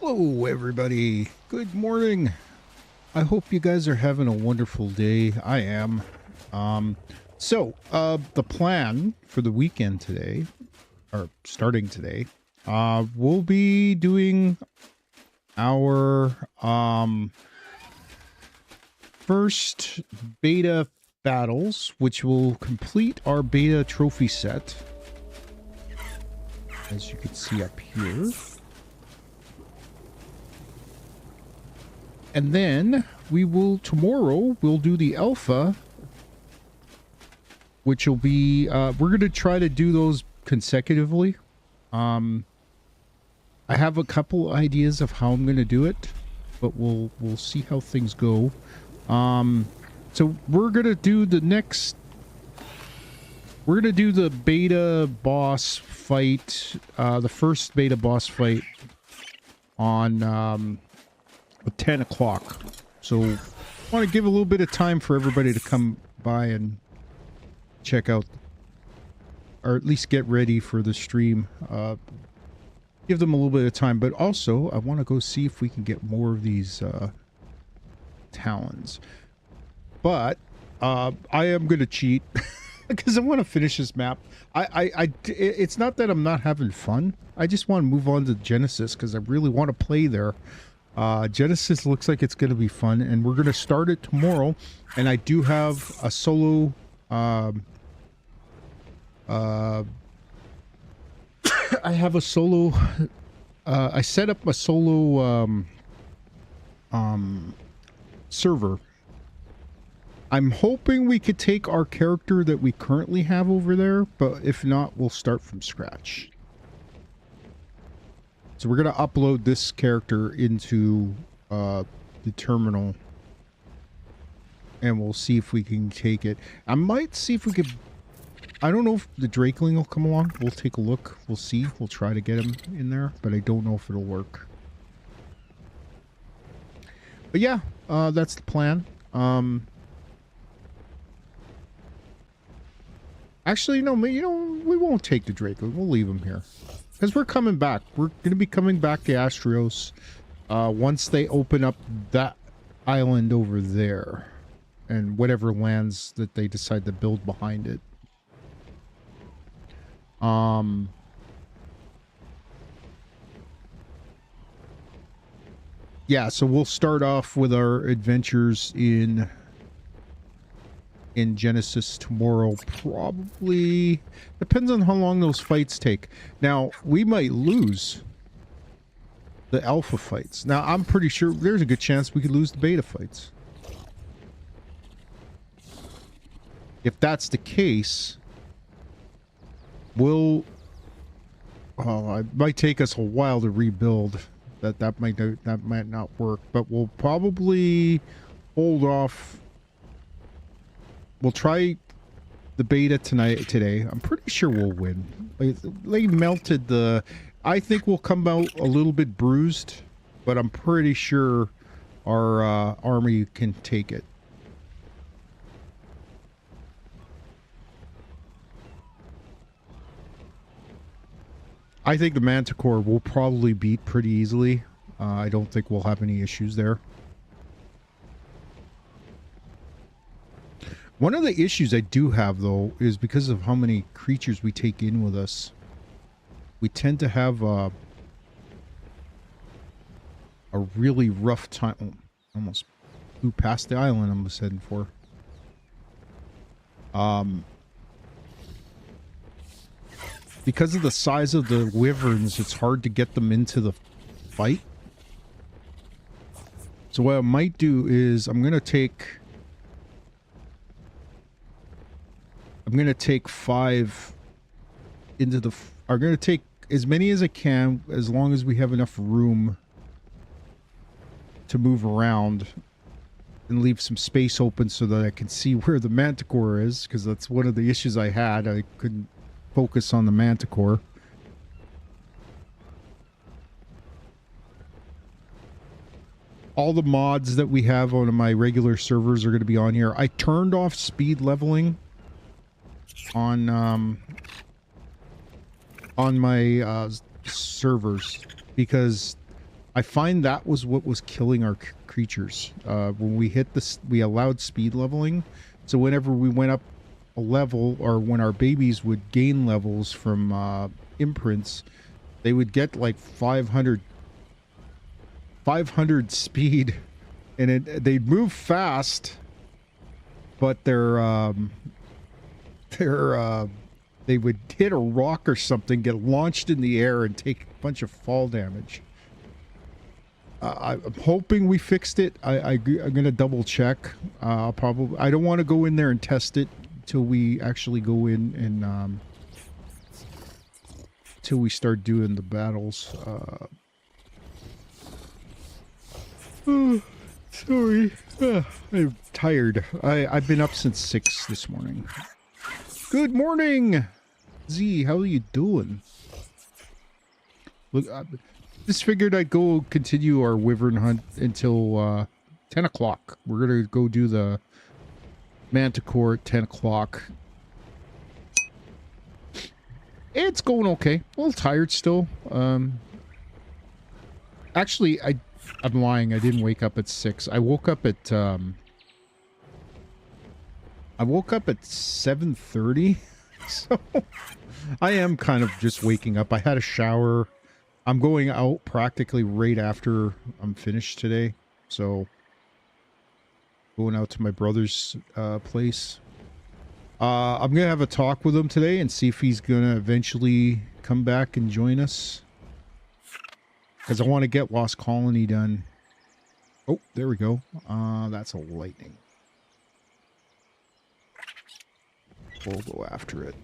Hello, everybody. Good morning. I hope you guys are having a wonderful day. I am. The plan for the weekend today, or starting today, we'll be doing our first beta battles, which will complete our beta trophy set, as you can see up here. And then tomorrow we'll do the alpha, which will be, we're going to try to do those consecutively. I have a couple ideas of how I'm going to do it, but we'll see how things go. So we're going to do the beta boss fight, the first beta boss fight on, 10 o'clock. So I want to give a little bit of time for everybody to come by and check out, or at least get ready for the stream. Give them a little bit of time, but also I want to go see if we can get more of these talons. But I am going to cheat because I want to finish this map. It's not that I'm not having fun. I just want to move on to Genesis because I really want to play there. Genesis looks like it's going to be fun, and we're going to start it tomorrow. And I do have a solo, I have a solo, I set up a solo, server. I'm hoping we could take our character that we currently have over there, but if not, we'll start from scratch. So we're going to upload this character into the terminal, and we'll see if we can take it. I might see if we could... I don't know if the Drakeling will come along. We'll take a look. We'll see. We'll try to get him in there, but I don't know if it'll work. But yeah, that's the plan. Actually, no, we won't take the Drakeling. We'll leave him here. Because we're coming back. We're going to be coming back to Astraeos once they open up that island over there. And whatever lands that they decide to build behind it. Yeah, so we'll start off with our adventures in Genesis tomorrow. Probably depends on how long those fights take. Now, we might lose the alpha fights. Now, I'm pretty sure there's a good chance we could lose the beta fights. If that's the case, it might take us a while to rebuild. That might not work, but we'll probably hold off. We'll try the beta today. I'm pretty sure we'll win. They melted the... I think we'll come out a little bit bruised, but I'm pretty sure our army can take it. I think the Manticore will probably beat pretty easily. I don't think we'll have any issues there. One of the issues I do have, though, is because of how many creatures we take in with us. We tend to have a really rough time. Oh, almost flew past the island I was heading for. Because of the size of the wyverns, it's hard to get them into the fight. So what I might do is I'm going to take 5 into the... I'm going to take as many as I can, as long as we have enough room to move around and leave some space open so that I can see where the Manticore is, because that's one of the issues I had. I couldn't focus on the Manticore. All the mods that we have on my regular servers are going to be on here. I turned off speed leveling on my servers because I find that was what was killing our creatures. When we hit this, we allowed speed leveling. So whenever we went up a level, or when our babies would gain levels from imprints, they would get like 500 speed, and they'd move fast, but they would hit a rock or something, get launched in the air, and take a bunch of fall damage. I'm hoping we fixed it. I'm gonna double check. I don't want to go in there and test it till we actually go in and till we start doing the battles. Sorry, I'm tired. I've been up since 6 this morning. Good morning, Z. How are you doing? Look, just figured I'd go continue our wyvern hunt until 10 o'clock. We're gonna go do the Manticore at 10 o'clock. It's going okay. A little tired still. Actually, I'm lying. I didn't wake up at 6. I woke up at 7:30. So I am kind of just waking up. I had a shower. I'm going out practically right after I'm finished today. So going out to my brother's place. I'm going to have a talk with him today and see if he's going to eventually come back and join us. Because I want to get Lost Colony done. Oh, there we go. That's a lightning. We'll go after it.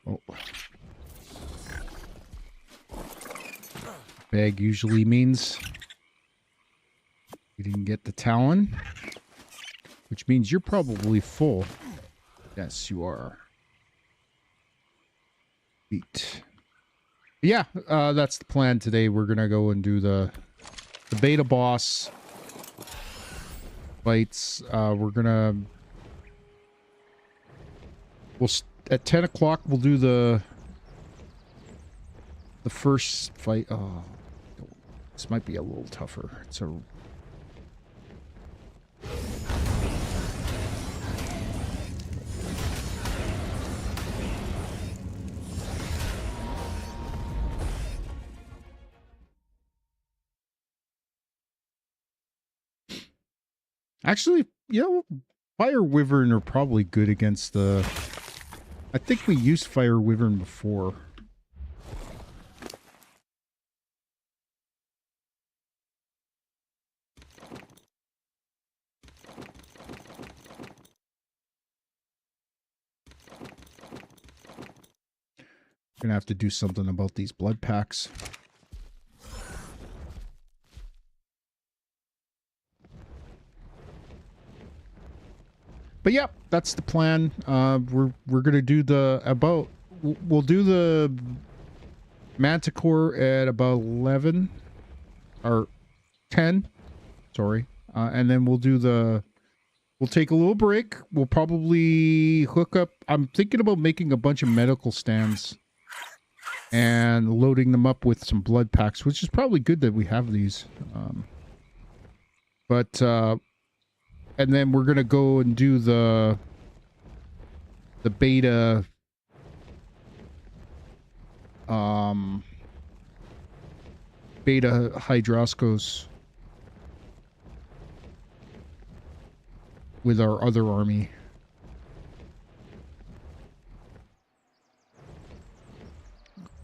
Oh. Bag usually means you didn't get the Talon, which means you're probably full. Yes, you are. Eat. Yeah, that's the plan today. We're gonna go and do the beta boss fights. At 10 o'clock we'll do the first fight. Oh, this might be a little tougher. It's a actually, you know, Fire Wyvern are probably good against the... I think we used Fire Wyvern before. Gonna have to do something about these blood packs. But yeah, that's the plan. We're gonna do we'll do the Manticore at about 11 or 10. Sorry, and then we'll take a little break. We'll probably hook up. I'm thinking about making a bunch of medical stands and loading them up with some blood packs, which is probably good that we have these. And then we're gonna go and do the beta beta Hydraskos with our other army.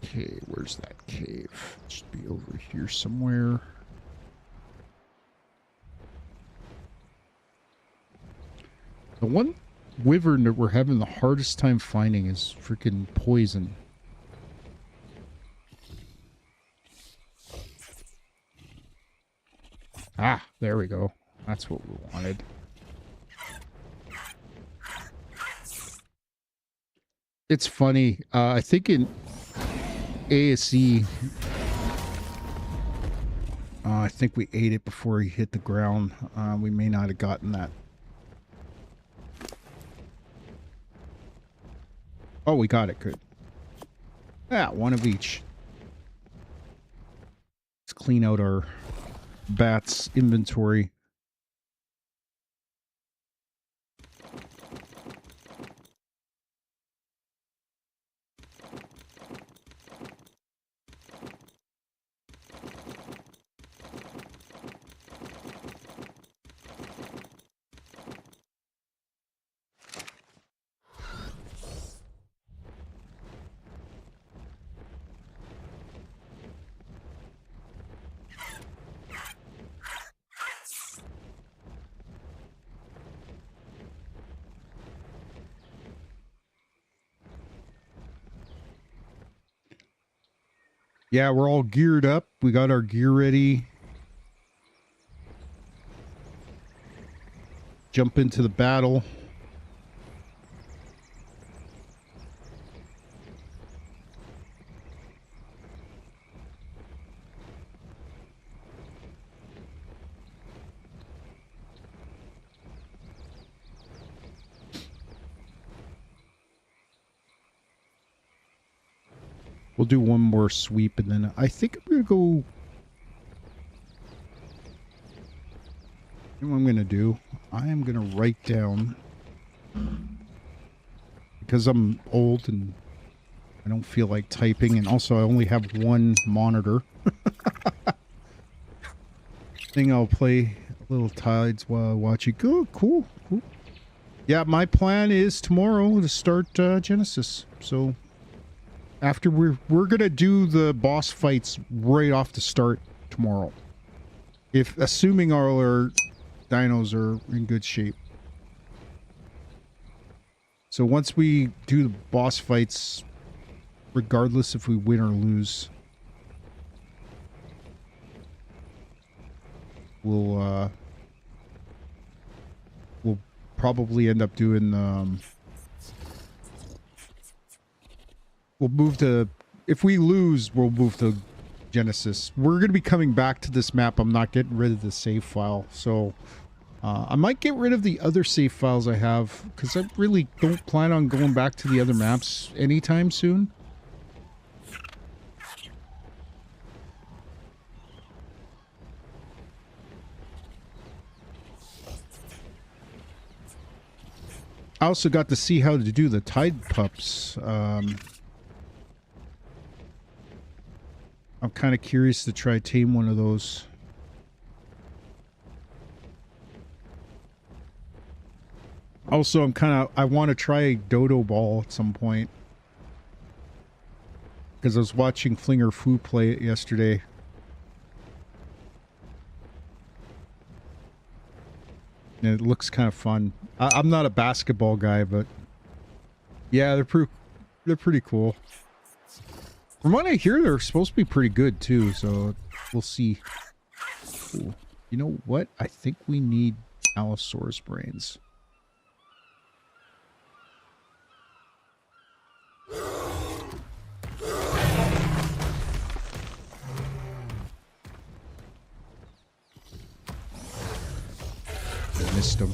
Okay, where's that cave? It should be over here somewhere. The one wyvern that we're having the hardest time finding is freaking poison. Ah, there we go. That's what we wanted. It's funny. I think ASE. I think we ate it before he hit the ground. We may not have gotten that. Oh, we got it. Good. Yeah, one of each. Let's clean out our bats inventory. Yeah, we're all geared up. We got our gear ready. Jump into the battle. We'll do one more sweep and then I think I'm going to go... You know what I'm going to do? I am going to write down... Because I'm old and I don't feel like typing, and also I only have one monitor. I think I'll play a little Tides while I watch it. Good, cool. Yeah, my plan is tomorrow to start Genesis. So... After we're gonna do the boss fights right off the start tomorrow. Assuming all our dinos are in good shape. So once we do the boss fights, regardless if we win or lose, we'll probably end up doing we'll move to... If we lose, we'll move to Genesis. We're going to be coming back to this map. I'm not getting rid of the save file. So I might get rid of the other save files I have, because I really don't plan on going back to the other maps anytime soon. I also got to see how to do the Tide Pups. I'm kind of curious to try tame one of those. Also, I want to try a dodo ball at some point. Because I was watching Flinger Foo play it yesterday. And it looks kind of fun. I'm not a basketball guy, but... Yeah, they're pretty cool. From what I hear, they're supposed to be pretty good, too, so we'll see. Ooh. You know what? I think we need Allosaurus brains. I missed him.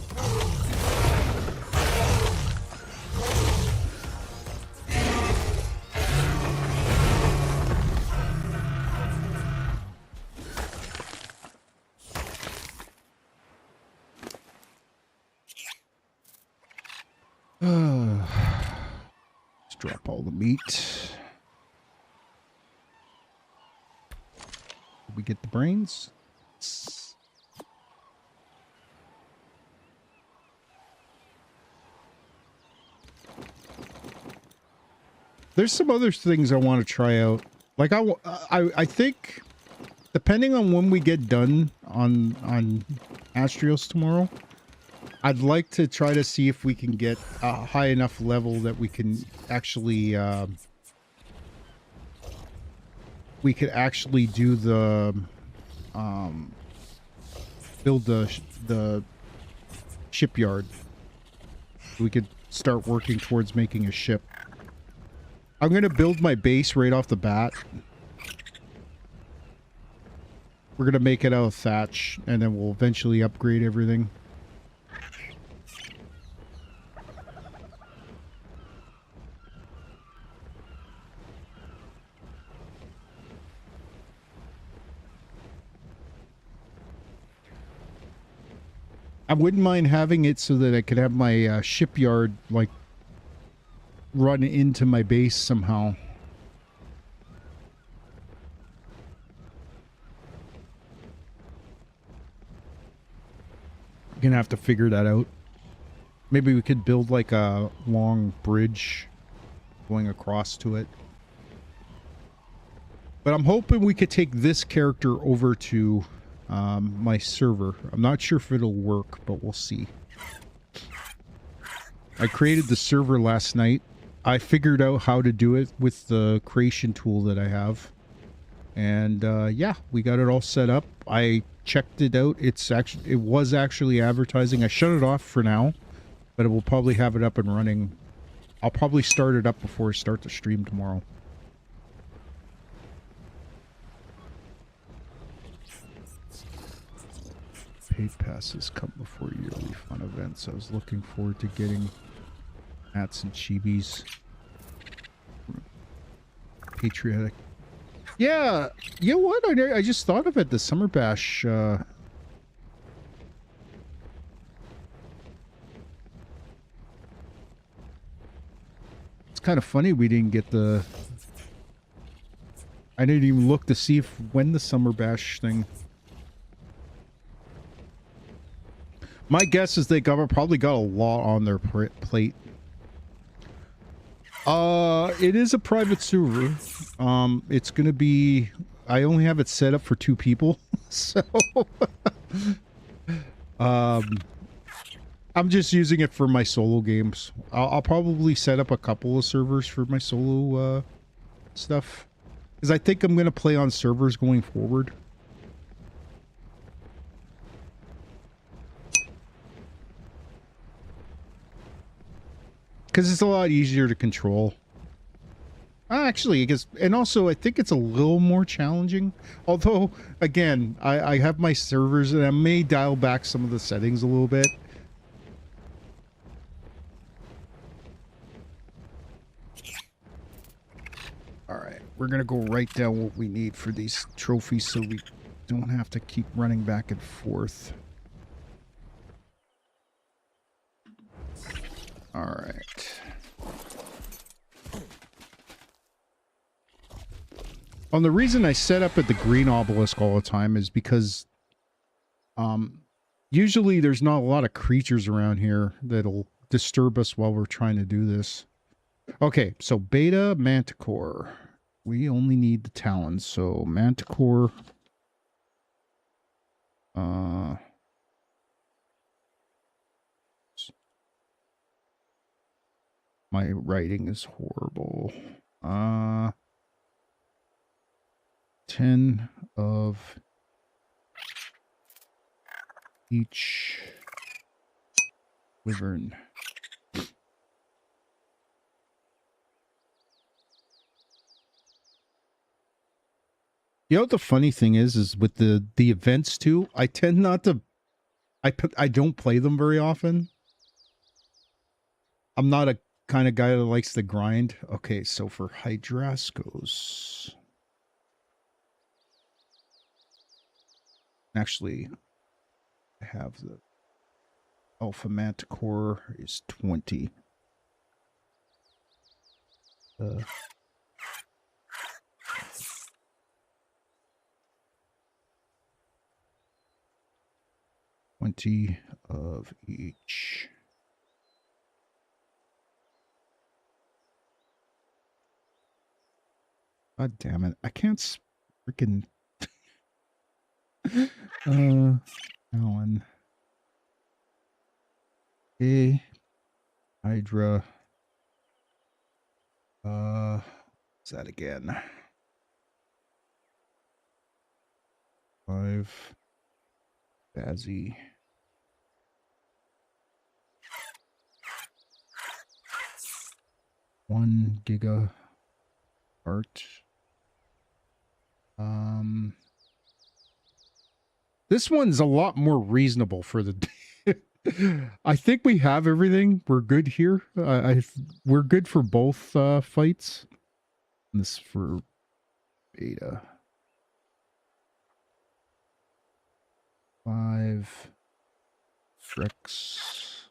Let's drop all the meat. Did we get the brains? There's some other things I want to try out. Like I think, depending on when we get done on Astraeos tomorrow, I'd like to try to see if we can get a high enough level that we can actually do the build the shipyard. We could start working towards making a ship. I'm going to build my base right off the bat. We're going to make it out of thatch, and then we'll eventually upgrade everything. I wouldn't mind having it so that I could have my shipyard, like, run into my base somehow. I'm gonna have to figure that out. Maybe we could build like a long bridge going across to it. But I'm hoping we could take this character over to my server. I'm not sure if it'll work, but we'll see. I created the server last night. I figured out how to do it with the creation tool that I have. And yeah, we got it all set up. I checked it out. It was actually advertising. I shut it off for now, but it will probably have it up and running. I'll probably start it up before I start the stream tomorrow. Paid passes come before yearly fun events. I was looking forward to getting hats and chibis. Patriotic. Yeah, you know what? I just thought of it. The Summer Bash. It's kind of funny we didn't get the... I didn't even look to see when the Summer Bash thing... My guess is they probably got a lot on their plate. It is a private server. It's gonna be... I only have it set up for 2 people, so... I'm just using it for my solo games. I'll probably set up a couple of servers for my solo, stuff. Because I think I'm gonna play on servers going forward. Because it's a lot easier to control. Actually, I guess, and also I think it's a little more challenging. Although, again, I have my servers and I may dial back some of the settings a little bit. Alright, we're going to go write down what we need for these trophies so we don't have to keep running back and forth. Alright. And the reason I set up at the green obelisk all the time is because usually there's not a lot of creatures around here that'll disturb us while we're trying to do this. Okay, so beta Manticore. We only need the talons, so Manticore. My writing is horrible. 10 of each wyvern. You know what the funny thing is with the events too, I tend not to, I don't play them very often. I'm not a kind of guy that likes to grind. Okay, so for Hydraskos. Actually, I have the Alpha Manticore is 20. 20 of each. God damn it. I can't freaking... Alan. A Hydra. What's that again? 5 Bazzy. One giga Art. This one's a lot more reasonable for the I think we have everything. We're good here. We're good for both fights. This for beta. 5 Shreks.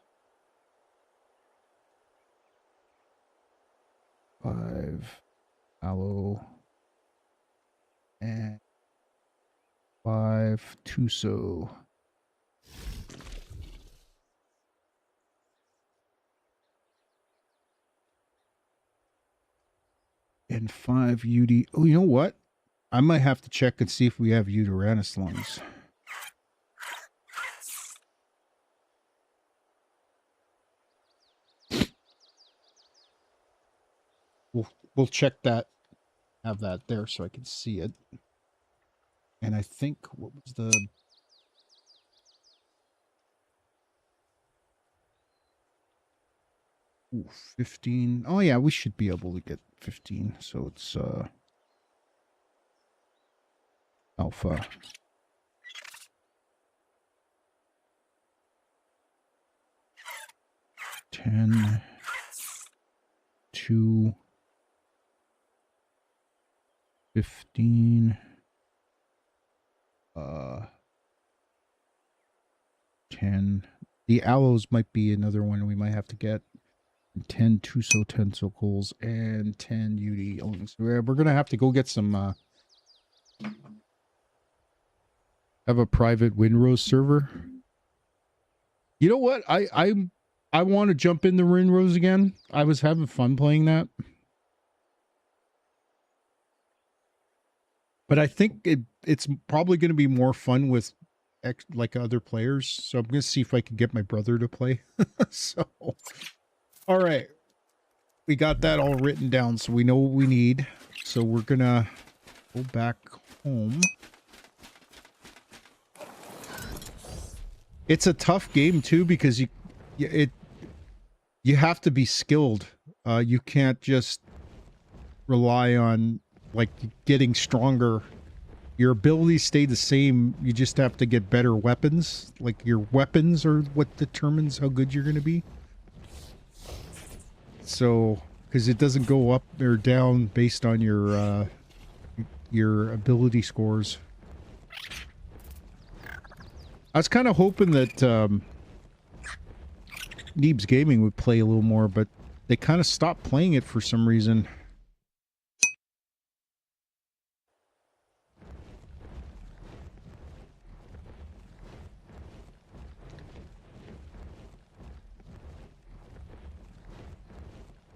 5 Aloe. And 5 Tuso. And 5 UD. Oh, you know what? I might have to check and see if we have Uteranus lungs. We'll check that. Have that there so I can see it. And I think what was the 15. Oh yeah, we should be able to get 15. So it's alpha. Ten, 2, 15, 10. The aloes might be another one we might have to get. 10 Tuso tentacles and 10 UD lungs. We're gonna have to go get some have a private Windrose server. You know what? I want to jump in the Windrose again. I was having fun playing that. But I think it's probably going to be more fun with like other players. So I'm going to see if I can get my brother to play. So, all right. We got that all written down, so we know what we need. So we're going to go back home. It's a tough game too because you have to be skilled. You can't just rely on like getting stronger. Your abilities stay the same. You just have to get better weapons. Like your weapons are what determines how good you're going to be. So, because it doesn't go up or down based on your ability scores. I was kind of hoping that Neebs Gaming would play a little more, but they kind of stopped playing it for some reason.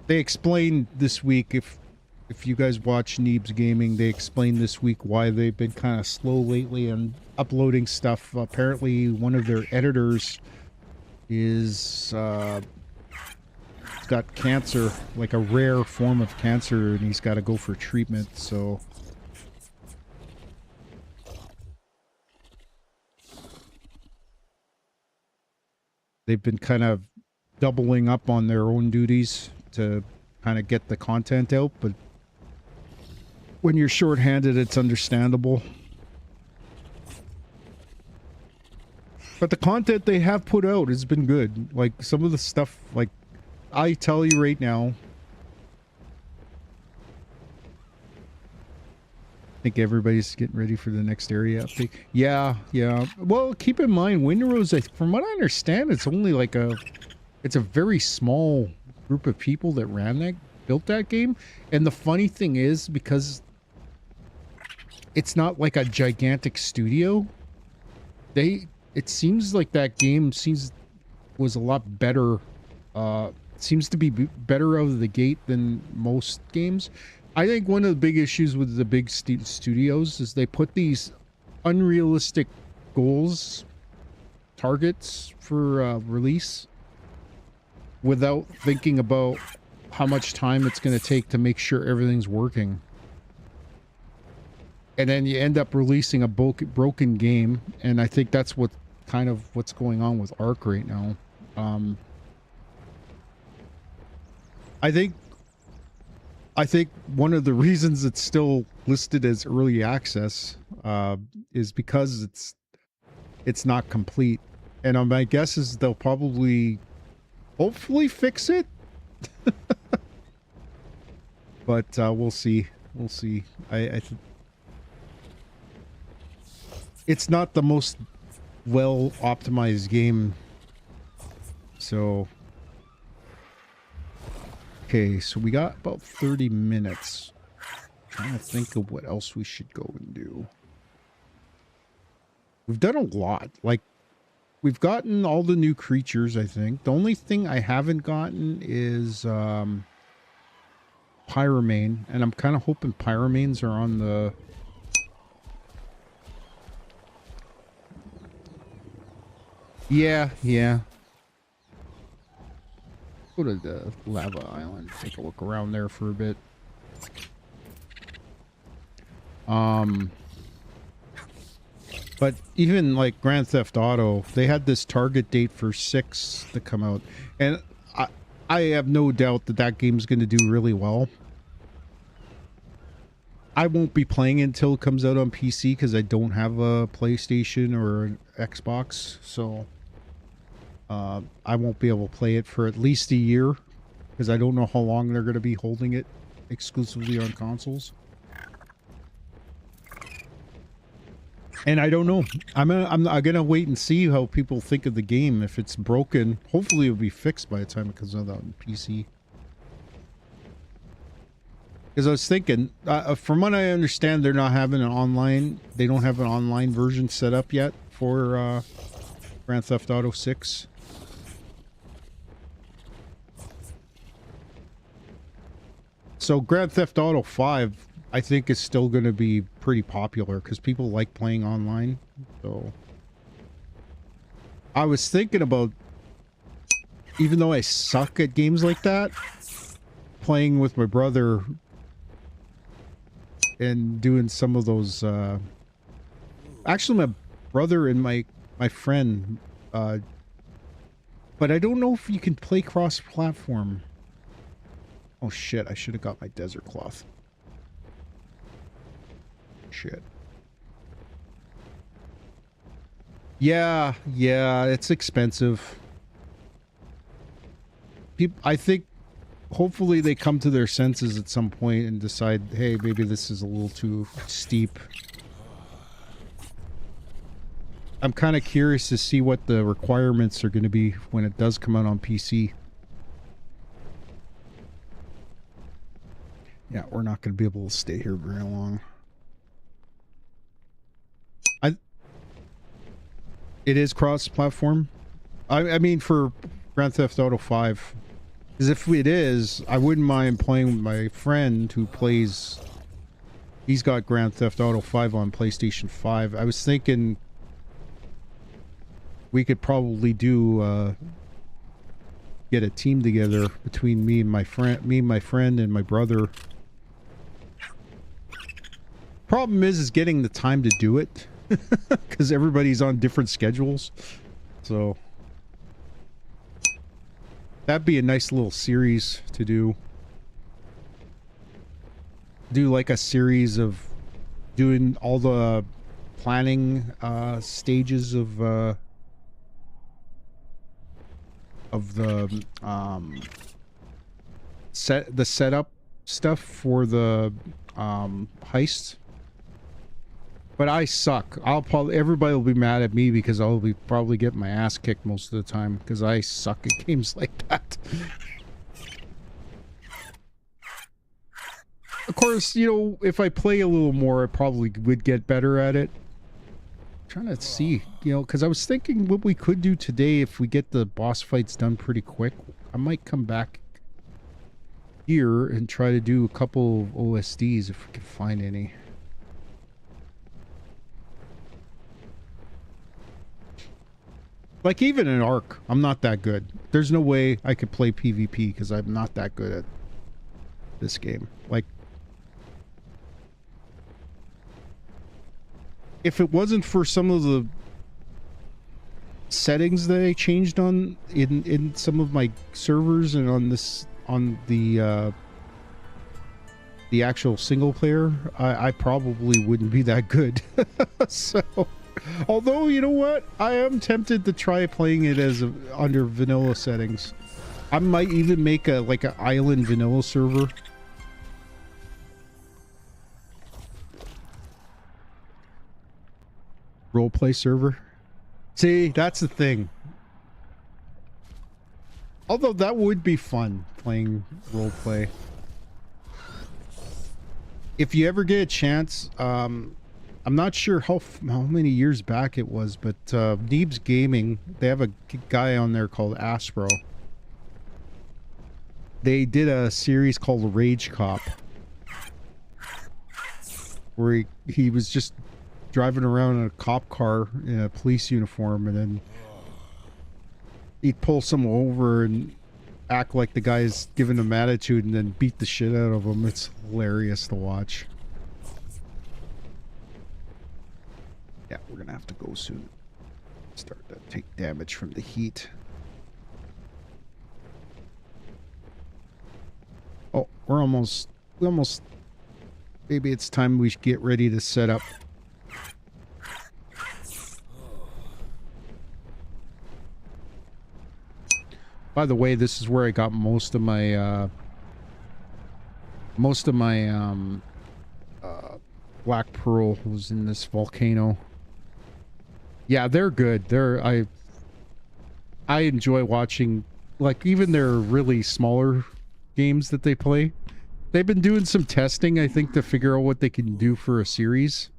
They explained this week, if you guys watch Neebs Gaming, they explained this week why they've been kind of slow lately on uploading stuff. Apparently, one of their editors is got cancer, like a rare form of cancer, and he's got to go for treatment, so they've been kind of doubling up on their own duties to kind of get the content out, but when you're short-handed, it's understandable. But the content they have put out has been good. Like, some of the stuff, like, I tell you right now, I think everybody's getting ready for the next area update. Yeah. Well, keep in mind, Windrose, from what I understand, it's only like it's a very small group of people that built that game. And the funny thing is, because it's not like a gigantic studio, it seems like that game was a lot better. Seems to be better out of the gate than most games. I think one of the big issues with the big studios is they put these unrealistic targets for release, without thinking about how much time it's going to take to make sure everything's working. And then you end up releasing a broken game, and I think that's what's going on with Ark right now. I I think one of the reasons it's still listed as early access is because it's not complete. And my guess is they'll probably, hopefully, fix it. But we'll see. We'll see. It's not the most well optimized game. So okay, so we got about 30 minutes. Trying to think of what else we should go and do. We've done a lot. Like, we've gotten all the new creatures, I think. The only thing I haven't gotten is Pyromane, and I'm kind of hoping Pyromanes are on the... Yeah. Go to the lava island, take a look around there for a bit. But even like Grand Theft Auto, they had this target date for 6 to come out, and I have no doubt that that game's going to do really well. I won't be playing it until it comes out on PC because I don't have a PlayStation or an Xbox, so I won't be able to play it for at least a year because I don't know how long they're going to be holding it exclusively on consoles. And I don't know. I'm gonna wait and see how people think of the game. If it's broken, hopefully it'll be fixed by the time it comes out on PC. Because I was thinking, from what I understand, they're not having an online. They don't have an online version set up yet for Grand Theft Auto 6. So Grand Theft Auto 5, I think, is still going to be pretty popular because people like playing online. So I was thinking about, even though I suck at games like that, playing with my brother and doing some of those. Actually, my brother and my friend, but I don't know if you can play cross-platform. Oh shit, I should have got my desert cloth. Shit. Yeah, it's expensive. I think hopefully they come to their senses at some point and decide, hey, maybe this is a little too steep. I'm kind of curious to see what the requirements are going to be when it does come out on PC. Yeah, we're not going to be able to stay here very long. It is cross-platform. I mean, for Grand Theft Auto 5. Because if it is, I wouldn't mind playing with my friend who plays... He's got Grand Theft Auto 5 on PlayStation 5. I was thinking we could probably do... get a team together between me and my friend and my brother. Problem is getting the time to do it. Because everybody's on different schedules. So that'd be a nice little series to do. Do like a series of doing all the planning stages of the setup stuff for the heist. But I suck. Everybody will be mad at me because I'll be probably getting my ass kicked most of the time because I suck at games like that. Of course, you know, if I play a little more, I probably would get better at it. I'm trying to see, you know, because I was thinking what we could do today if we get the boss fights done pretty quick. I might come back here and try to do a couple of OSDs if we can find any. Like, even in Ark, I'm not that good. There's no way I could play PvP because I'm not that good at this game. Like, if it wasn't for some of the settings that I changed on in some of my servers and on the the actual single player, I probably wouldn't be that good. So, although, you know what? I am tempted to try playing it as under vanilla settings. I might even make a like an island vanilla server. Roleplay server. See, that's the thing. Although that would be fun, playing roleplay. If you ever get a chance, I'm not sure how many years back it was, but Neebs Gaming, they have a guy on there called Astraeos. They did a series called Rage Cop, where he was just driving around in a cop car in a police uniform, and then he'd pull someone over and act like the guy's giving him attitude and then beat the shit out of him. It's hilarious to watch. Yeah, we're gonna have to go soon. Start to take damage from the heat. Oh, we almost, maybe it's time we should get ready to set up. By the way, this is where I got most of my black pearl was in this volcano. Yeah, they're good. I enjoy watching, like, even their really smaller games that they play. They've been doing some testing, I think, to figure out what they can do for a series.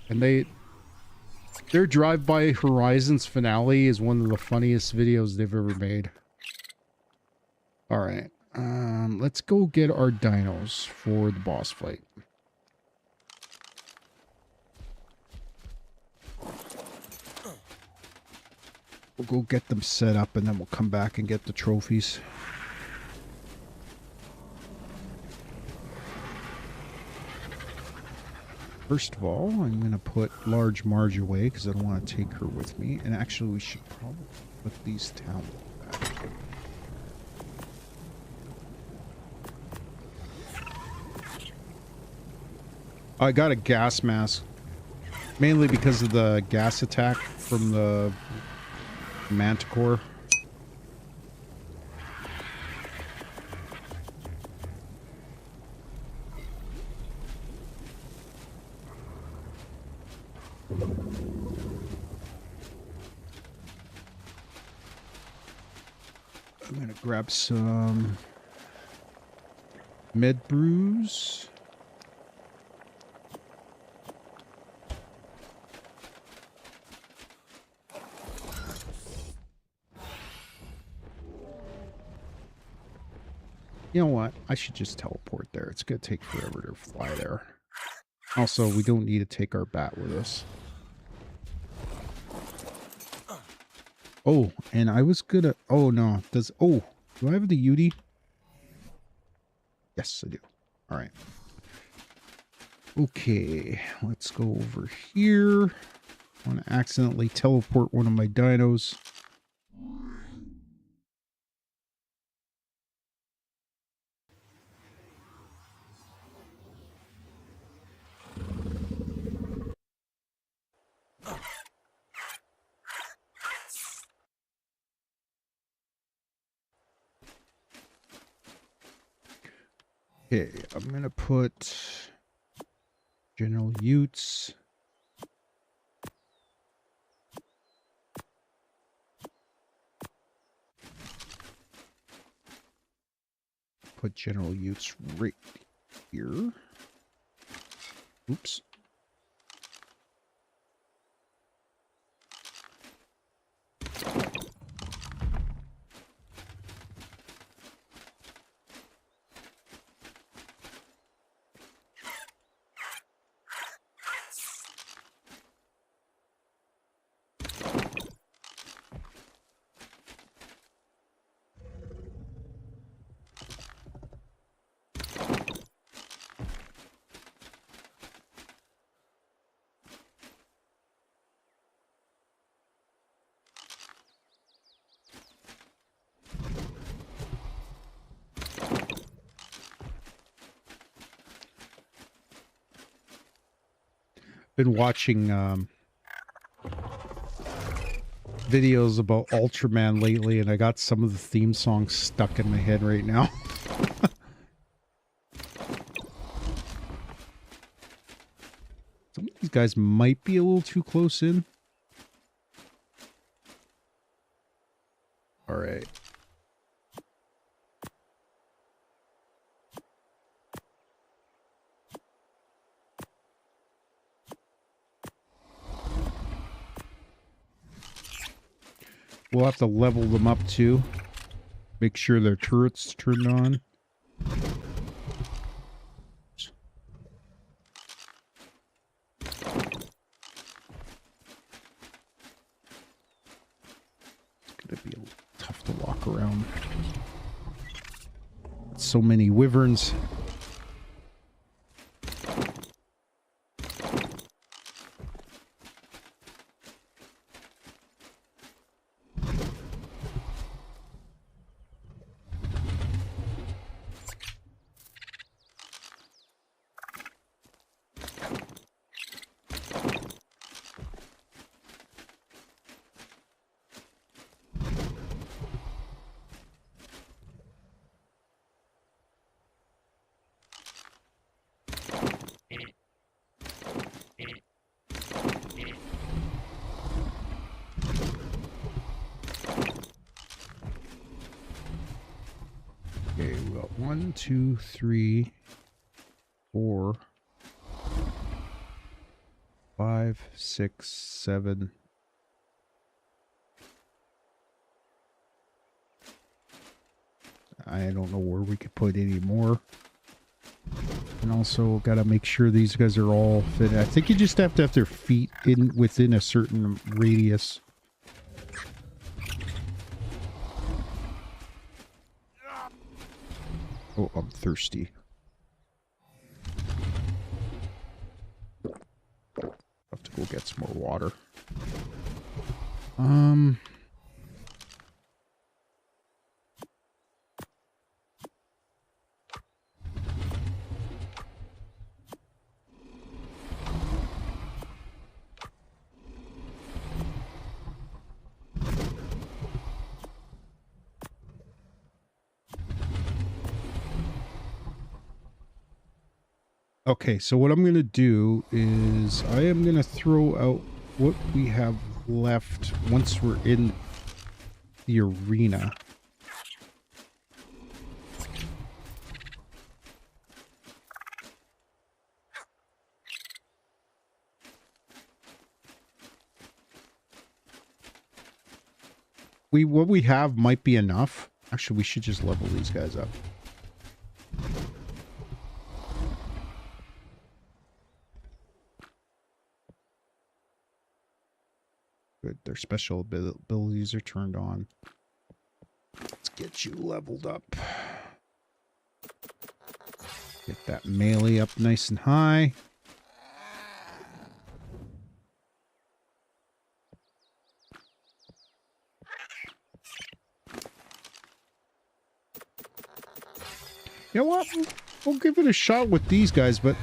And their Drive By Horizons finale is one of the funniest videos they've ever made. All right, let's go get our dinos for the boss fight. We'll go get them set up, and then we'll come back and get the trophies. First of all, I'm going to put Large Marge away because I don't want to take her with me. And actually, we should probably put these down back. I got a gas mask. Mainly because of the gas attack from the Manticore. I'm gonna grab some med brews. You know what? I should just teleport there. It's going to take forever to fly there. Also, we don't need to take our bat with us. Oh, and I was going to... Oh, no. Oh, do I have the UD? Yes, I do. All right. Okay, let's go over here. I want to accidentally teleport one of my dinos. Okay, I'm gonna put General Utes. Put General Utes right here. Oops. Been watching videos about Ultraman lately, and I got some of the theme songs stuck in my head right now. Some of these guys might be a little too close in. All right. We'll have to level them up too. Make sure their turrets turned on. It's gonna be tough to walk around. So many wyverns. Okay, we got 1, 2, 3, 4, 5, 6, 7. I don't know where we could put any more. And also got to make sure these guys are all fit. I think you just have to have their feet in within a certain radius. Oh, I'm thirsty. Have to go get some more water. Okay, so what I'm going to do is I am going to throw out what we have left once we're in the arena. What we have might be enough. Actually, we should just level these guys up. Good, their special abilities are turned on. Let's get you leveled up. Get that melee up nice and high. You know what? We'll give it a shot with these guys, but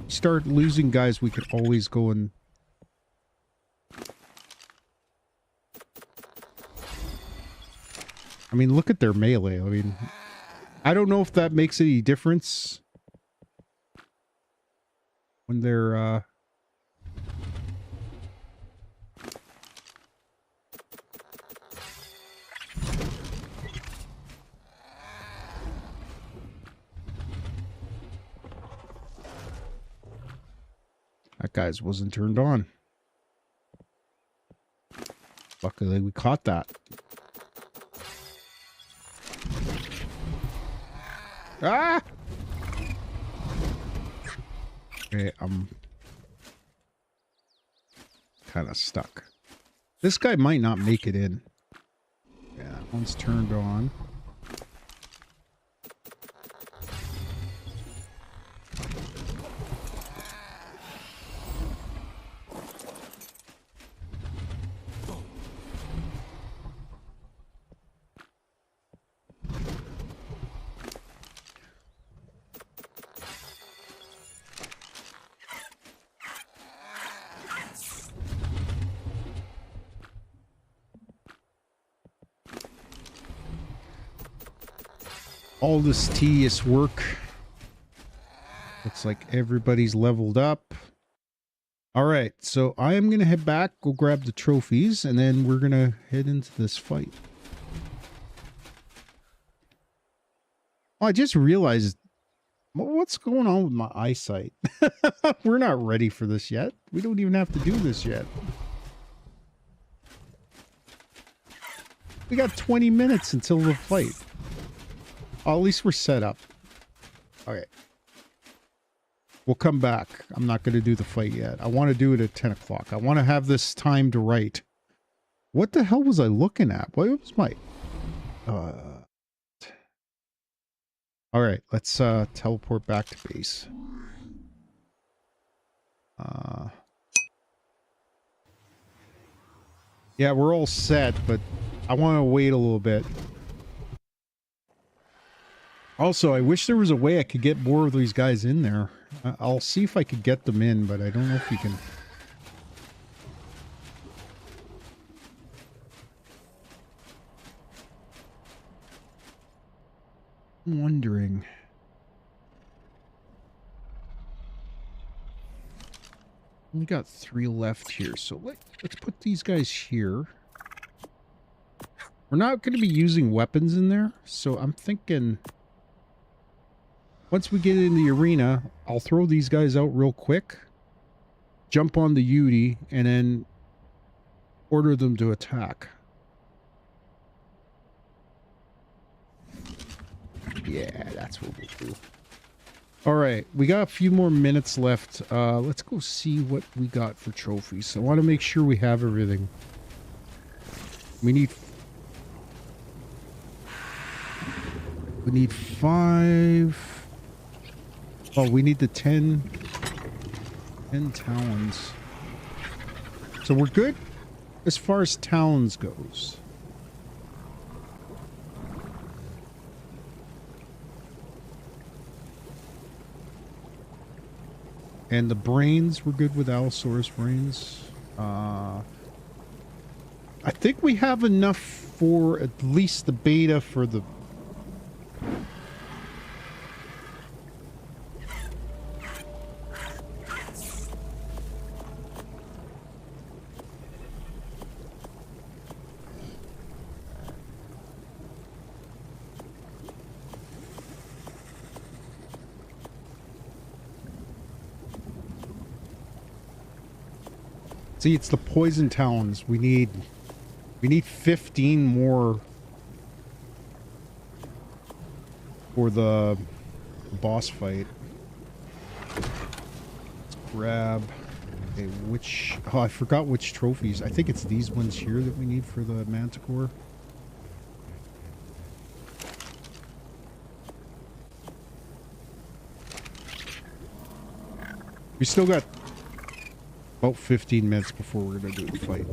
start losing guys, we could always go and... I mean, look at their melee. I mean, I don't know if that makes any difference when they're, That guy's wasn't turned on. Luckily, we caught that. Ah! Okay, I'm kind of stuck. This guy might not make it in. Yeah, that one's turned on. all this tedious work. Looks like everybody's leveled up. All right, so I am going to head back, go grab the trophies, and then we're going to head into this fight. Oh, I just realized, what's going on with my eyesight? We're not ready for this yet. We don't even have to do this yet. We got 20 minutes until the fight. Oh, at least we're set up. Okay. We'll come back. I'm not going to do the fight yet. I want to do it at 10 o'clock. I want to have this timed right. What the hell was I looking at? What was my... All right, let's teleport back to base. Yeah, we're all set, but I want to wait a little bit. Also, I wish there was a way I could get more of these guys in there. I'll see if I could get them in, but I don't know if you can. I'm wondering. We got 3 left here, so let's put these guys here. We're not going to be using weapons in there, so I'm thinking once we get in the arena, I'll throw these guys out real quick, jump on the Yudi, and then order them to attack. Yeah, that's what we'll do. All right, we got a few more minutes left. Let's go see what we got for trophies. I want to make sure we have everything. We need 5. Oh, we need the 10 talons. So we're good as far as talons goes. And the brains, we're good with Allosaurus brains. I think we have enough for at least the beta for the... See, it's the poison talons. We need 15 more for the boss fight. Let's grab which... Oh, I forgot which trophies. I think it's these ones here that we need for the Manticore. We still got about 15 minutes before we're going to do the fight.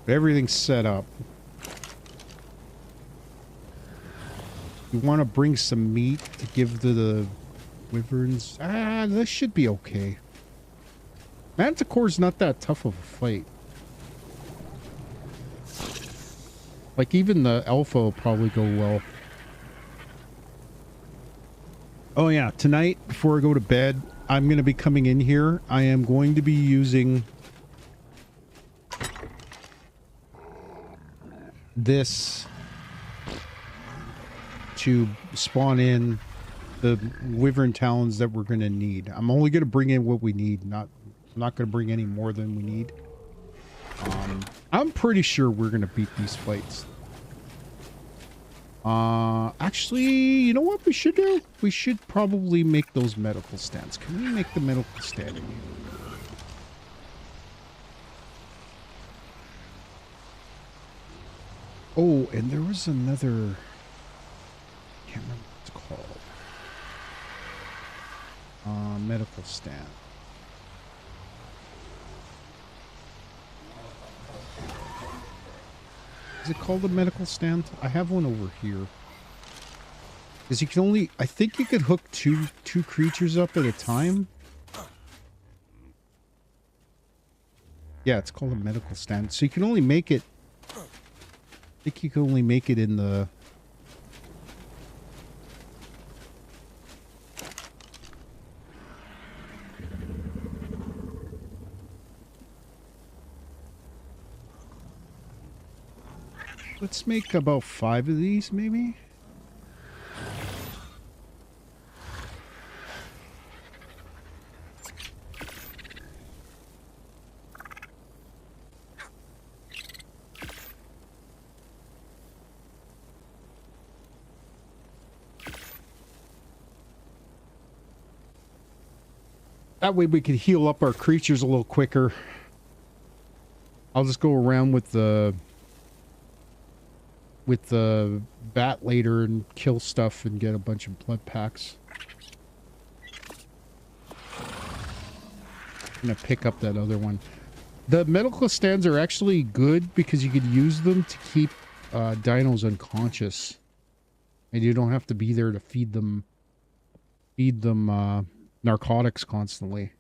Everything's set up. We want to bring some meat to give to the wyverns. This should be okay. Manticore's not that tough of a fight. Like, even the alpha will probably go well. Oh yeah, tonight, before I go to bed, I'm going to be coming in here. I am going to be using this to spawn in the wyvern talons that we're going to need. I'm only going to bring in what we need. I'm not going to bring any more than we need. I'm pretty sure we're going to beat these fights. Actually, you know what we should do? We should probably make those medical stands. Can we make the medical stand again? Oh, and there was another... I can't remember what it's called. Medical stand. Is it called a medical stand? I have one over here. Because you can only... I think you could hook two creatures up at a time. Yeah, it's called a medical stand. So you can only make it think you can only make it in the... Let's make about 5 of these, maybe? That way we can heal up our creatures a little quicker. I'll just go around with the bat later and kill stuff and get a bunch of blood packs. I'm gonna pick up that other one. The medical stands are actually good because you could use them to keep dinos unconscious, and you don't have to be there to feed them narcotics constantly.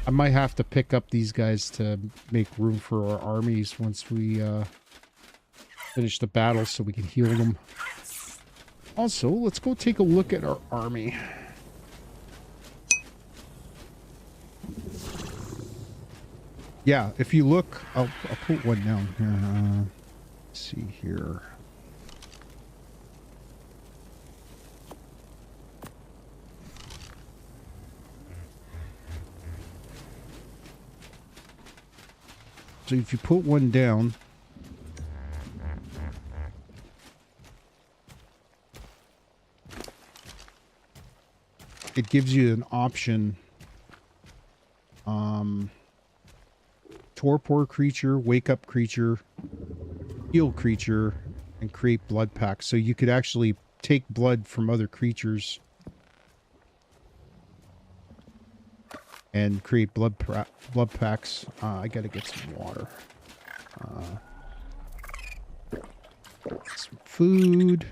I might have to pick up these guys to make room for our armies once we finish the battle so we can heal them. Also, let's go take a look at our army. Yeah, if you look, I'll put one down here. Let's see here. So if you put one down, it gives you an option. Torpor creature, wake up creature, heal creature, and create blood packs. So you could actually take blood from other creatures and create blood packs. I gotta get some water. Some food.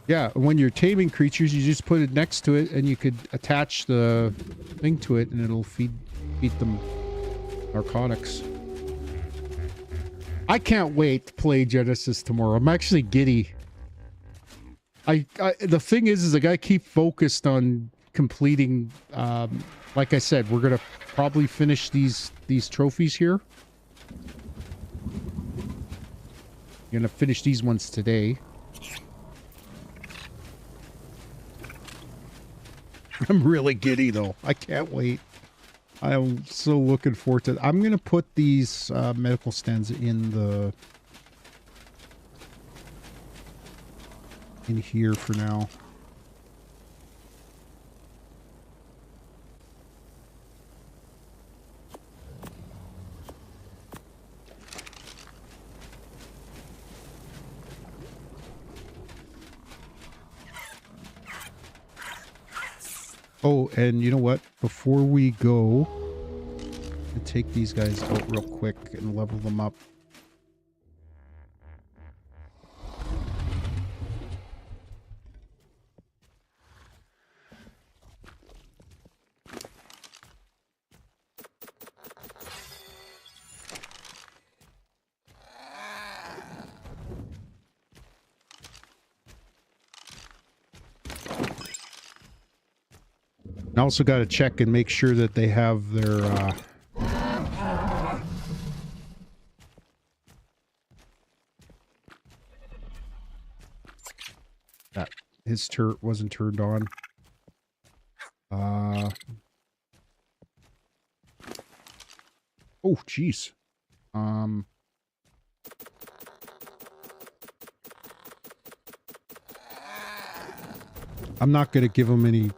Yeah, when you're taming creatures, you just put it next to it, and you could attach the thing to it, and it'll feed them narcotics. I can't wait to play Genesis tomorrow. I'm actually giddy. The thing is like I keep focused on completing. Like I said, we're gonna probably finish these trophies here. Gonna finish these ones today. I'm really giddy though. I can't wait. I'm so looking forward to it. I'm gonna put these medical stands in here for now. Oh, and you know what? Before we go, I'll take these guys out real quick and level them up. I also got to check and make sure that they have their that his turret wasn't turned on. Oh, jeez. I'm not going to give him any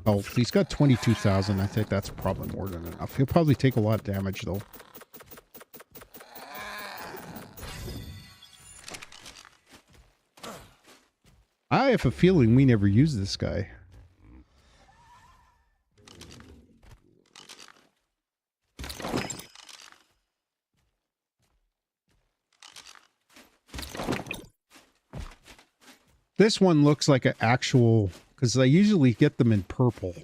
health. He's got 22,000. I think that's probably more than enough. He'll probably take a lot of damage, though. I have a feeling we never use this guy. This one looks like an actual, because I usually get them in purple.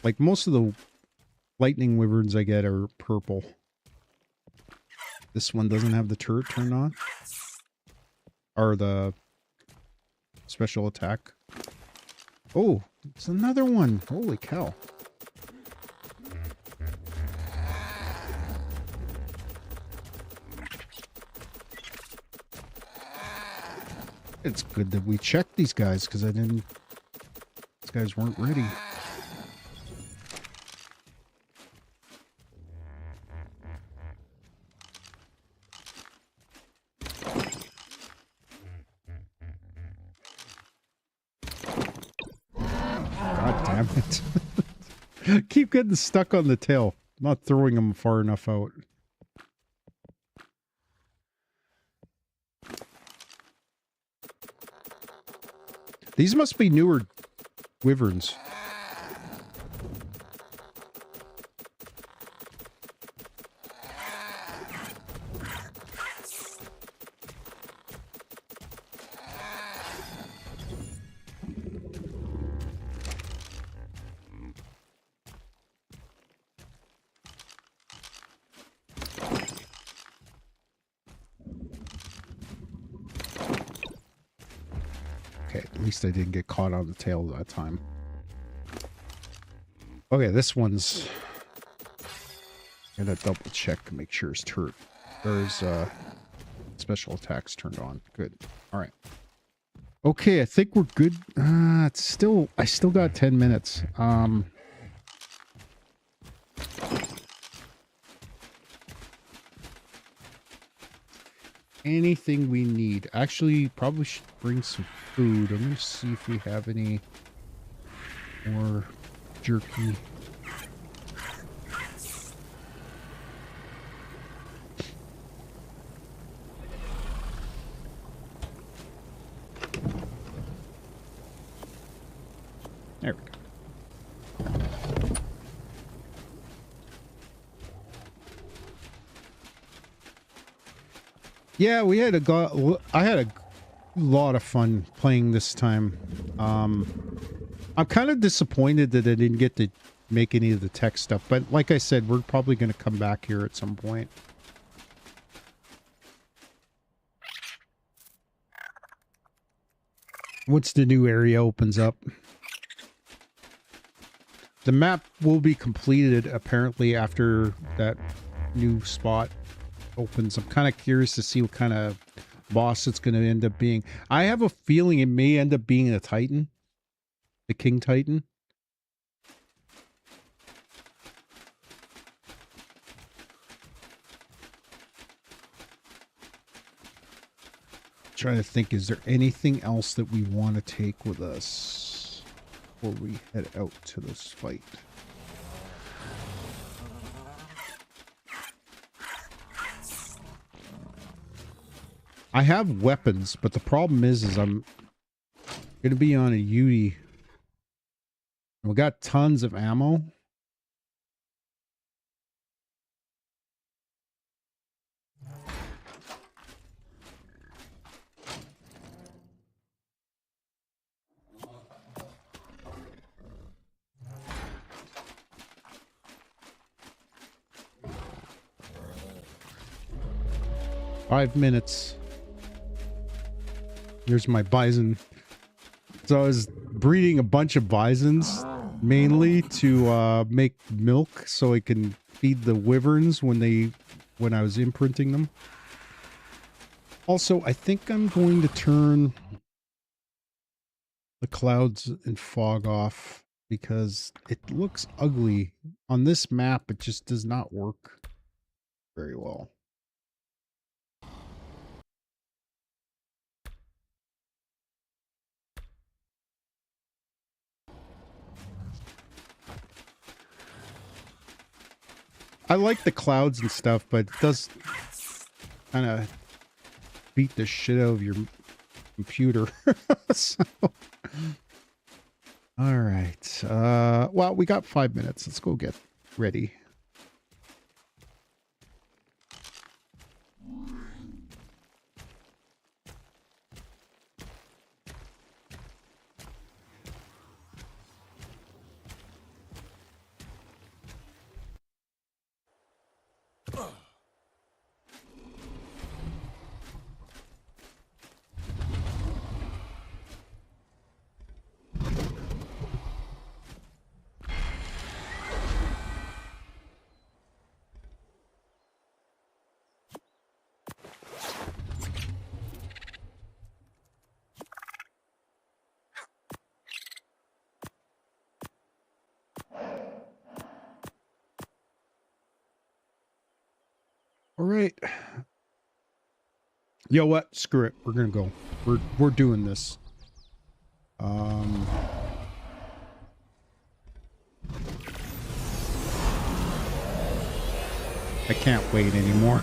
Like most of the lightning wyverns I get are purple. This one doesn't have the turret turned on. Or the special attack. Oh, it's another one. Holy cow. It's good that we checked these guys because these guys weren't ready. God damn it. Keep getting stuck on the tail. Not throwing them far enough out. These must be newer wyverns. At least I didn't get caught on the tail that time. Okay, this one's... I'm gonna double check to make sure his turret... There's special attacks turned on. Good. Alright. Okay, I think we're good. It's still... I still got 10 minutes. Anything we need. Actually, probably should bring some food. I'm gonna see if we have any more jerky. There we go. Yeah, I had a lot of fun playing this time. I'm kind of disappointed that I didn't get to make any of the tech stuff, but like I said, we're probably going to come back here at some point. Once the new area opens up. The map will be completed apparently after that new spot opens. I'm kind of curious to see what kind of boss it's going to end up being. I have a feeling it may end up being a Titan. The King Titan. Trying to think, is there anything else that we want to take with us before we head out to this fight? I have weapons, but the problem is I'm going to be on a Yui. We got tons of ammo. Five minutes. Here's my bison. So I was breeding a bunch of bisons, mainly to make milk so I can feed the wyverns when I was imprinting them. Also, I think I'm going to turn the clouds and fog off because it looks ugly. On this map, it just does not work very well. I like the clouds and stuff, but it does kind of beat the shit out of your computer. So, all right. Well, we got 5 minutes. Let's go get ready. right. You know what? Screw it. We're gonna go. We're doing this. I can't wait anymore.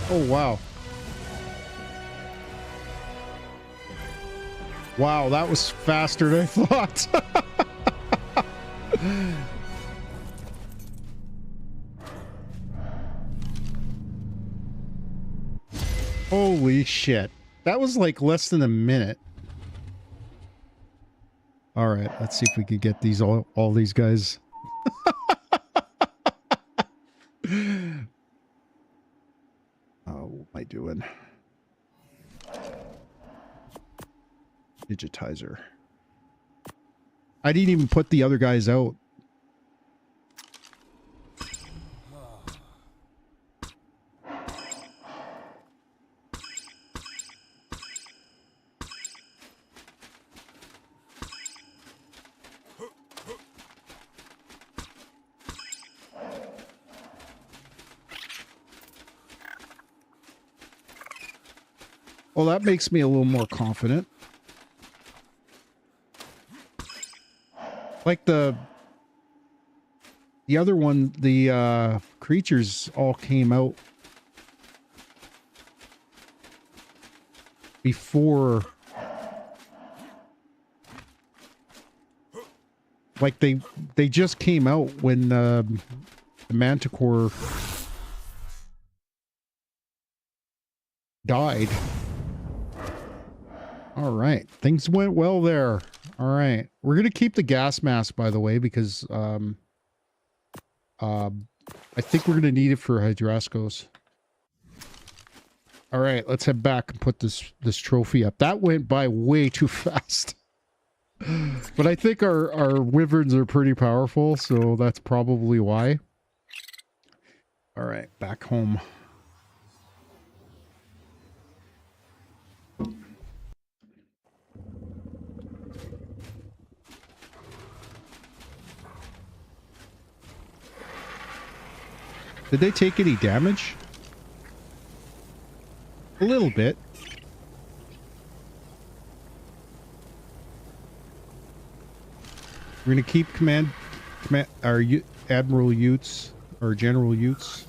Oh, wow. Wow, that was faster than I thought. Holy shit. That was like less than a minute. All right, let's see if we can get these all these guys. What am I doing? Digitizer. I didn't even put the other guys out. Well, that makes me a little more confident. Like the other one, the creatures all came out before, like they just came out when the Manticore died. All right, things went well there. All right, we're gonna keep the gas mask, by the way, because I think we're gonna need it for Hydraskos. All right, let's head back and put this trophy up. That went by way too fast. But I think our wyverns are pretty powerful, so that's probably why. All right, back home. Did they take any damage? A little bit. We're gonna keep our Admiral Utes or General Utes.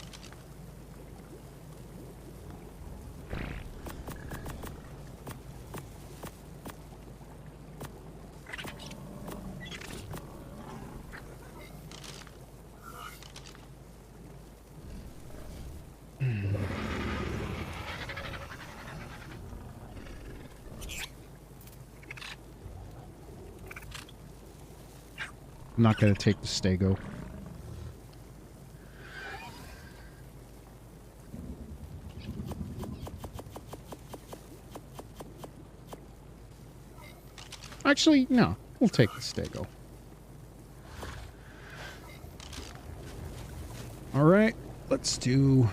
I'm not going to take the stego. Actually, no. We'll take the stego. All right. Let's do...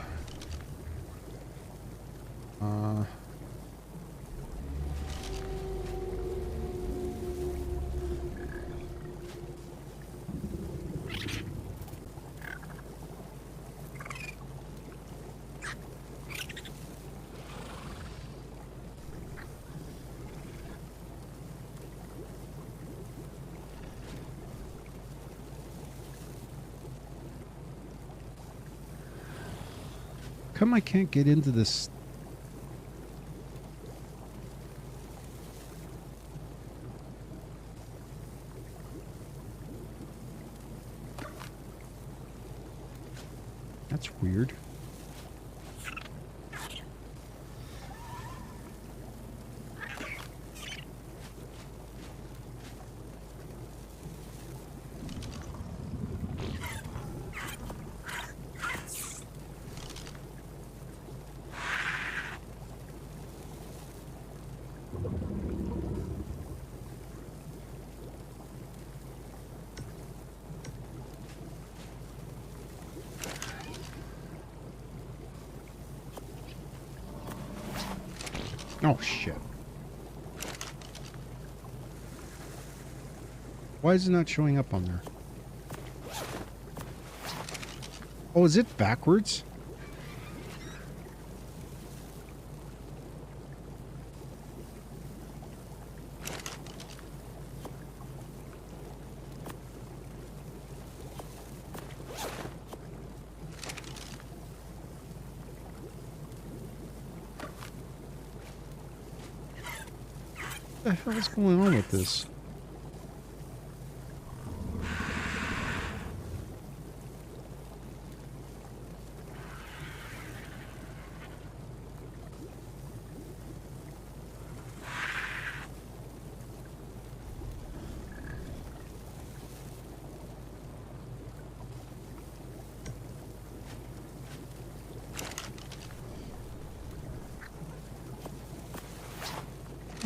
Come, I can't get into this. That's weird. Oh, shit. Why is it not showing up on there? Oh, is it backwards? What the hell is going on with this?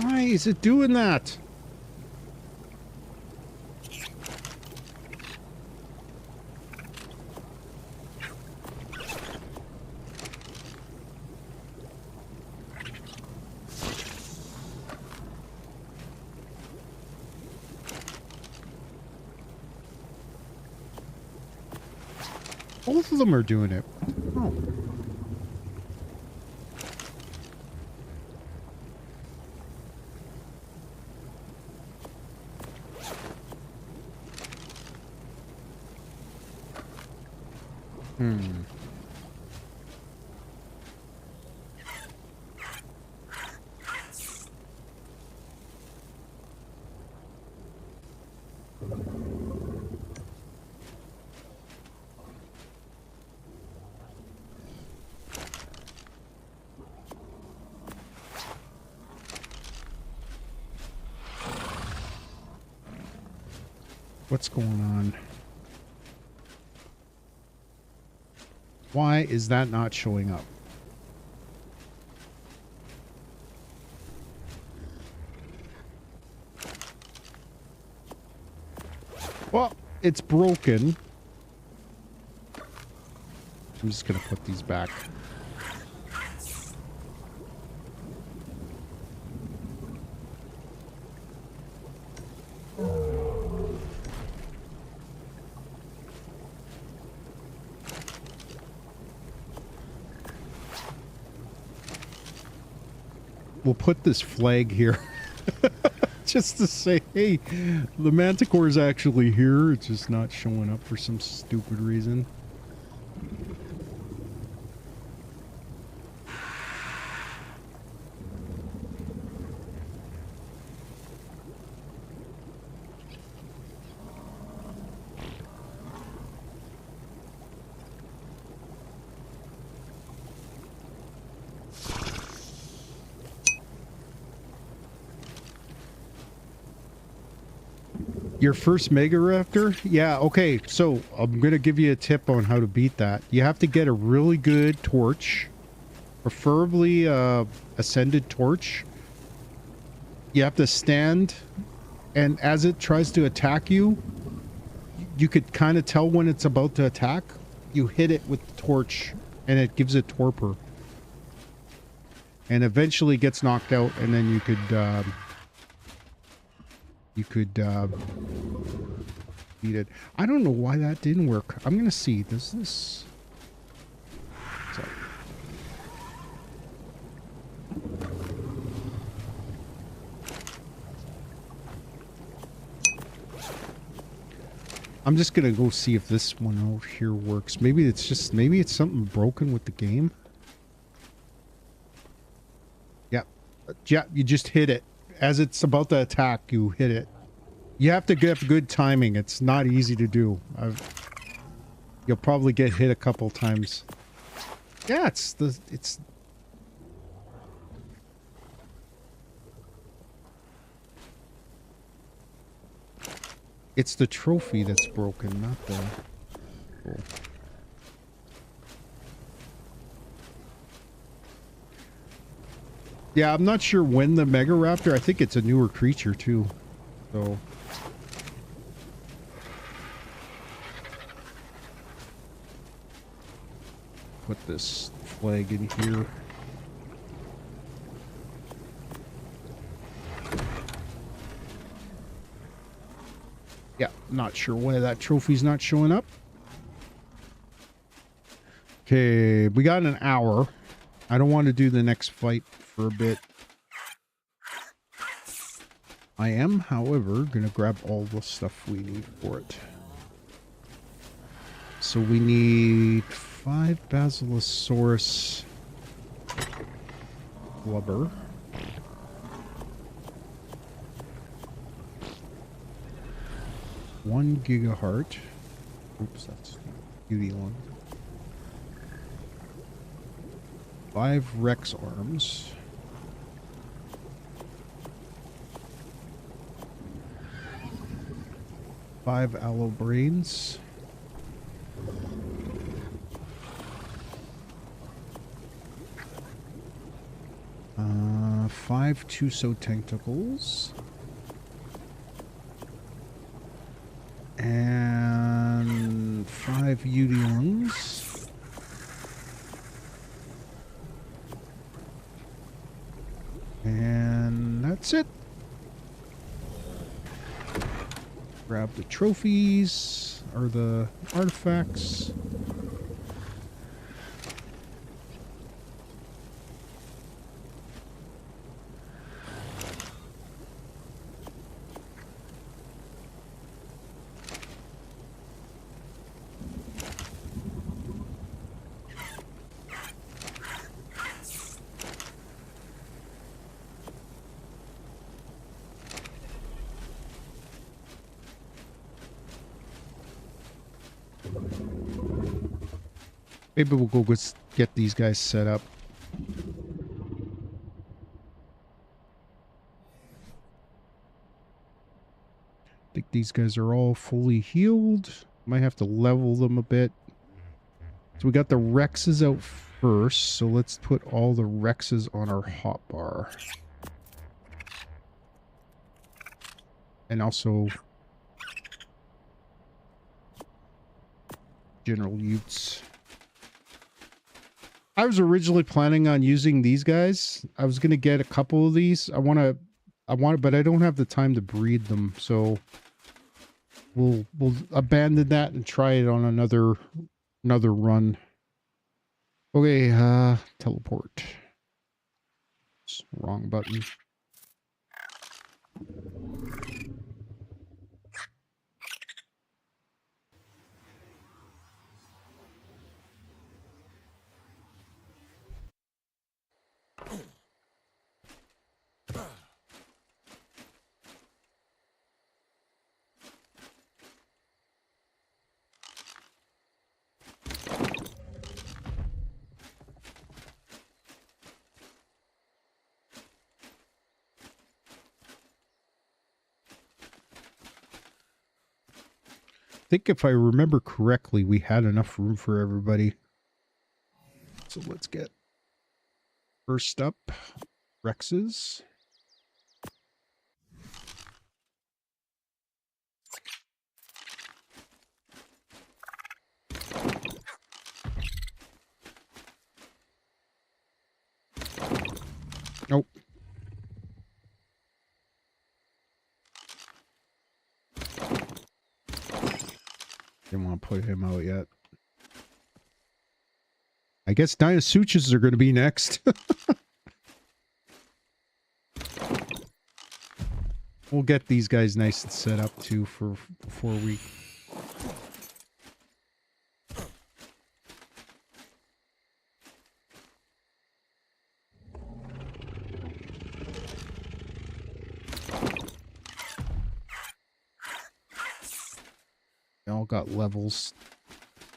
Why is it doing that? Both of them are doing it. Oh. What's going on? Why is that not showing up? Well, it's broken. I'm just gonna put these back. We'll put this flag here just to say, hey, the Manticore is actually here. It's just not showing up for some stupid reason. Your first Mega Raptor? Yeah, okay. So, I'm going to give you a tip on how to beat that. You have to get a really good torch. Preferably, Ascended Torch. You have to stand, and as it tries to attack you, you could kind of tell when it's about to attack. You hit it with the torch, and it gives it torpor. And eventually gets knocked out, and then you could, beat it. I don't know why that didn't work. I'm gonna see. Does this... So. I'm just gonna go see if this one out here works. Maybe it's just... Maybe it's something broken with the game. Yeah, you just hit it. As it's about to attack, you hit it. You have to get good timing. It's not easy to do. You'll probably get hit a couple times. Yeah, it's the trophy that's broken, not the... Oh. Yeah, I'm not sure when the Mega Raptor... I think it's a newer creature, too. So... Put this flag in here. Yeah, not sure why that trophy's not showing up. Okay, we got an hour. I don't want to do the next fight for a bit. I am, however, going to grab all the stuff we need for it. So we need 5 Basilosaurus blubber. One gigaheart. Oops, that's the beauty one. 5 Rex arms. Five aloe brains. 5 Tuso tentacles. And 5 Udiongs. And that's it. Grab the trophies, or the artifacts. Maybe we'll go get these guys set up. I think these guys are all fully healed. Might have to level them a bit. So we got the Rexes out first. So let's put all the Rexes on our hotbar. And also General Utes. I was originally planning on using these guys. I was going to get a couple of these. I want it, but I don't have the time to breed them. So we'll abandon that and try it on another run. Okay, teleport. Wrong button. I think if I remember correctly, we had enough room for everybody. So let's get first up, Rexes. Nope. Didn't want to put him out yet. I guess Dinosuchus are going to be next. We'll get these guys nice and set up too for before we... all got levels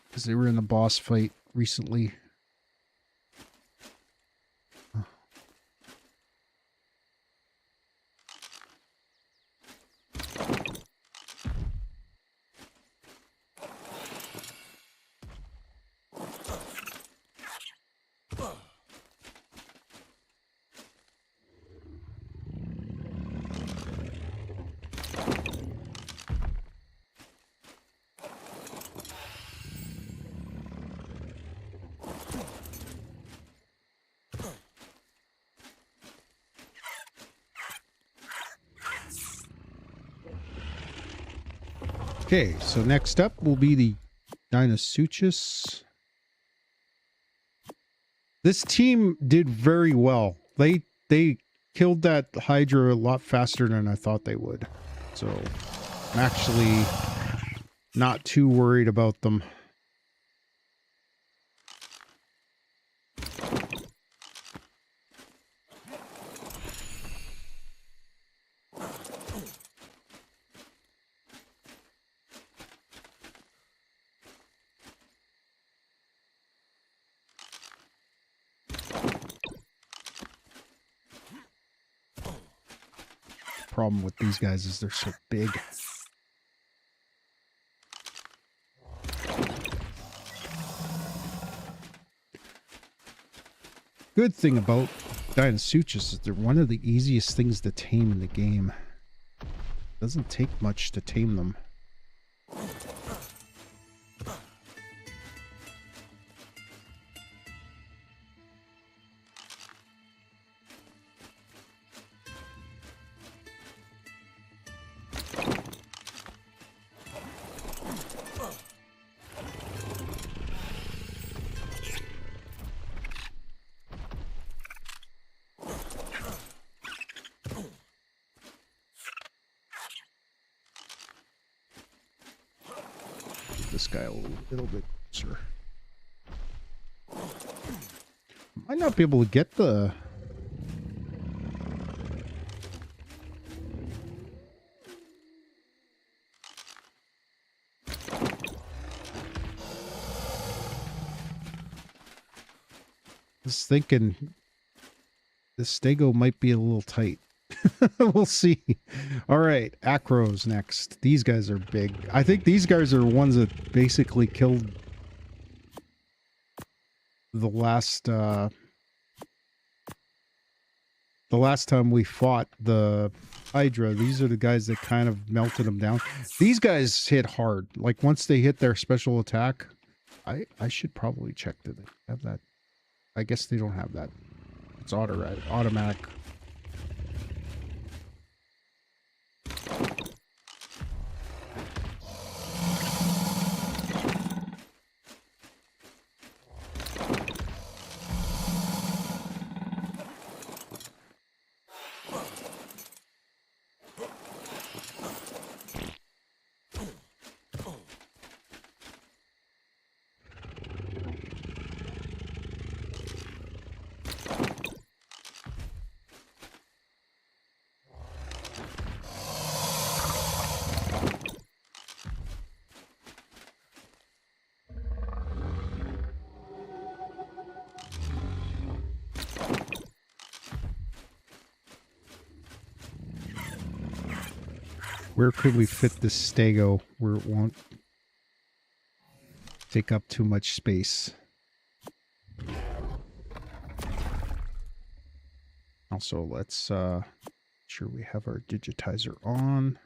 because they were in a boss fight recently. Okay, so next up will be the Hydraskos. This team did very well. They killed that Hydra a lot faster than I thought they would. So I'm actually not too worried about them. Problem with these guys is they're so big. Good thing about Hydraskos is they're one of the easiest things to tame in the game. Doesn't take much to tame them. This guy a little bit closer. Might not be able to get the... Just thinking this Stego might be a little tight. We'll see. All right, Astraeos next. These guys are big. I think these guys are ones that basically killed the last time we fought the Hydra. These are the guys that kind of melted them down. These guys hit hard. Like once they hit their special attack, I should probably check that they have that. I guess they don't have that. It's automatic. Where could we fit this Stego where it won't take up too much space? Also, let's make sure we have our digitizer on.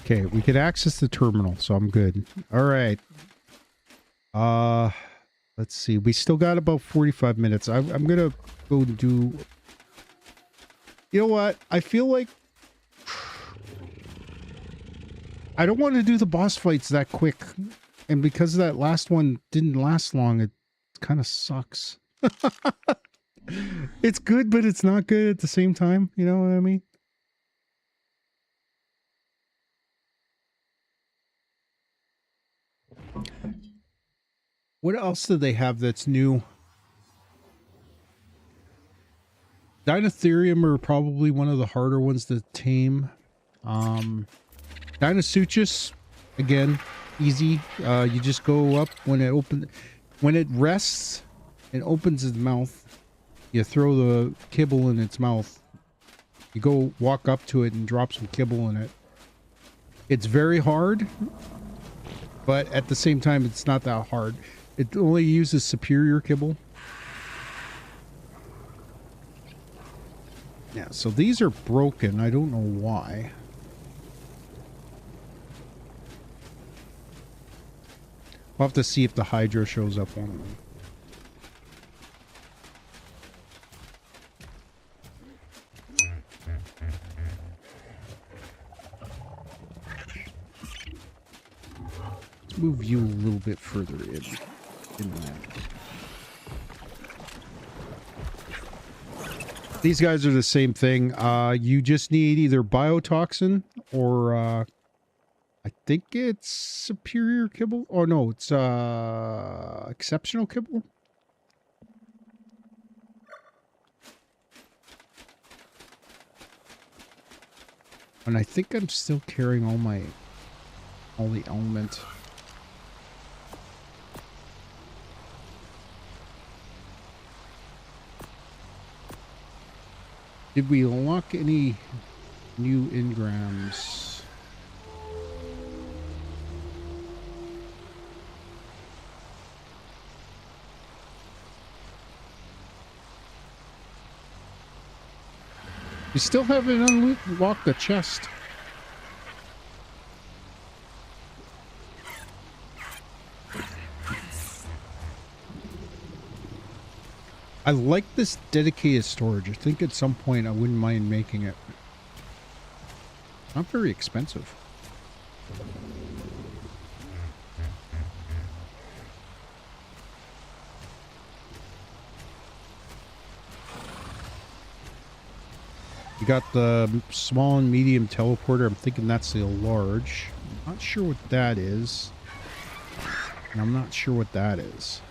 Okay, we could access the terminal, so I'm good. All right. Let's see. We still got about 45 minutes. I'm going to go do... You know what? I feel like... I don't want to do the boss fights that quick. And because that last one didn't last long, it kind of sucks. It's good, but it's not good at the same time. You know what I mean? What else do they have that's new? Dinotherium are probably one of the harder ones to tame. Dinosuchus, again, easy. You just go up when it rests and opens its mouth. You throw the kibble in its mouth. You go walk up to it and drop some kibble in it. It's very hard, but at the same time, it's not that hard. It only uses superior kibble. Yeah, so these are broken. I don't know why. We'll have to see if the Hydra shows up on them. Let's move you a little bit further inland. These guys are the same thing. You just need either biotoxin or I think it's superior kibble. Oh no, it's exceptional kibble. And I think I'm still carrying all the element. Did we unlock any new engrams? We still haven't unlocked the chest. I like this dedicated storage. I think at some point I wouldn't mind making it. Not very expensive. You got the small and medium teleporter. I'm thinking that's the large. I'm not sure what that is. And I'm not sure what that is.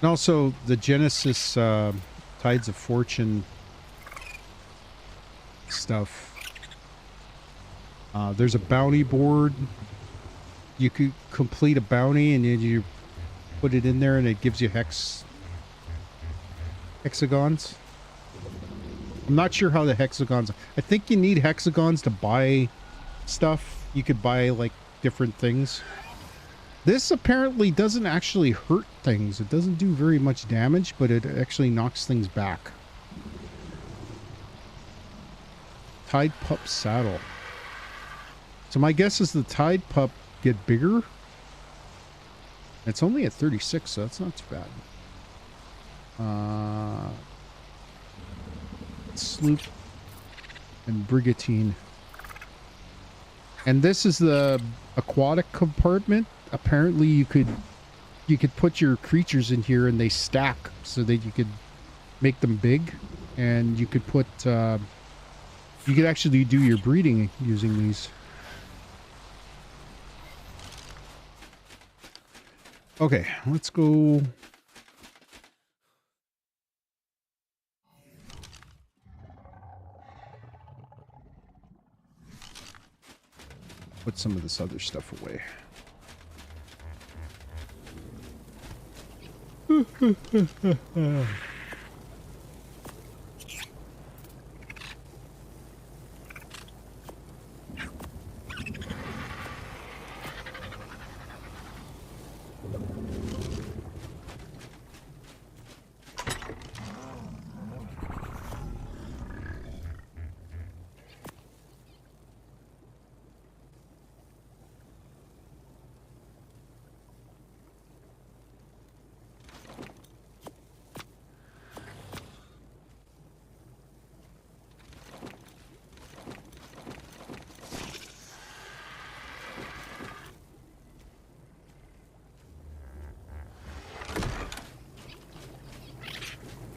And also the Genesis Tides of Fortune stuff. There's a bounty board. You could complete a bounty and then you put it in there and it gives you hexagons. I'm not sure how the hexagons... I think you need hexagons to buy stuff. You could buy like different things. This apparently doesn't actually hurt things. It doesn't do very much damage, but it actually knocks things back. Tide Pup Saddle. So my guess is the Tide Pup get bigger. It's only at 36, so that's not too bad. Sloop and Brigantine. And this is the aquatic compartment. Apparently you could put your creatures in here and they stack so that you could make them big, and you could put you could actually do your breeding using these. Okay, let's go. Put some of this other stuff away.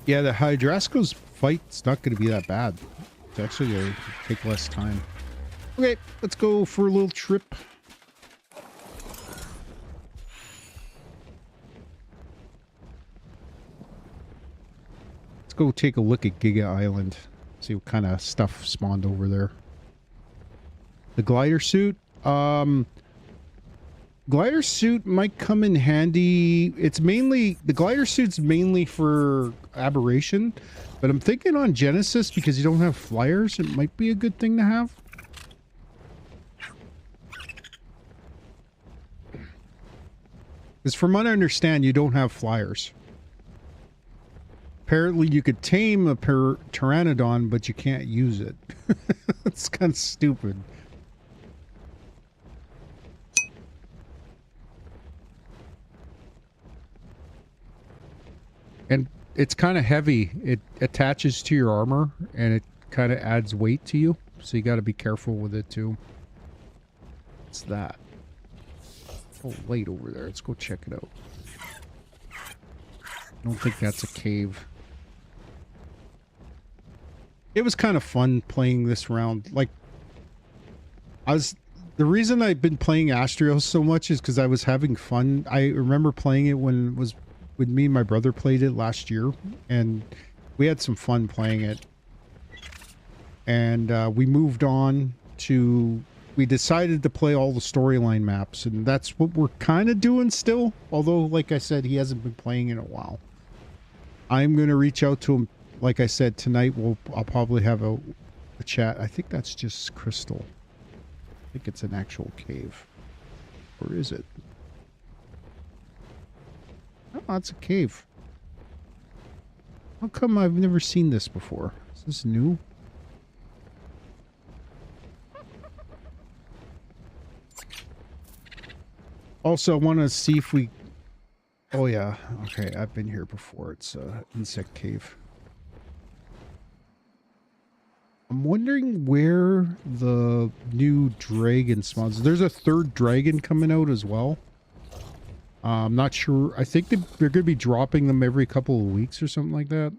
Yeah, the Hydraskos fight's not going to be that bad. It's actually going to take less time. Okay, let's go for a little trip. Let's go take a look at Giga Island. See what kind of stuff spawned over there. The glider suit. Glider suit might come in handy. It's mainly, the glider suit's mainly for aberration, but I'm thinking on Genesis, because you don't have flyers, it might be a good thing to have. Because from what I understand, you don't have flyers. Apparently you could tame a pteranodon, but you can't use it. It's kind of stupid. And it's kind of heavy. It attaches to your armor, and it kind of adds weight to you. So you got to be careful with it, too. What's that? Oh, light over there. Let's go check it out. I don't think that's a cave. It was kind of fun playing this round. Like, the reason I've been playing Astraeos so much is because I was having fun. I remember playing it when it was with me and my brother played it last year, and we had some fun playing it. And we moved on to, we decided to play all the storyline maps, and that's what we're kind of doing still. Although, like I said, he hasn't been playing in a while. I'm going to reach out to him. Like I said, tonight I'll probably have a chat. I think that's just crystal. I think it's an actual cave. Or is it? Oh, it's a cave. How come I've never seen this before? Is this new? Also, I want to see if we... Oh, yeah. Okay, I've been here before. It's an insect cave. I'm wondering where the new dragon spawns. There's a third dragon coming out as well. I'm not sure. I think they're going to be dropping them every couple of weeks or something like that.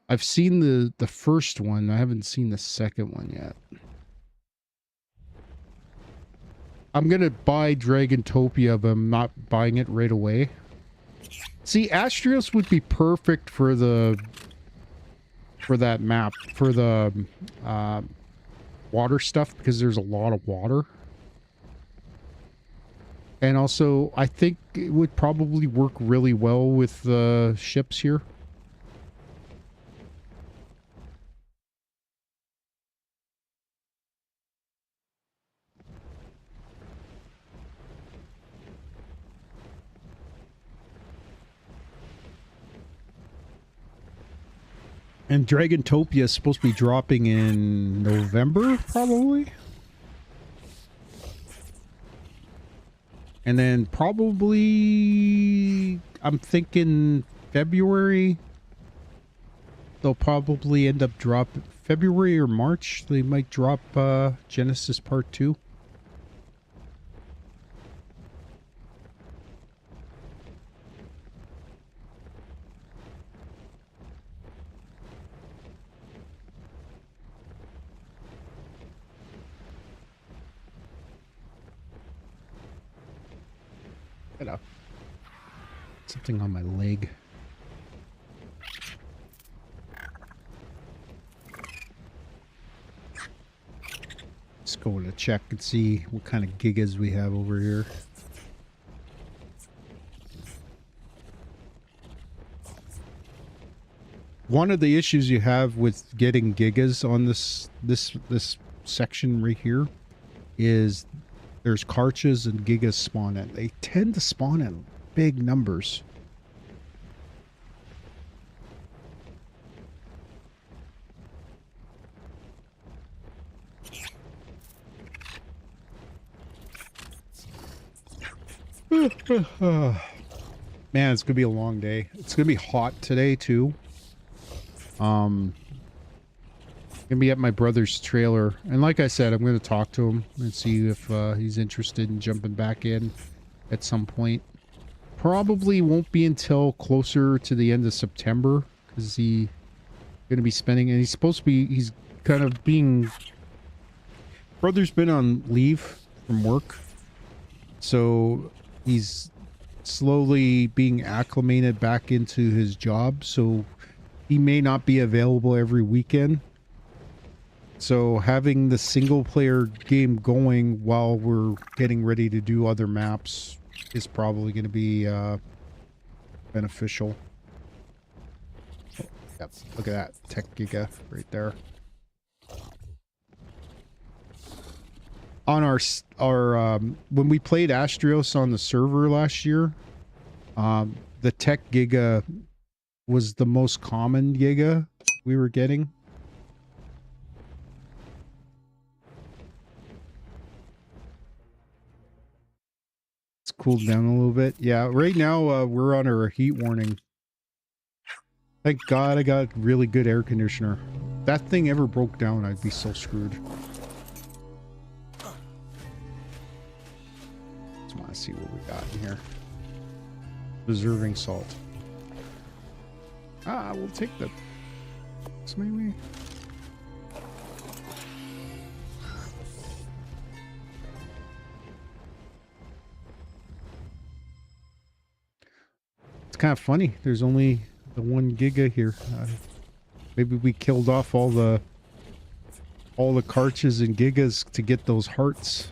I've seen the first one. I haven't seen the second one yet. I'm going to buy Dragantopia, but I'm not buying it right away. See, Astraeos would be perfect for that map, for the water stuff, because there's a lot of water. And also, I think it would probably work really well with the ships here. And Dragantopia is supposed to be dropping in November, probably. And then probably, I'm thinking February. They'll probably end up dropping February or March. They might drop Genesis Part 2. Hello. Something on my leg. Let's go to check and see what kind of gigas we have over here. One of the issues you have with getting gigas on this section right here is there's Karchas and Gigas spawn in. They tend to spawn in big numbers. Man, it's gonna be a long day. It's gonna be hot today too. Gonna be at my brother's trailer, and like I said, I'm gonna talk to him and see if he's interested in jumping back in at some point. Probably won't be until closer to the end of September, because he's gonna be spending, and he's supposed to be, he's kind of being, brother's been on leave from work, so he's slowly being acclimated back into his job, so he may not be available every weekend. So having the single player game going while we're getting ready to do other maps is probably going to be beneficial. Oh, yep, look at that tech giga right there. On our when we played Astraeos on the server last year, the tech giga was the most common giga we were getting. It's cooled down a little bit. Yeah, right now we're on our heat warning. Thank God I got really good air conditioner. If that thing ever broke down, I'd be so screwed. Just want to see what we got in here. Preserving salt. We'll take the... maybe... It's kind of funny. There's only the 1 giga here. Maybe we killed off all the carches and gigas to get those hearts.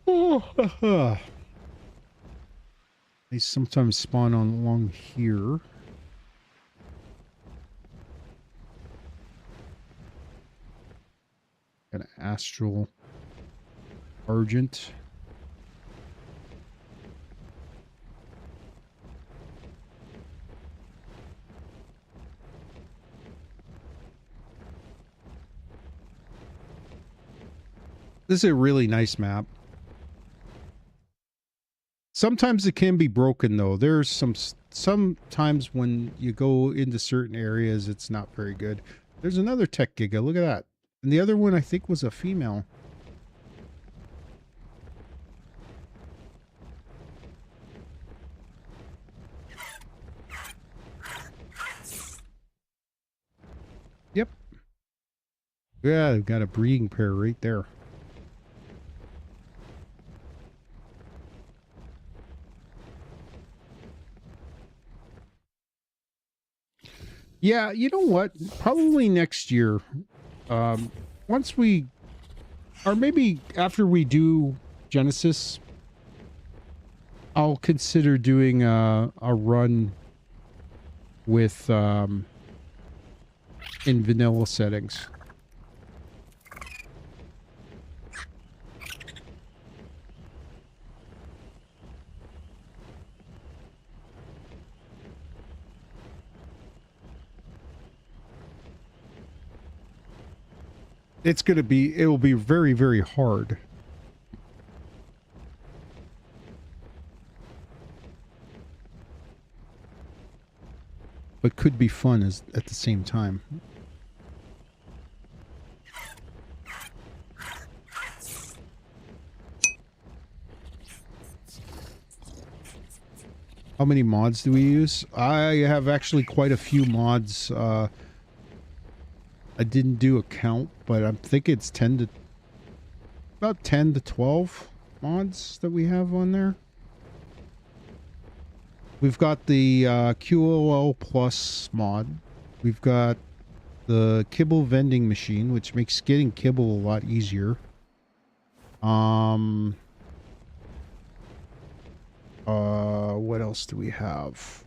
Oh, they sometimes spawn on along here. Got an astral argent. This is a really nice map. Sometimes it can be broken though. There's some times when you go into certain areas it's not very good. There's another tech giga. Look at that. And the other one I think was a female. Yep. Yeah, they've got a breeding pair right there. Yeah, you know what? Probably next year. Once we, or maybe after we do Genesis, I'll consider doing a run with in vanilla settings. It will be very, very hard. But could be fun at the same time. How many mods do we use? I have actually quite a few mods. I didn't do a count, but I'm thinking it's about 10 to 12 mods that we have on there. We've got the QOL Plus mod. We've got the kibble vending machine, which makes getting kibble a lot easier. What else do we have?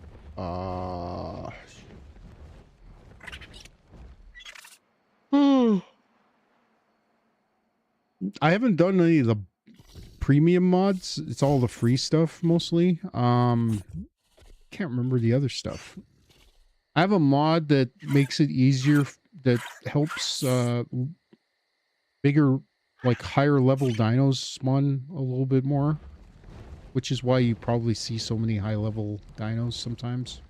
I haven't done any of the premium mods. It's all the free stuff mostly. Can't remember the other stuff. I have a mod that makes it easier, that helps bigger, like higher level dinos spawn a little bit more. which is why you probably see so many high-level dinos sometimes.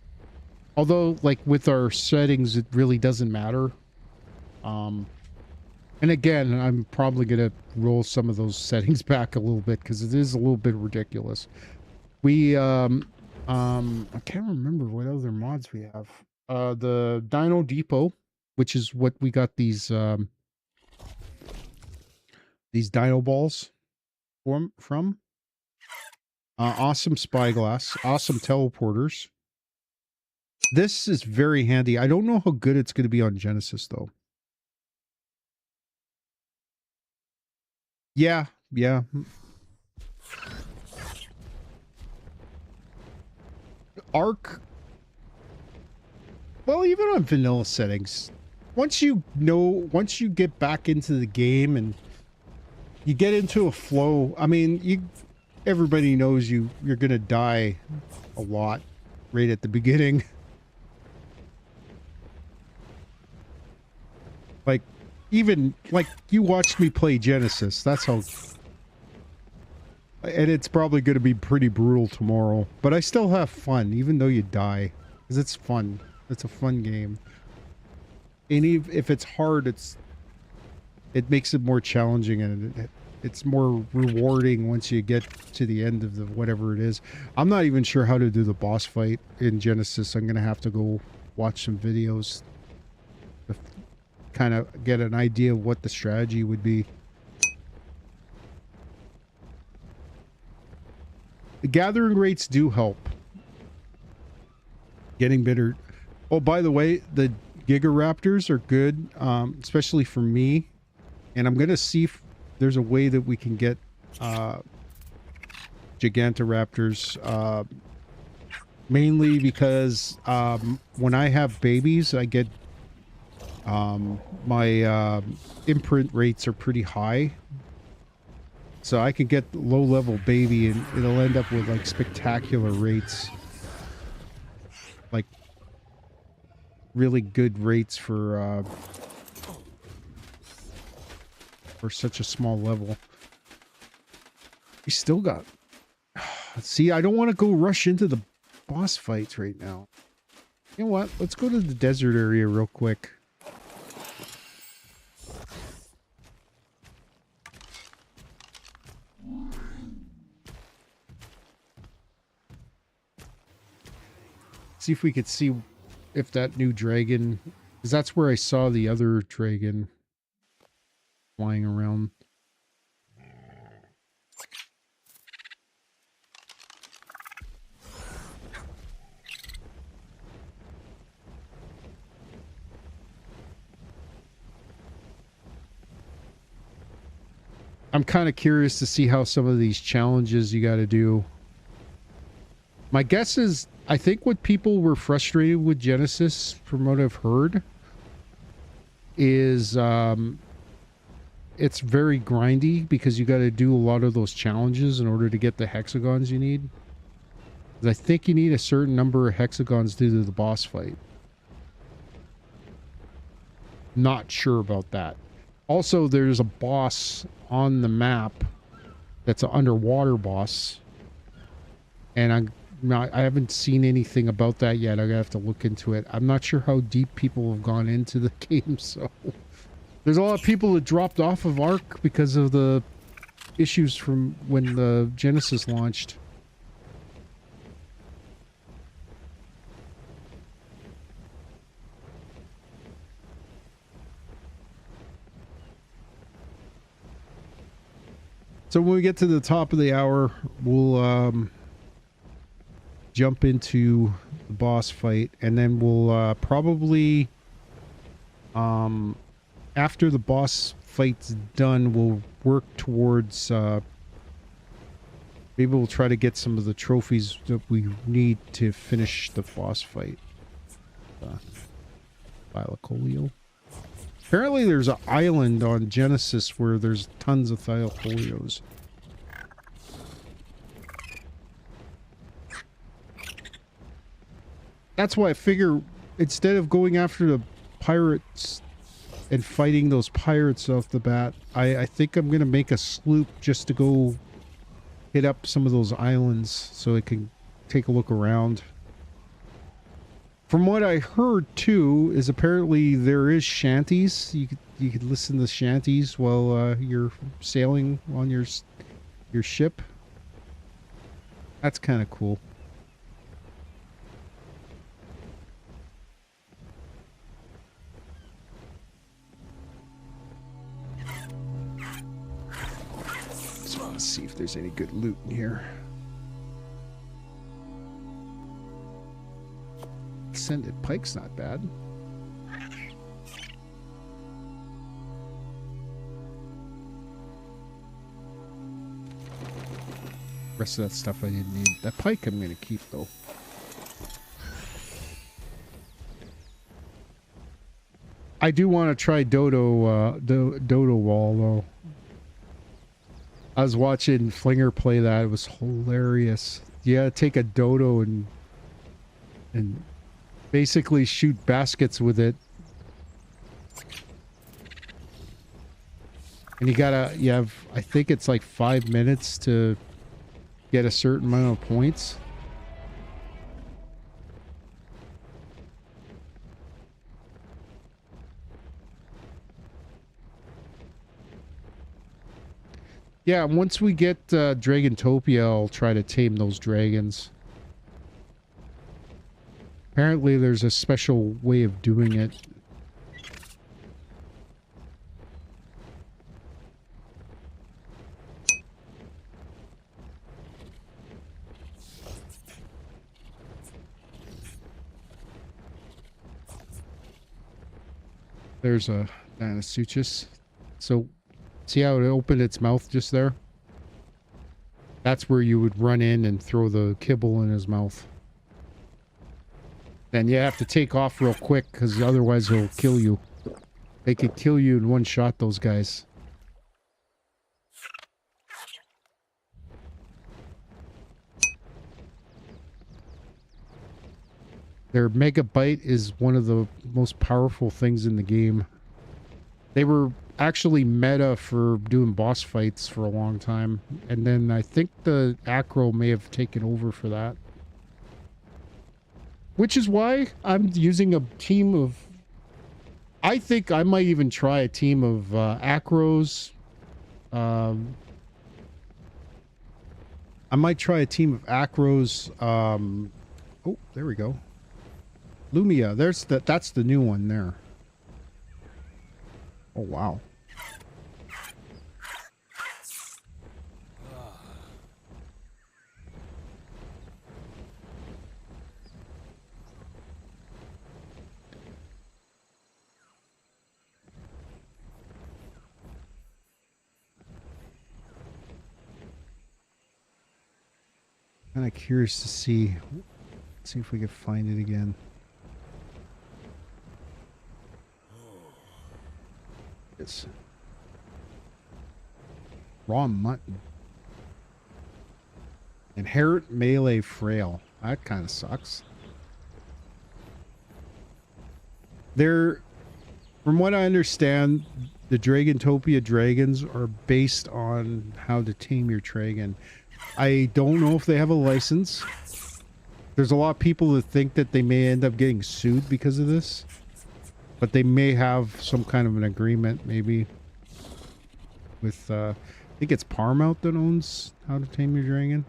Although, like, with our settings, it really doesn't matter. And again, I'm probably going to roll some of those settings back a little bit because it is a little bit ridiculous. We, I can't remember what other mods we have. The Dino Depot, which is what we got these dino balls from. Awesome spyglass, awesome teleporters. This is very handy. I don't know how good it's going to be on Genesis, though. Yeah, yeah. Arc. Well, even on vanilla settings, once you get back into the game and you get into a flow, I mean, everybody knows you're going to die a lot right at the beginning. Like, even, like, you watched me play Genesis. That's how... And it's probably going to be pretty brutal tomorrow. But I still have fun, even though you die. Because it's fun. It's a fun game. And if it's hard, it makes it more challenging. And it's more rewarding once you get to the end of the whatever it is. I'm not even sure how to do the boss fight in Genesis. I'm going to have to go watch some videos to kind of get an idea of what the strategy would be. The gathering rates do help. Getting better. Oh, by the way, the Gigaraptors are good, especially for me. And I'm going to see if there's a way that we can get Gigantoraptors. Mainly because when I have babies, I get my imprint rates are pretty high. So I can get low-level baby and it'll end up with like spectacular rates. Like really good rates for such a small level. We still got... See, I don't want to go rush into the boss fights right now. You know what? Let's go to the desert area real quick. See if we could see if that new dragon, because that's where I saw the other dragon flying around. I'm kind of curious to see how some of these challenges you got to do. My guess is, I think what people were frustrated with Genesis, from what I've heard, is it's very grindy because you got to do a lot of those challenges in order to get the hexagons you need. 'Cause I think you need a certain number of hexagons to do the boss fight. Not sure about that. Also, there's a boss on the map that's an underwater boss, and I haven't seen anything about that yet. I have to look into it. I'm not sure how deep people have gone into the game, so there's a lot of people that dropped off of Ark because of the issues from when the Genesis launched. So when we get to the top of the hour, we'll jump into the boss fight, and then we'll probably after the boss fight's done, we'll work towards maybe we'll try to get some of the trophies that we need to finish the boss fight. Thylacoleo. Apparently there's an island on Genesis where there's tons of Thylacoleos. That's why I figure instead of going after the pirates and fighting those pirates off the bat, I think I'm going to make a sloop just to go hit up some of those islands so it can take a look around. From what I heard too, is apparently there is shanties. You could listen to shanties while you're sailing on your ship. That's kind of cool. Just want to see if there's any good loot in here. Ascended pike's not bad. Rest of that stuff I didn't need. That pike I'm gonna keep though. I do want to try Dodo Wall though. I was watching Flinger play that. It was hilarious. Yeah, take a dodo and basically shoot baskets with it. And you have, I think it's like 5 minutes to get a certain amount of points. Yeah, once we get Dragantopia, I'll try to tame those dragons. Apparently there's a special way of doing it. There's a Nanasuchus. So, see how it opened its mouth just there? That's where you would run in and throw the kibble in his mouth. Then you have to take off real quick, because otherwise he'll kill you. They could kill you in one shot, those guys. Their Mega Bite is one of the most powerful things in the game. They were actually meta for doing boss fights for a long time. And then I think the Acro may have taken over for that. Which is why I'm using a team of... I think I might even try a team of Acros. I might try a team of Acros. Oh, there we go. Lumia, that's the new one there. Oh, wow. Kind of curious to see if we can find it again. It's raw mutton. Inherent melee frail. That kind of sucks. They're, from what I understand, the Dragantopia dragons are based on how to tame your dragon. I don't know if they have a license. There's a lot of people that think that they may end up getting sued because of this. But they may have some kind of an agreement, maybe, with, I think it's Paramount that owns How to Tame Your Dragon.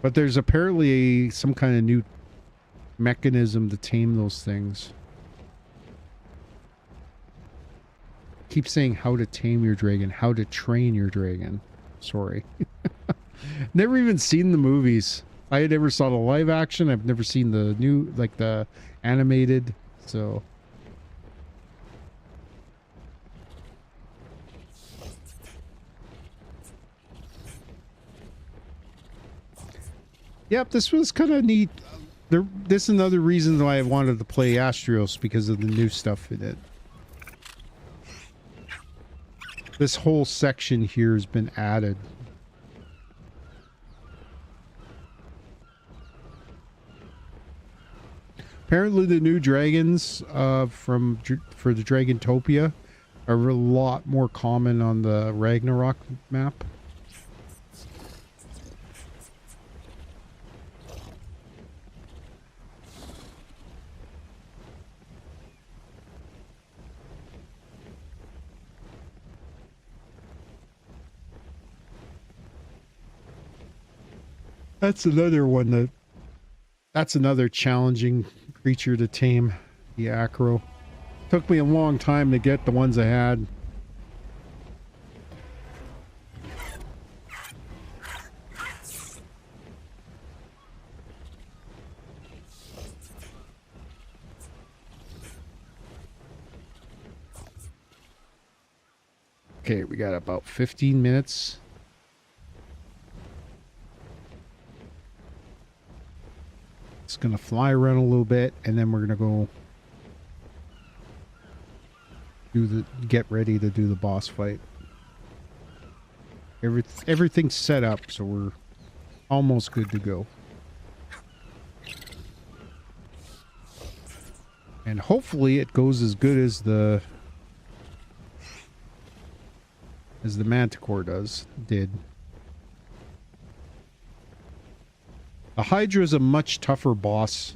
But there's apparently some kind of new mechanism to tame those things. Keep saying how to tame your dragon, how to train your dragon. Sorry. Never even seen the movies. I never saw the live action. I've never seen the new, like the animated. So. Yep, this was kind of neat. This is another reason why I wanted to play Astraeos, because of the new stuff in it. This whole section here has been added. Apparently the new dragons for the Dragantopia are a lot more common on the Ragnarok map. That's another one that's another challenging creature to tame, the acro. Took me a long time to get the ones I had. Okay, we got about 15 minutes. It's gonna fly around a little bit, and then we're gonna go get ready to do the boss fight. Everything's set up, so we're almost good to go. And hopefully it goes as good as the Manticore did. The Hydra is a much tougher boss.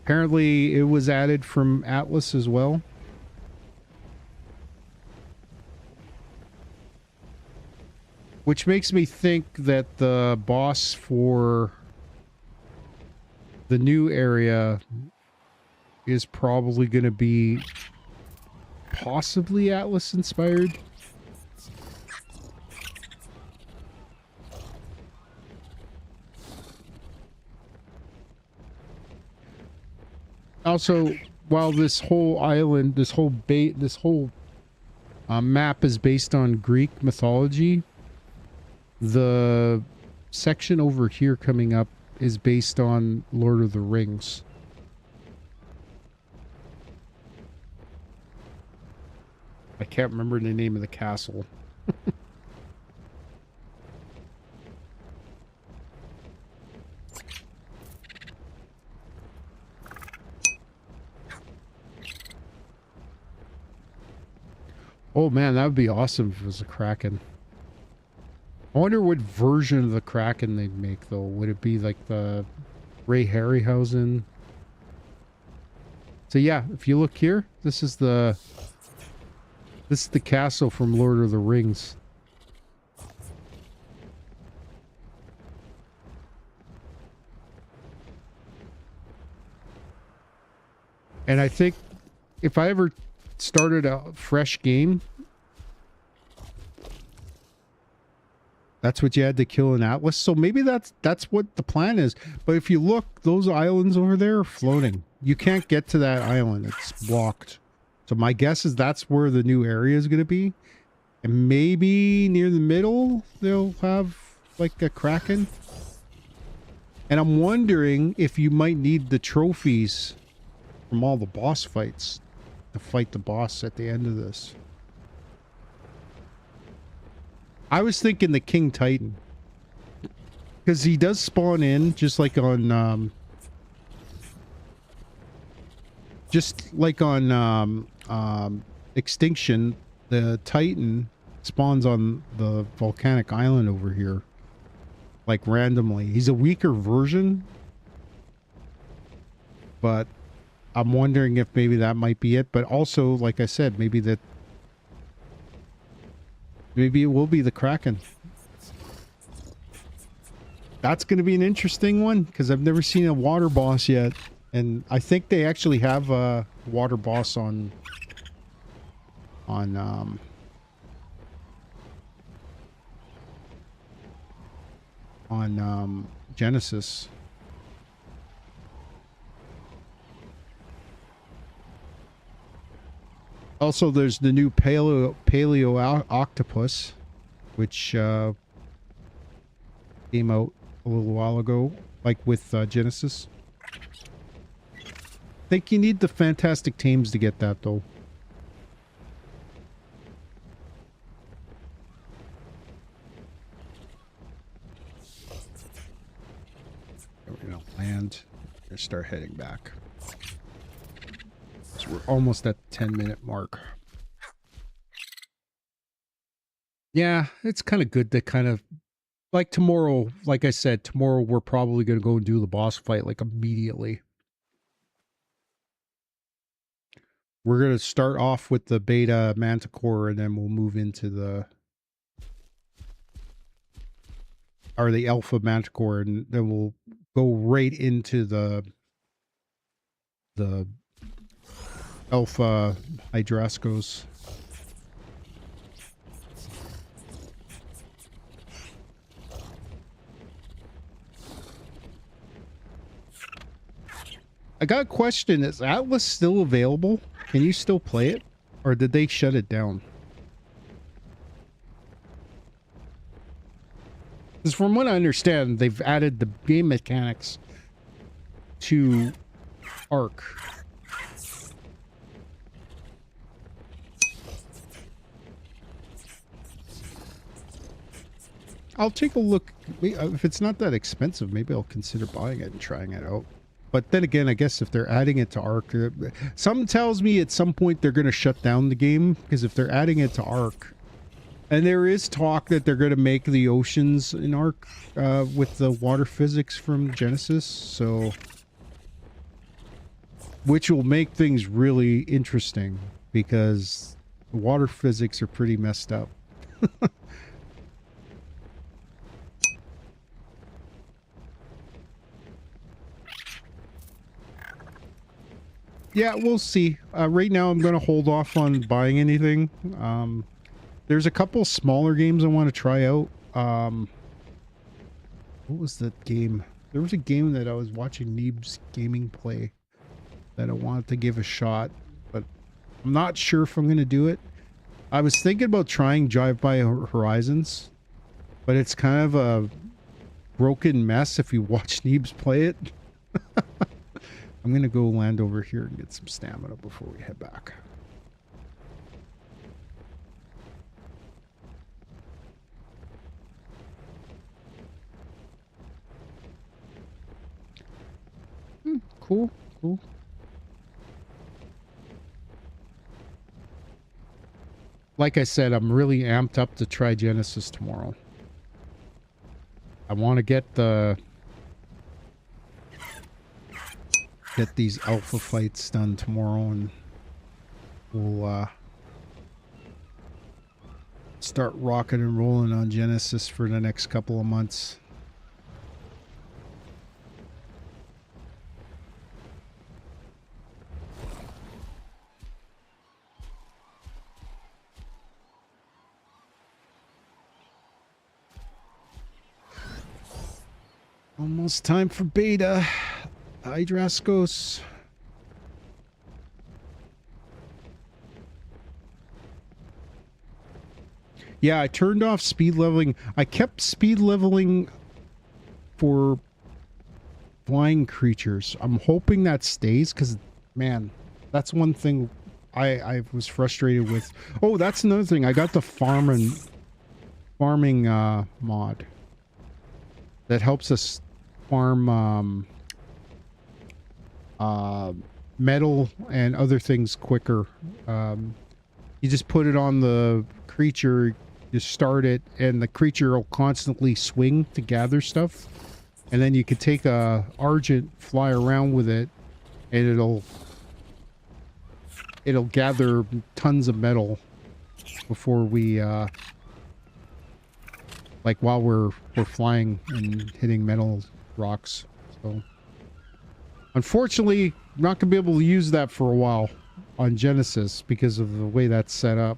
Apparently it was added from Atlas as well. Which makes me think that the boss for the new area is probably going to be possibly Atlas inspired. Also, while this whole island, this whole map is based on Greek mythology, the section over here coming up is based on Lord of the Rings. I can't remember the name of the castle. Oh man, that would be awesome if it was a Kraken. I wonder what version of the Kraken they'd make, though. Would it be like the Ray Harryhausen? So yeah, if you look here, this is the castle from Lord of the Rings. And I think if I ever started a fresh game, that's what you had to kill in Atlas. So maybe that's what the plan is. But if you look, those islands over there are floating. You can't get to that island. It's blocked. So my guess is that's where the new area is going to be. And maybe near the middle, they'll have like a Kraken. And I'm wondering if you might need the trophies from all the boss fights to fight the boss at the end of this. I was thinking the King Titan, because he does spawn in just like on Extinction. The Titan spawns on the volcanic island over here, like randomly. He's a weaker version, but I'm wondering if maybe that might be it. But also, like I said, maybe it will be the Kraken. That's going to be an interesting one, because I've never seen a water boss yet. And I think they actually have a water boss on Genesis. Also, there's the new paleo octopus, which came out a little while ago, like with Genesis. I think you need the Fantastic Tames to get that, though. gonna start heading back. So we're almost at the 10-minute mark. Yeah, it's kind of good to kind of, like tomorrow, like I said, tomorrow we're probably going to go and do the boss fight like immediately. We're going to start off with the beta Manticore and then we'll move into the alpha Manticore, and then we'll go right into the alpha Hydraskos. I got a question. Is Atlas still available? Can you still play it? Or did they shut it down? Because from what I understand, they've added the game mechanics to Arc. I'll take a look. If it's not that expensive, maybe I'll consider buying it and trying it out. But then again, I guess if they're adding it to Arc, something tells me at some point they're going to shut down the game, because if they're adding it to Arc, and there is talk that they're going to make the oceans in Arc with the water physics from Genesis, so which will make things really interesting, because the water physics are pretty messed up. Yeah, we'll see. Right now, I'm going to hold off on buying anything. There's a couple smaller games I want to try out. What was that game? There was a game that I was watching Neeb's Gaming play that I wanted to give a shot, but I'm not sure if I'm going to do it. I was thinking about trying Drive By Horizons, but it's kind of a broken mess if you watch Neebs play it. I'm going to go land over here and get some stamina before we head back. Cool, cool. Like I said, I'm really amped up to try Genesis tomorrow. I want to get these alpha fights done tomorrow, and we'll start rocking and rolling on Genesis for the next couple of months. Almost time for beta. Hydraskos. Yeah, I turned off speed leveling. I kept speed leveling for flying creatures. I'm hoping that stays, because, man, that's one thing I was frustrated with. Oh, that's another thing. I got the farming mod that helps us farm metal and other things quicker. You just put it on the creature, you start it, and the creature will constantly swing to gather stuff, and then you could take a Argent, fly around with it, and it'll gather tons of metal before we like while we're flying and hitting metal rocks. So unfortunately, I'm not gonna be able to use that for a while on Genesis because of the way that's set up.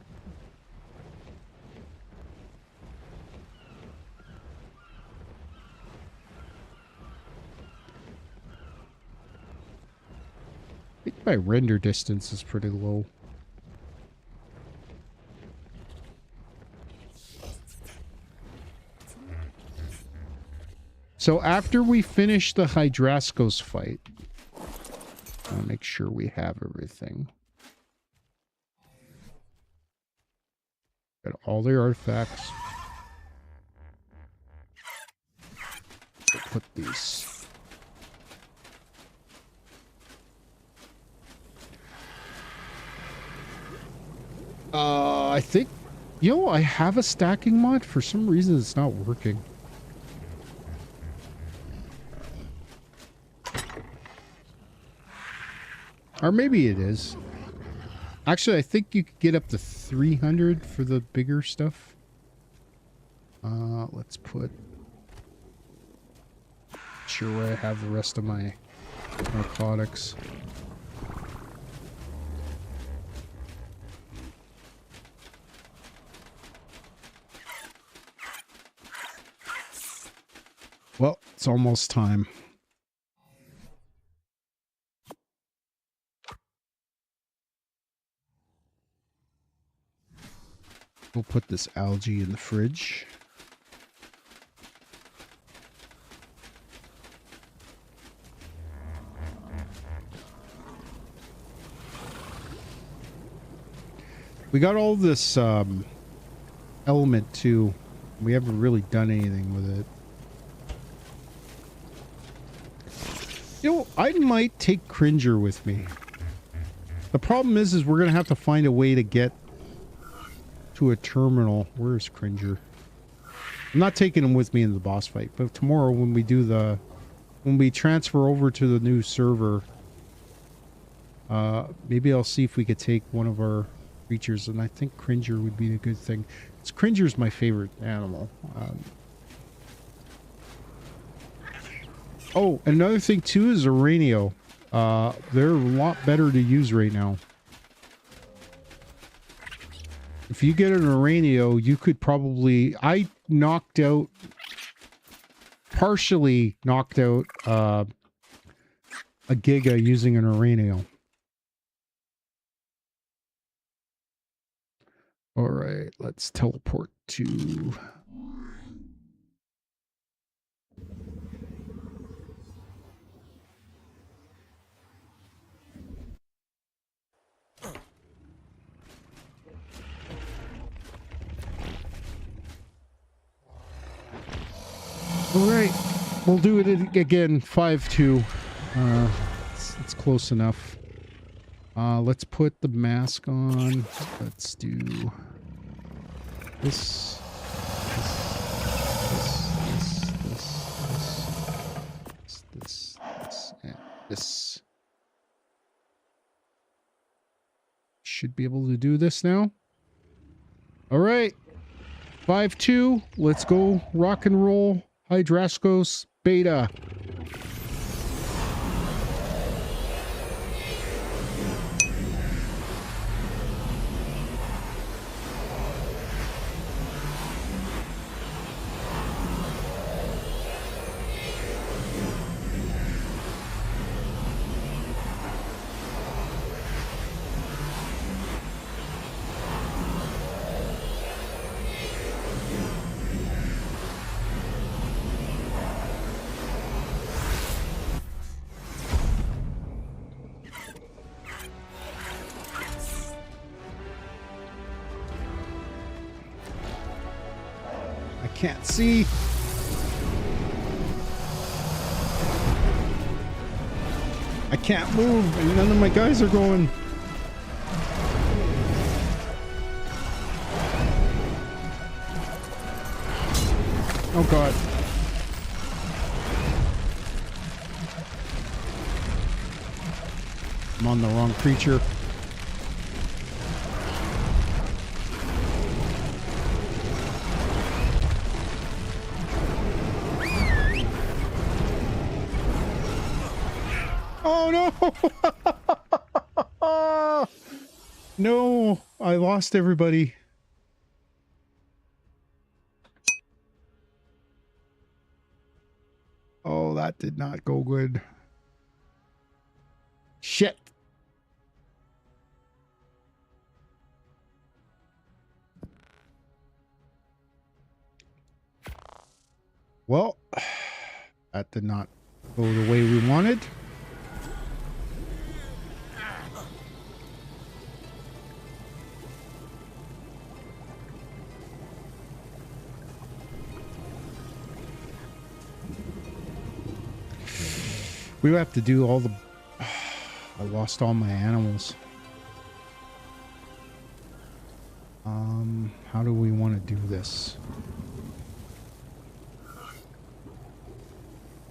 I think my render distance is pretty low. So after we finish the Hydraskos fight, I'll make sure we have everything. Got all the artifacts. We'll put these I think, I have a stacking mod. For some reason, it's not working. Or maybe it is. Actually, I think you could get up to 300 for the bigger stuff. Let's put... Sure where I have the rest of my narcotics. Well, it's almost time. We'll put this algae in the fridge. We got all this element too. We haven't really done anything with it. I might take Cringer with me. The problem is we're gonna have to find a way to get to a terminal. Where's Cringer? I'm not taking him with me in the boss fight, but tomorrow when we transfer over to the new server, maybe I'll see if we could take one of our creatures, and I think Cringer would be a good thing. Cringer's my favorite animal. Oh, another thing too is Astraeos. They're a lot better to use right now. If you get an Astraeos, you could probably... I partially knocked out a Giga using an Astraeos. All right, let's teleport to... All right, we'll do it again, 5-2. It's close enough. Let's put the mask on. Let's do this, and this. Should be able to do this now. All right, 5-2. Let's go rock and roll. Hydraskos beta. Can't see. I can't move, and none of my guys are going. Oh God. I'm on the wrong creature. Oh no! No, I lost everybody. Oh, that did not go good. Shit. Well, that did not go the way we wanted. We have to do all the... I lost all my animals. How do we want to do this?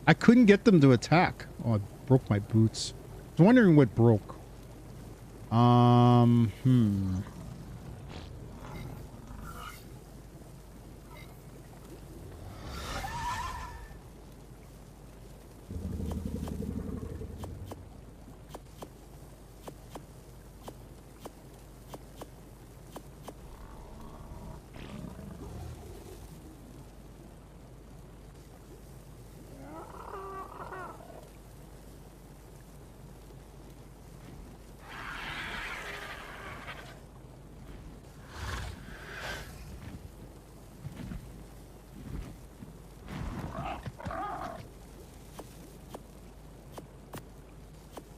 I couldn't get them to attack. Oh, I broke my boots. I was wondering what broke.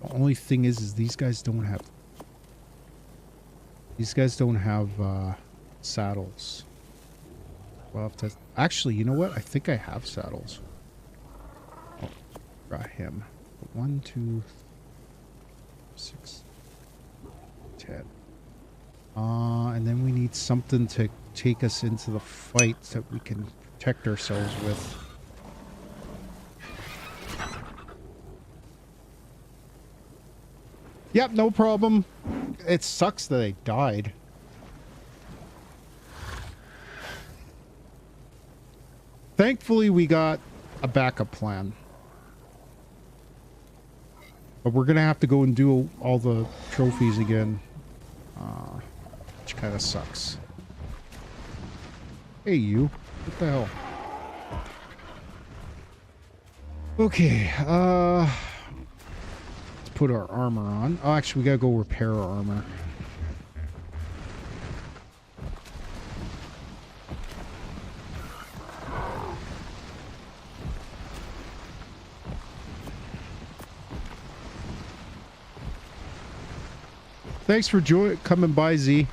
The only thing is these guys don't have... These guys don't have, saddles. Well, have to... Actually, you know what? I think I have saddles. Oh, try him. 1, 2, 6, 10. And then we need something to take us into the fight that we can protect ourselves with. Yep, no problem. It sucks that they died. Thankfully, we got a backup plan. But we're going to have to go and do all the trophies again. Which kind of sucks. Hey, you. What the hell? Okay, let's put our armor on. Oh, actually, we gotta go repair our armor. Thanks for coming by, Z.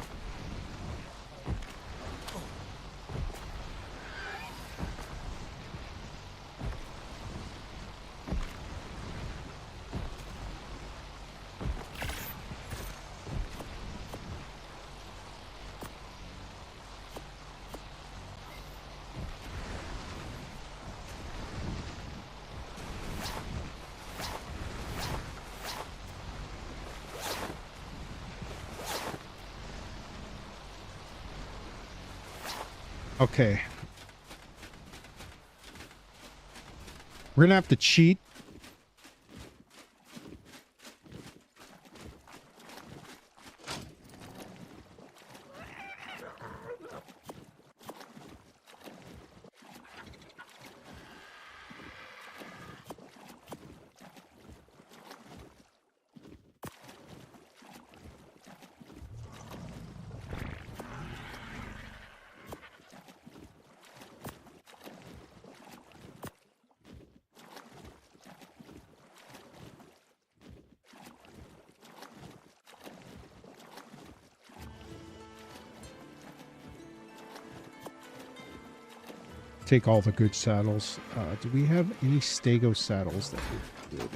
Okay. We're gonna have to cheat. Take all the good saddles. Do we have any Stego saddles that are good?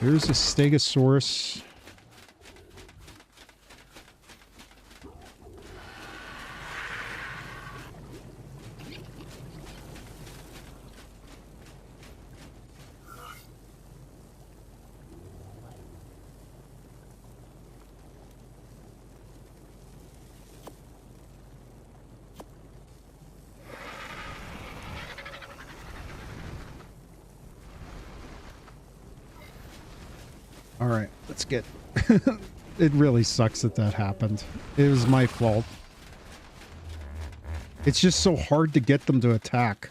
Here's a Stegosaurus. All right, let's get... It really sucks that that happened. It was my fault. It's just so hard to get them to attack.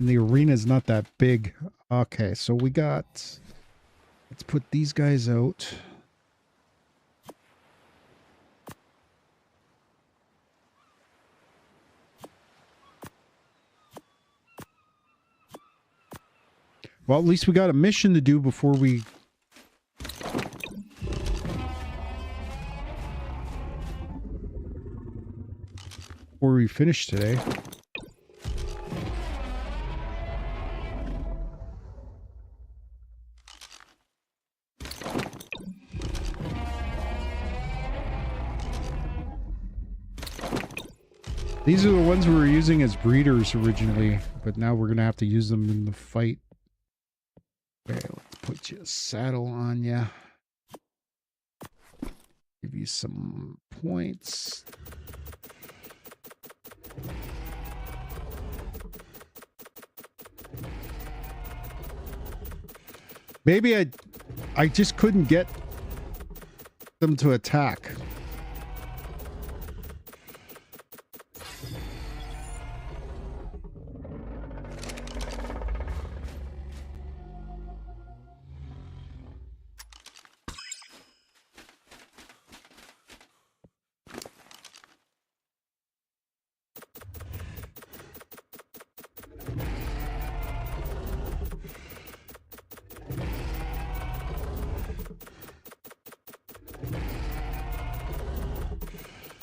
And the arena's not that big. Okay, so we got... Let's put these guys out. Well, at least we got a mission to do before we... before we finish today. These are the ones we were using as breeders originally, but now we're going to have to use them in the fight. Okay, let's put you a saddle on ya. Give you some points. Maybe I just couldn't get them to attack.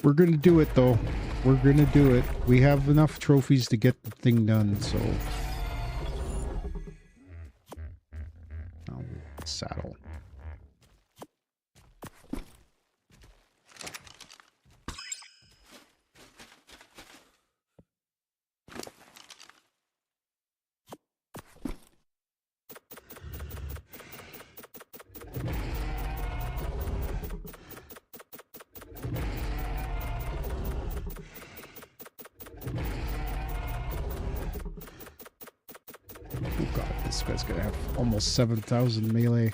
We're going to do it, though. We're going to do it. We have enough trophies to get the thing done, so... Oh, saddle. This guy's gonna have almost 7,000 melee.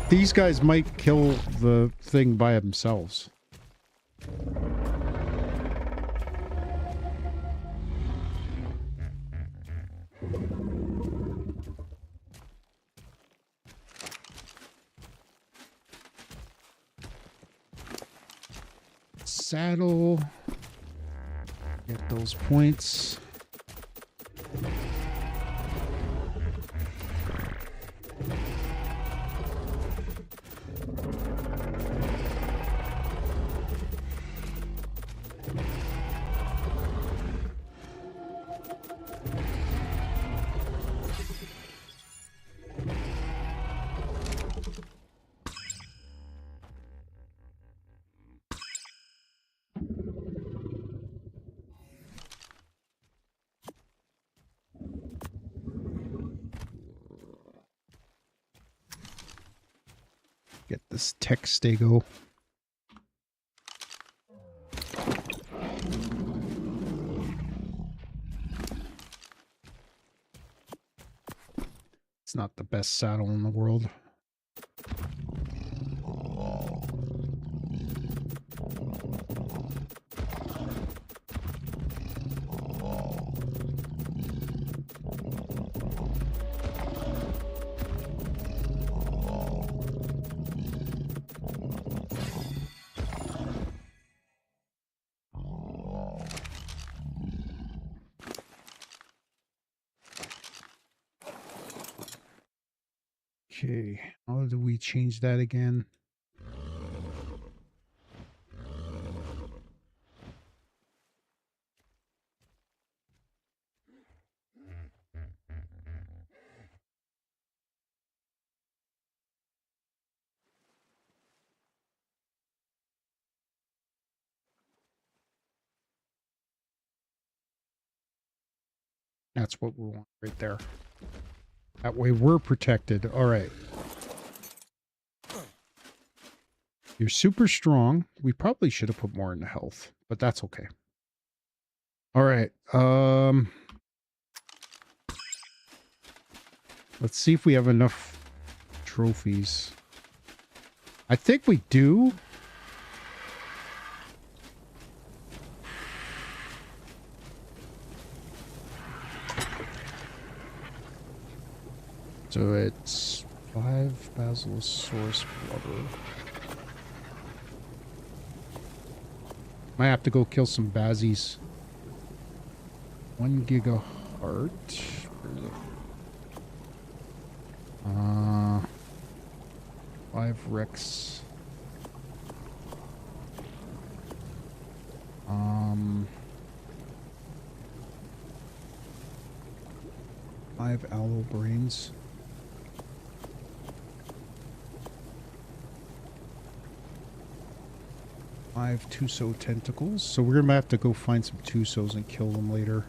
These guys might kill the thing by themselves. Saddle. Get those points. Get this tech stego. It's not the best saddle in the world. Okay, how do we change that again? That's what we want right there. That way we're protected. All right. You're super strong. We probably should have put more into health, but that's okay. All right. Let's see if we have enough trophies. I think we do. So it's 5 Basilosaurus blubber. Might have to go kill some Bazzies. 1 giga heart. 5 Rex. 5 aloe brains. Five Tuso tentacles. So we're gonna have to go find some Tusos and kill them later.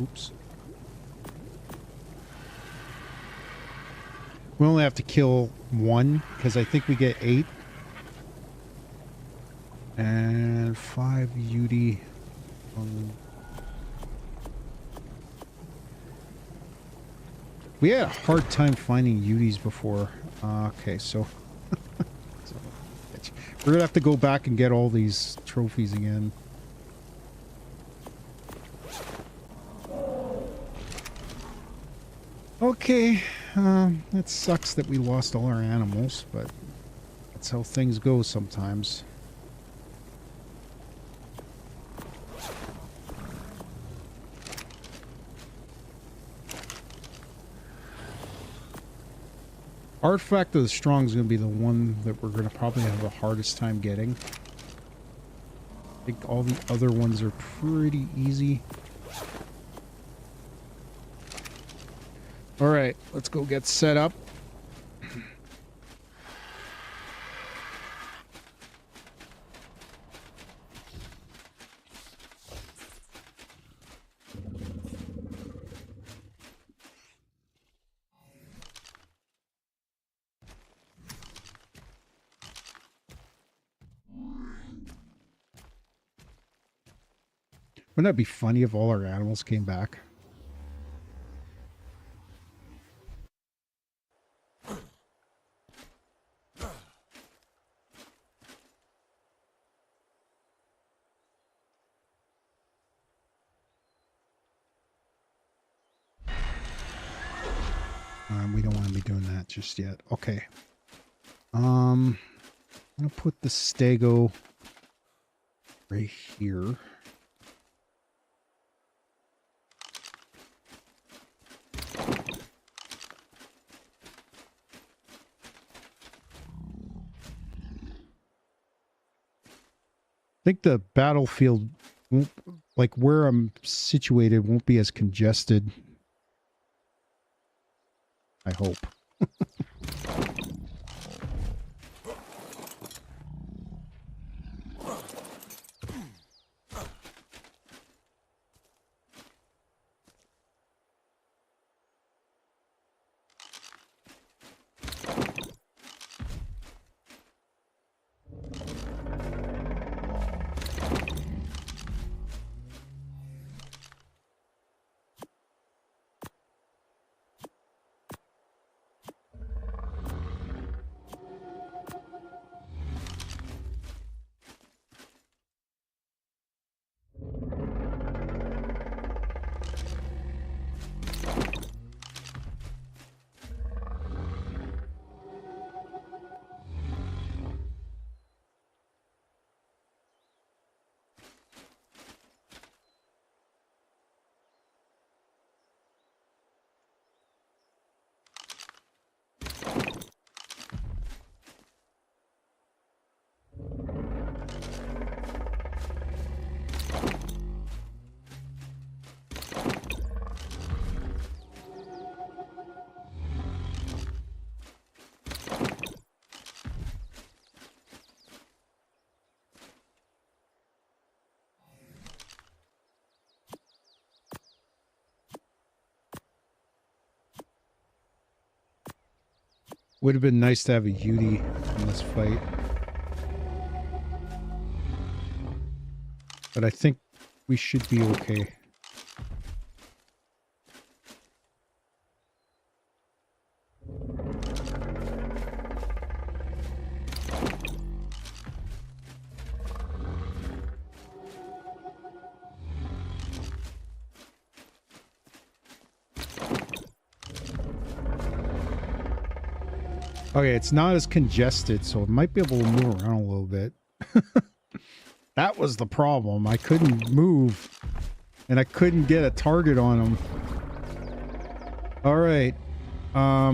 Oops. We only have to kill one because I think we get 8. And 5 Yudi. We had a hard time finding Udis before. Okay, so we're gonna have to go back and get all these trophies again. Okay, it sucks that we lost all our animals, but that's how things go sometimes. Artifact of the Strong is going to be the one that we're going to probably have the hardest time getting. I think all the other ones are pretty easy. Alright, let's go get set up. Wouldn't that be funny if all our animals came back? We don't want to be doing that just yet. Okay. I'm gonna put the stego right here. I think the battlefield won't, like where I'm situated, won't be as congested. I hope. Would have been nice to have a Yudi in this fight. But I think we should be okay. Okay, it's not as congested, so it might be able to move around a little bit. That was the problem. I couldn't move, and I couldn't get a target on them. All right. All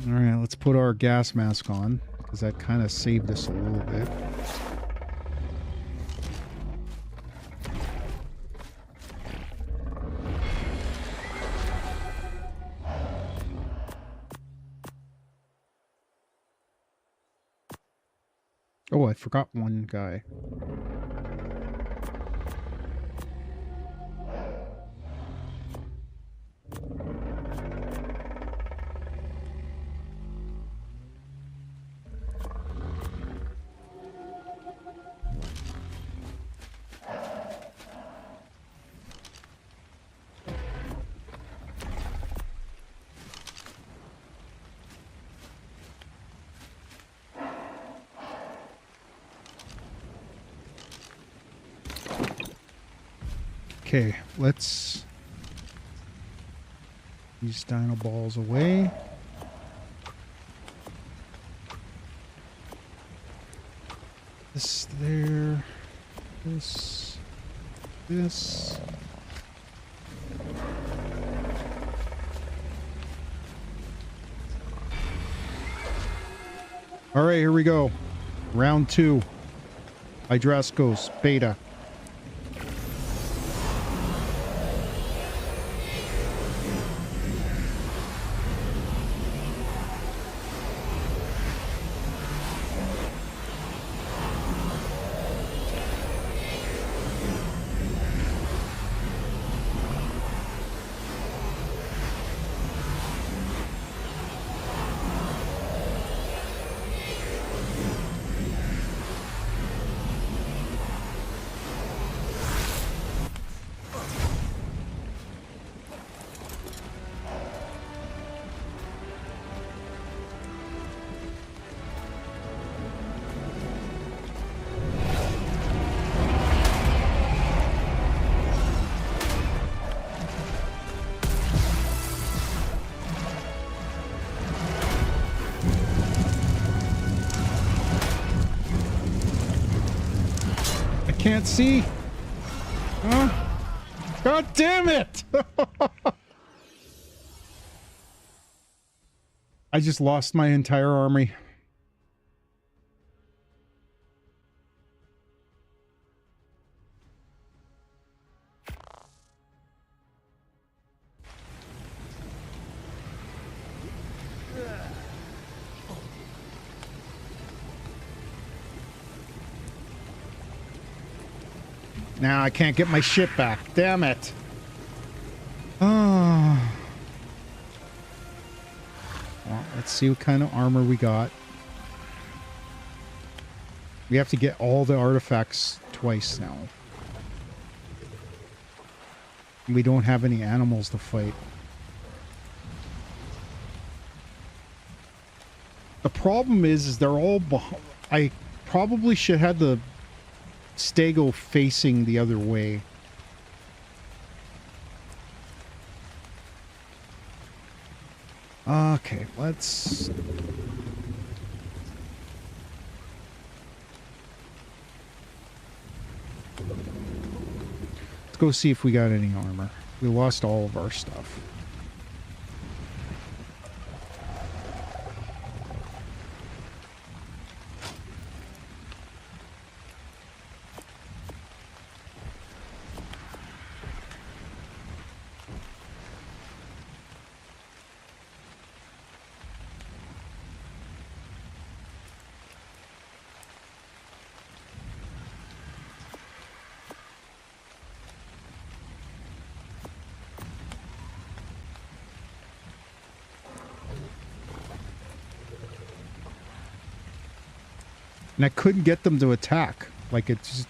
right, let's put our gas mask on, because that kind of saved us a little bit. Oh, I forgot one guy. Okay, let's these dino balls away. This there. This. All right, here we go. Round 2. Hydraskos, beta. Can't see. Huh? God damn it! I just lost my entire army. Now I can't get my shit back. Damn it. Oh. Well, let's see what kind of armor we got. We have to get all the artifacts twice now. We don't have any animals to fight. The problem is they're all I probably should have the Stego facing the other way. Okay, let's go see if we got any armor. We lost all of our stuff. And I couldn't get them to attack. Like, it just...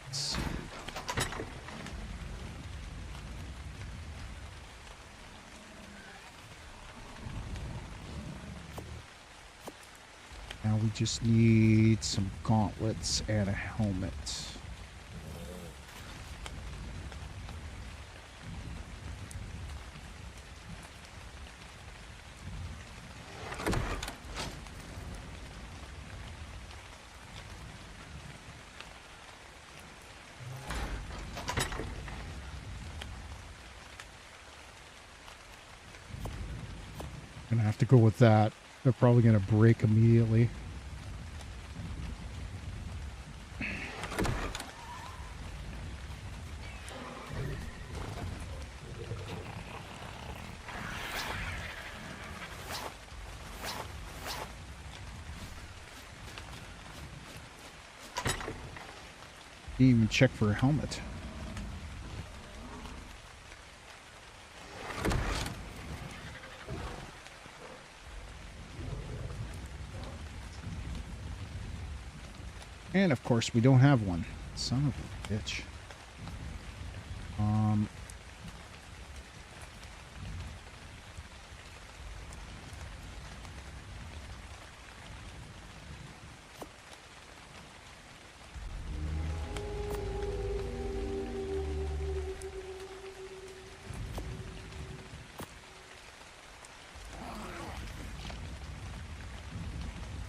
let's see. Now we just need some gauntlets and a helmet. Gonna have to go with that. They're probably gonna break immediately. Didn't even check for a helmet. And of course we don't have one. Son of a bitch.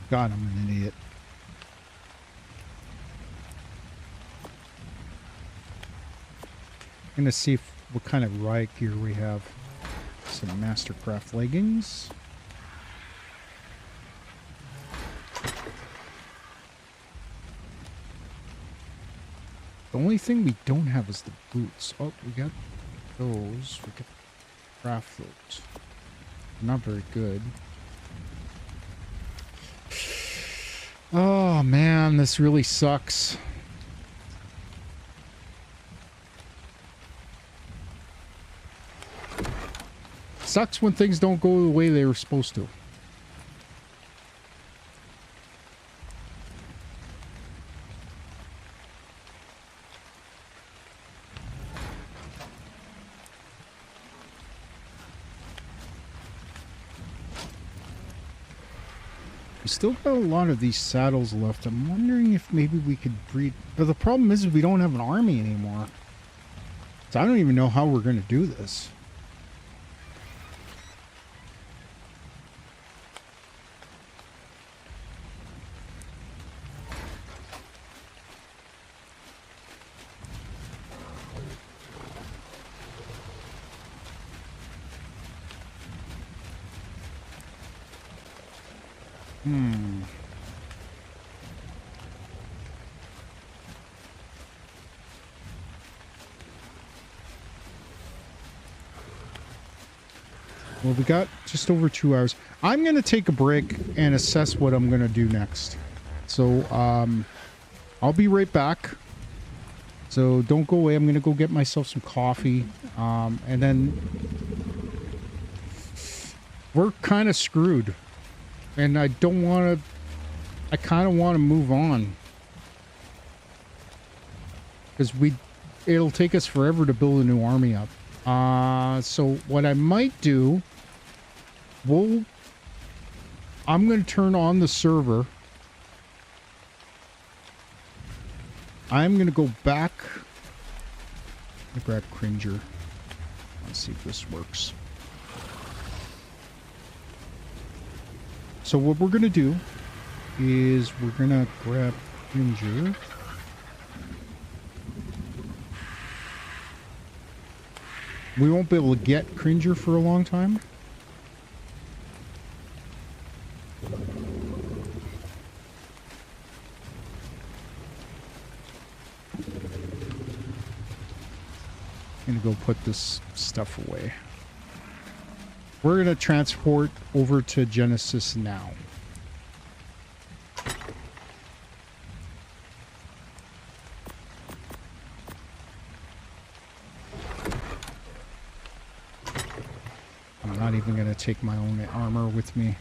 God, I'm an idiot. I'm gonna see what kind of riot gear we have. Some Mastercraft leggings. The only thing we don't have is the boots. Oh, we got those. We could craft those. Not very good. Oh man, this really sucks. Sucks when things don't go the way they were supposed to. We still got a lot of these saddles left. I'm wondering if maybe we could breed. But the problem is we don't have an army anymore. So I don't even know how we're going to do this. Well, we got just over 2 hours. I'm going to take a break and assess what I'm going to do next. So, I'll be right back. So don't go away. I'm going to go get myself some coffee. And then we're kind of screwed. And I don't want to... I kind of want to move on. Because it'll take us forever to build a new army up. So what I might do... I'm going to turn on the server. I'm going to go back. I'm going to grab Cringer. Let's see if this works. So what we're going to do is we're going to grab Cringer. We won't be able to get Cringer for a long time. I'm gonna go put this stuff away. We're gonna transport over to Genesis now. I'm not even gonna take my own armor with me.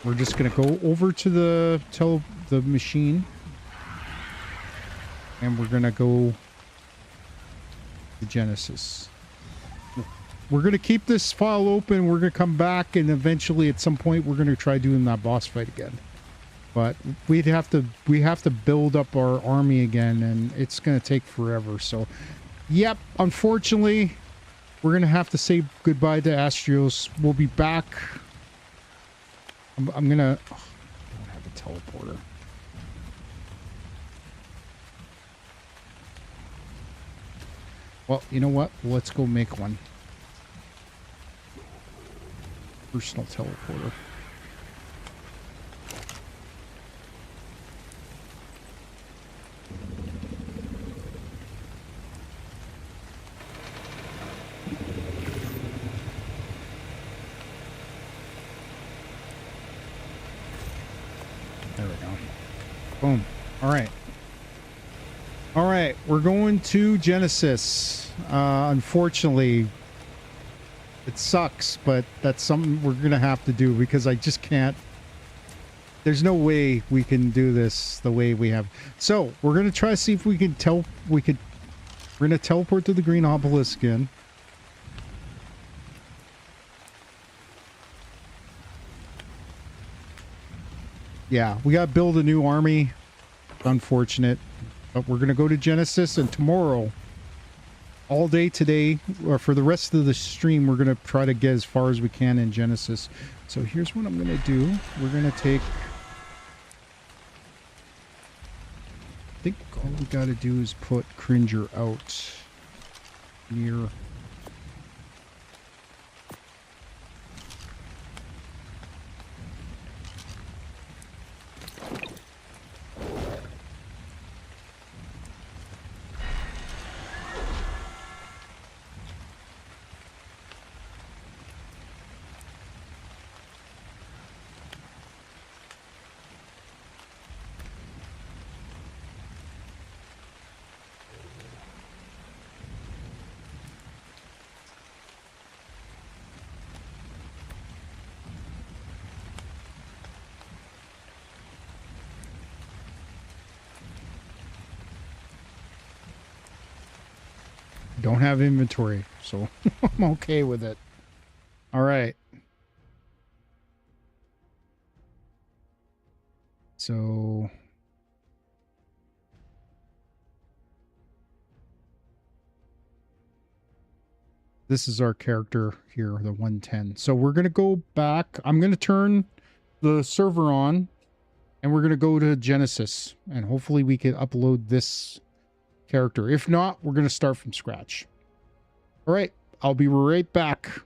We're just gonna go over to the machine. And we're gonna go to Genesis. We're gonna keep this file open. We're gonna come back, and eventually, at some point, we're gonna try doing that boss fight again. But we have to build up our army again, and it's gonna take forever. So, yep, unfortunately, we're gonna have to say goodbye to Astraeos. We'll be back. I'm gonna. Oh, I don't have a teleporter. Well, you know what? Let's go make one. Personal teleporter. There we Boom. All right. All right. We're going to Genesis. Unfortunately, it sucks, but that's something we're going to have to do because I just can't. There's no way we can do this the way we have. So we're going to try to see if we can we're going to teleport to the green obelisk again. Yeah, we got to build a new army. Unfortunate, but we're going to go to Genesis, and tomorrow, all day today, or for the rest of the stream, we're going to try to get as far as we can in Genesis. So here's what I'm going to do. We're going to take... I think all we got to do is put Cringer out near... Don't have inventory, so I'm okay with it. All right. So... this is our character here, the 110. So we're going to go back. I'm going to turn the server on, and we're going to go to Genesis, and hopefully we can upload this character. If not, we're going to start from scratch. All right, I'll be right back.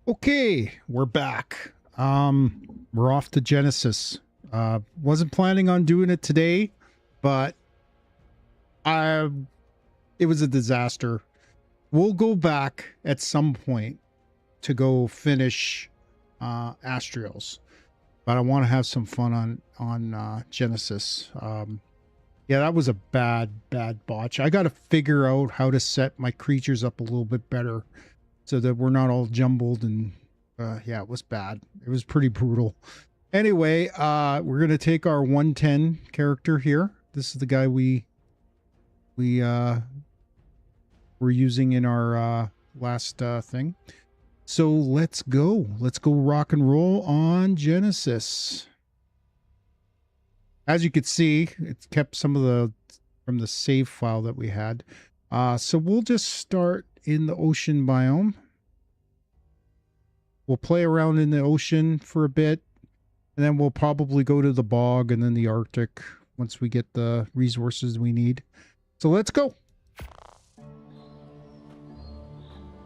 Okay, we're back. We're off to Genesis. Wasn't planning on doing it today, but it was a disaster. We'll go back at some point to go finish Astraeos, but I want to have some fun on Genesis. Yeah, that was a bad botch. I got to figure out how to set my creatures up a little bit better, so that we're not all jumbled. And yeah, it was bad. It was pretty brutal. Anyway, we're gonna take our 110 character here. This is the guy we're using in our last thing. So let's go rock and roll on Genesis. As you can see, it's kept some of the from the save file that we had. So we'll just start in the ocean biome. We'll play around in the ocean for a bit, and then we'll probably go to the bog and then the Arctic once we get the resources we need. So let's go.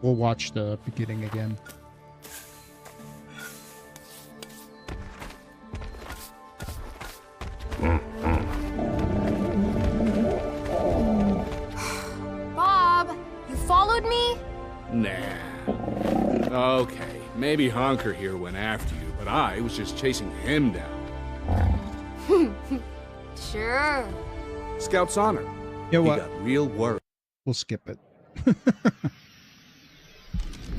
We'll watch the beginning again. Bob, you followed me? Nah. Okay, maybe Honker here went after you, but I was just chasing him down. Sure. Scout's honor. You know He what? got real worried. We'll skip it.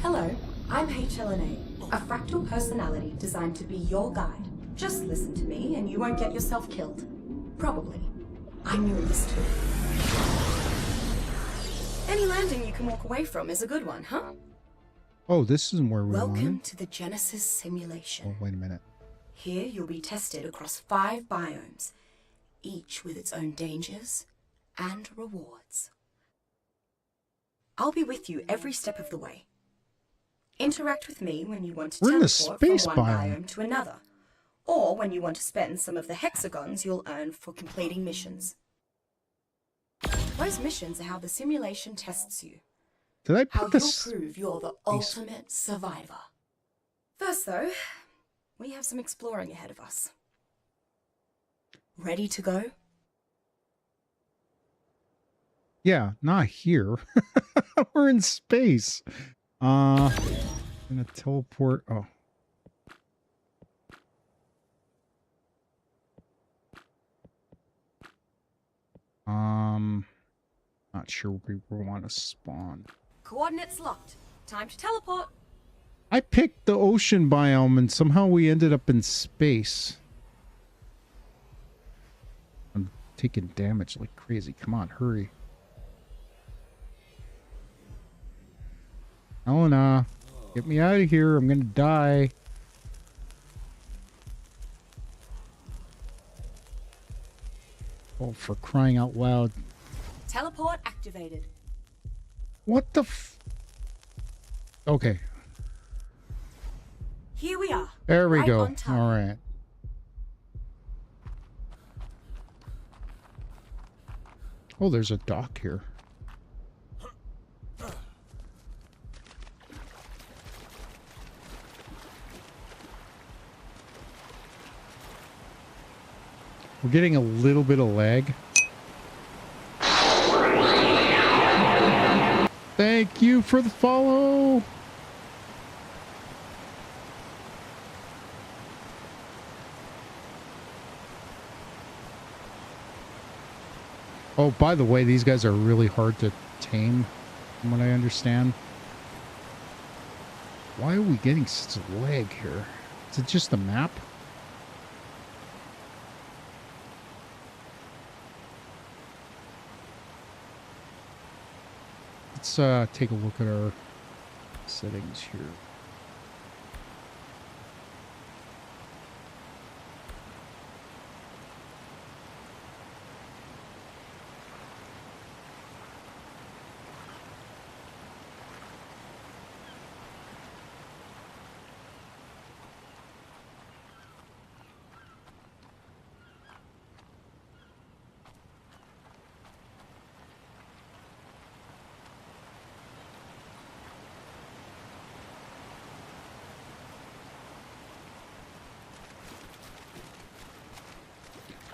Hello, I'm HLNA, a fractal personality designed to be your guide. Just listen to me and you won't get yourself killed. Probably. I knew this too. Any landing you can walk away from is a good one, huh? Oh, this isn't where we Welcome wanted. to the Genesis simulation. Oh, wait a minute. Here you'll be tested across 5 biomes, each with its own dangers and rewards. I'll be with you every step of the way. Interact with me when you want to We're in the teleport space from one biome. biome to another, or when you want to spend some of the hexagons you'll earn for completing missions. Those missions are how the simulation tests you, Did I how put you'll this? prove you're the ultimate survivor. First though, we have some exploring ahead of us. Ready to go? Yeah, not here. We're in space. Gonna teleport. Oh. Not sure where we want to spawn. Coordinates locked. Time to teleport. I picked the ocean biome and somehow we ended up in space. I'm taking damage like crazy. Come on, hurry. Helena, get me out of here. I'm gonna die. Oh, for crying out loud. Teleport activated. What the f... Okay, Here we are. there we right go. on target. All right. Oh, there's a dock here. We're getting a little bit of lag. Thank you for the follow. Oh, by the way, these guys are really hard to tame. from what I understand. Why are we getting such a lag here? Is it just the map? Let's take a look at our settings here.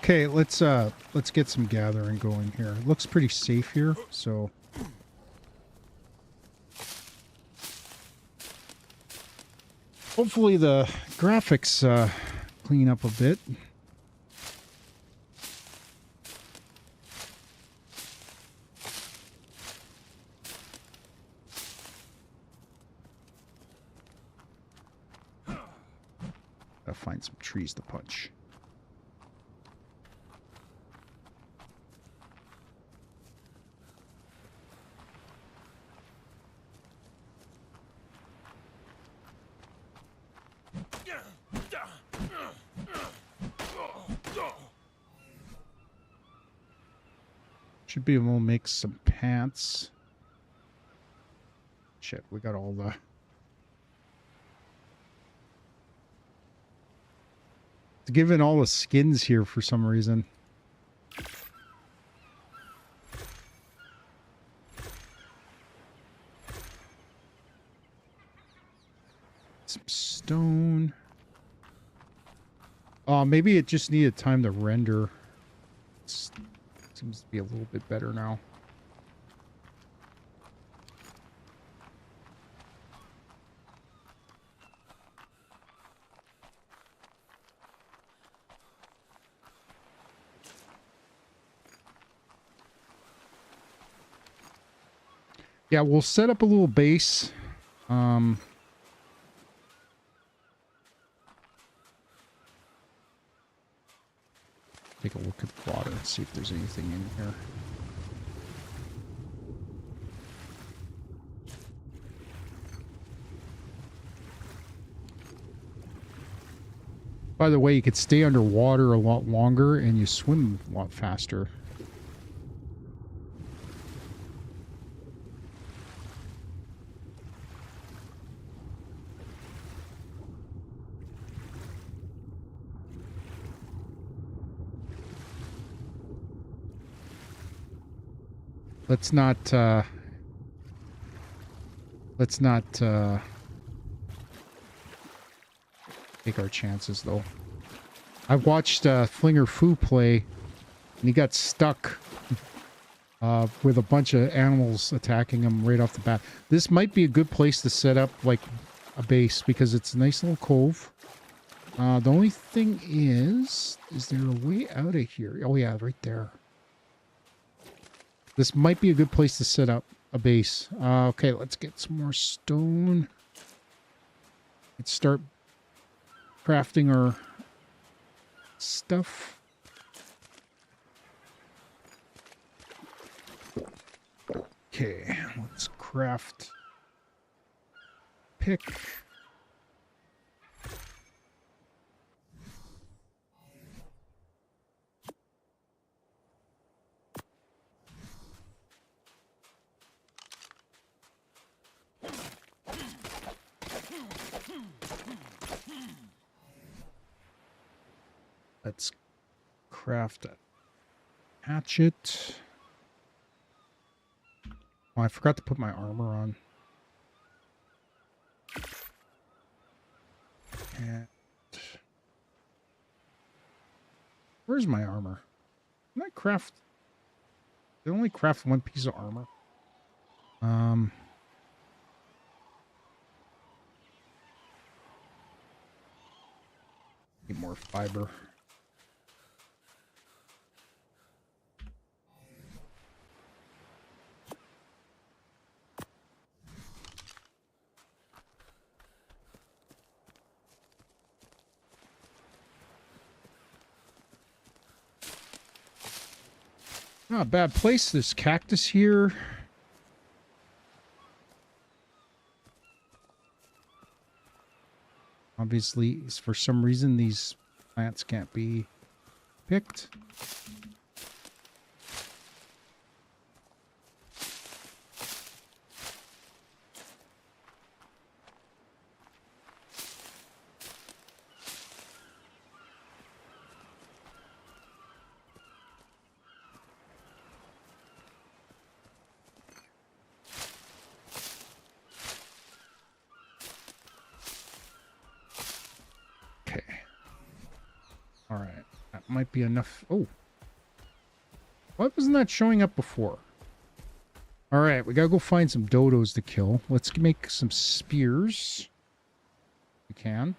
Okay, let's get some gathering going here. It looks pretty safe here, so hopefully the graphics clean up a bit. Gotta find some trees to punch. Should be able to make some pants. Shit, we got all the... It's given all the skins here for some reason. Some stone. Maybe it just needed time to render. Seems to be a little bit better now. Yeah, we'll set up a little base. Take a look at the water and see if there's anything in here. By the way, you could stay underwater a lot longer and you swim a lot faster. Let's not take our chances, though. I watched Flinger Foo play, and he got stuck with a bunch of animals attacking him right off the bat. This might be a good place to set up, like, a base, because it's a nice little cove. The only thing is there a way out of here? Oh, yeah, right there. This might be a good place to set up a base. Okay, let's get some more stone. Let's start crafting our stuff. Okay, let's craft pick. Let's craft a hatchet. Oh, I forgot to put my armor on. And where's my armor? Can I craft? I only craft one piece of armor. Need more fiber. Not a bad place. This cactus here. Obviously, for some reason, these plants can't be picked. Alright, that might be enough. Oh. Why wasn't that showing up before? Alright, we gotta go find some dodos to kill. Let's make some spears. We can.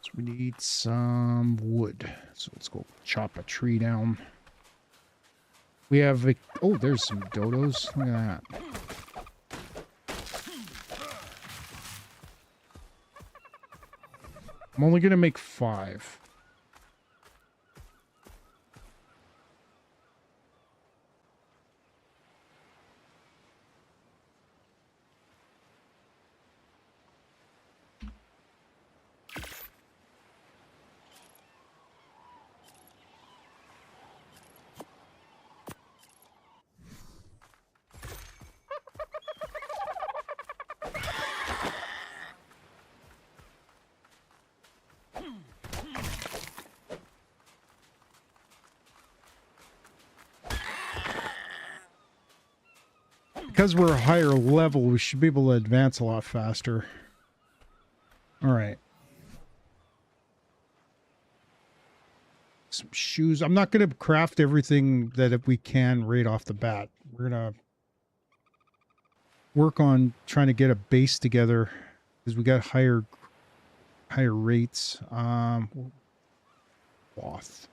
So we need some wood. So let's go chop a tree down. We have a... Oh, there's some dodos. Look at that. I'm only going to make 5. Because we're a higher level, we should be able to advance a lot faster. All right. Some shoes. I'm not going to craft everything that we can right off the bat. We're going to work on trying to get a base together because we got higher rates. Cloth.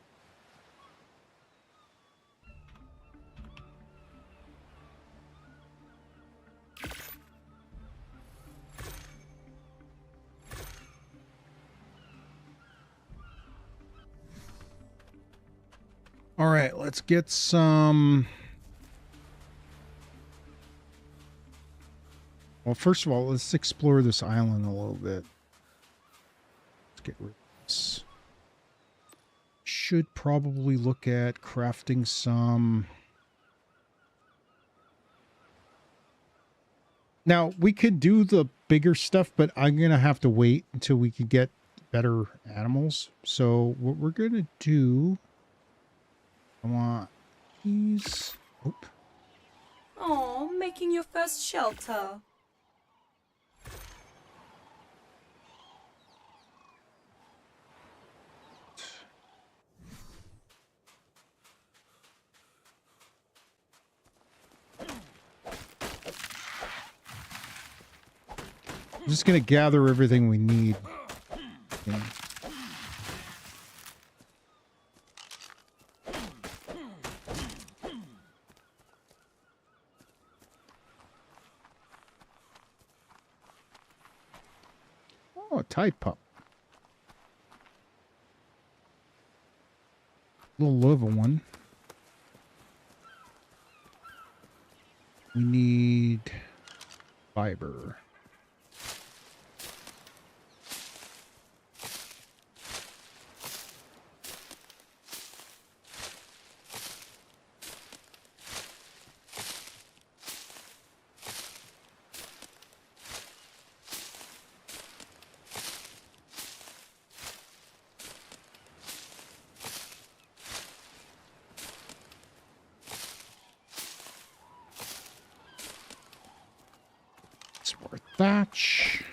All right, let's get some... Well, first of all, let's explore this island a little bit. Let's get rid of this. Should probably look at crafting some... Now, we could do the bigger stuff, but I'm going to have to wait until we can get better animals. So what we're going to do... I want these. Oop. Oh, making your first shelter. I'm just going to gather everything we need. Yeah. Oh, a Tide Pup. Little level one. We need fiber. Thatch.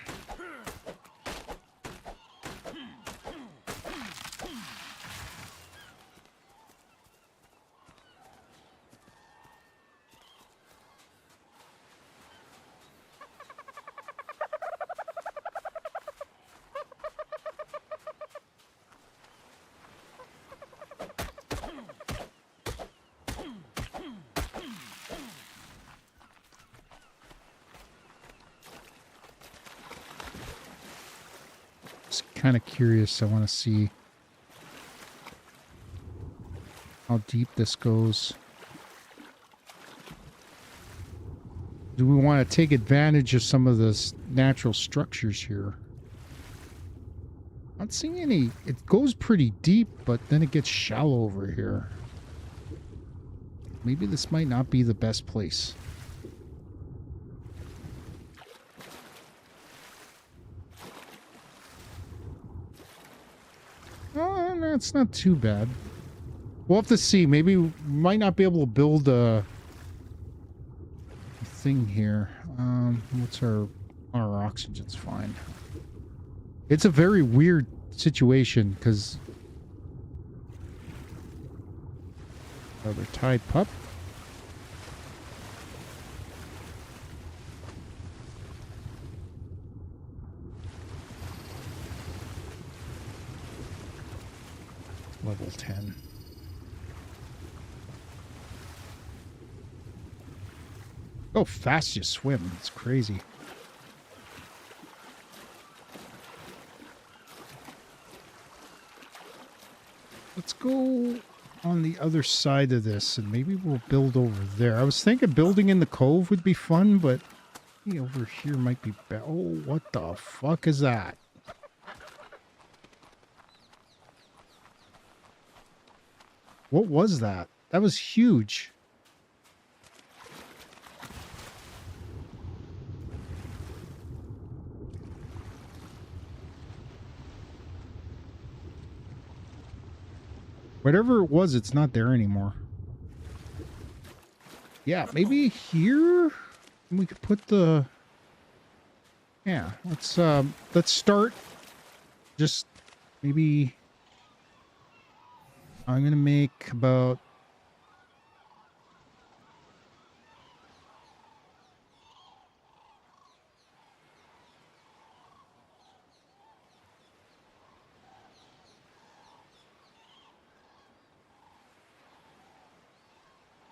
Just kind of curious. I want to see how deep this goes. Do we want to take advantage of some of the natural structures here? Not seeing any. It goes pretty deep, but then it gets shallow over here. Maybe this might not be the best place. Oh, that's not too bad. We'll have to see. Maybe we might not be able to build a thing here. What's our oxygen's fine. It's a very weird situation because another tide pup. Level 10. Oh, fast you swim. It's crazy. Let's go on the other side of this and maybe we'll build over there. I was thinking building in the cove would be fun, but over here might be better. Oh, what the fuck is that? What was that? That was huge. Whatever it was, it's not there anymore. Yeah, maybe here we could put the... Yeah, let's start. Just maybe... I'm going to make about...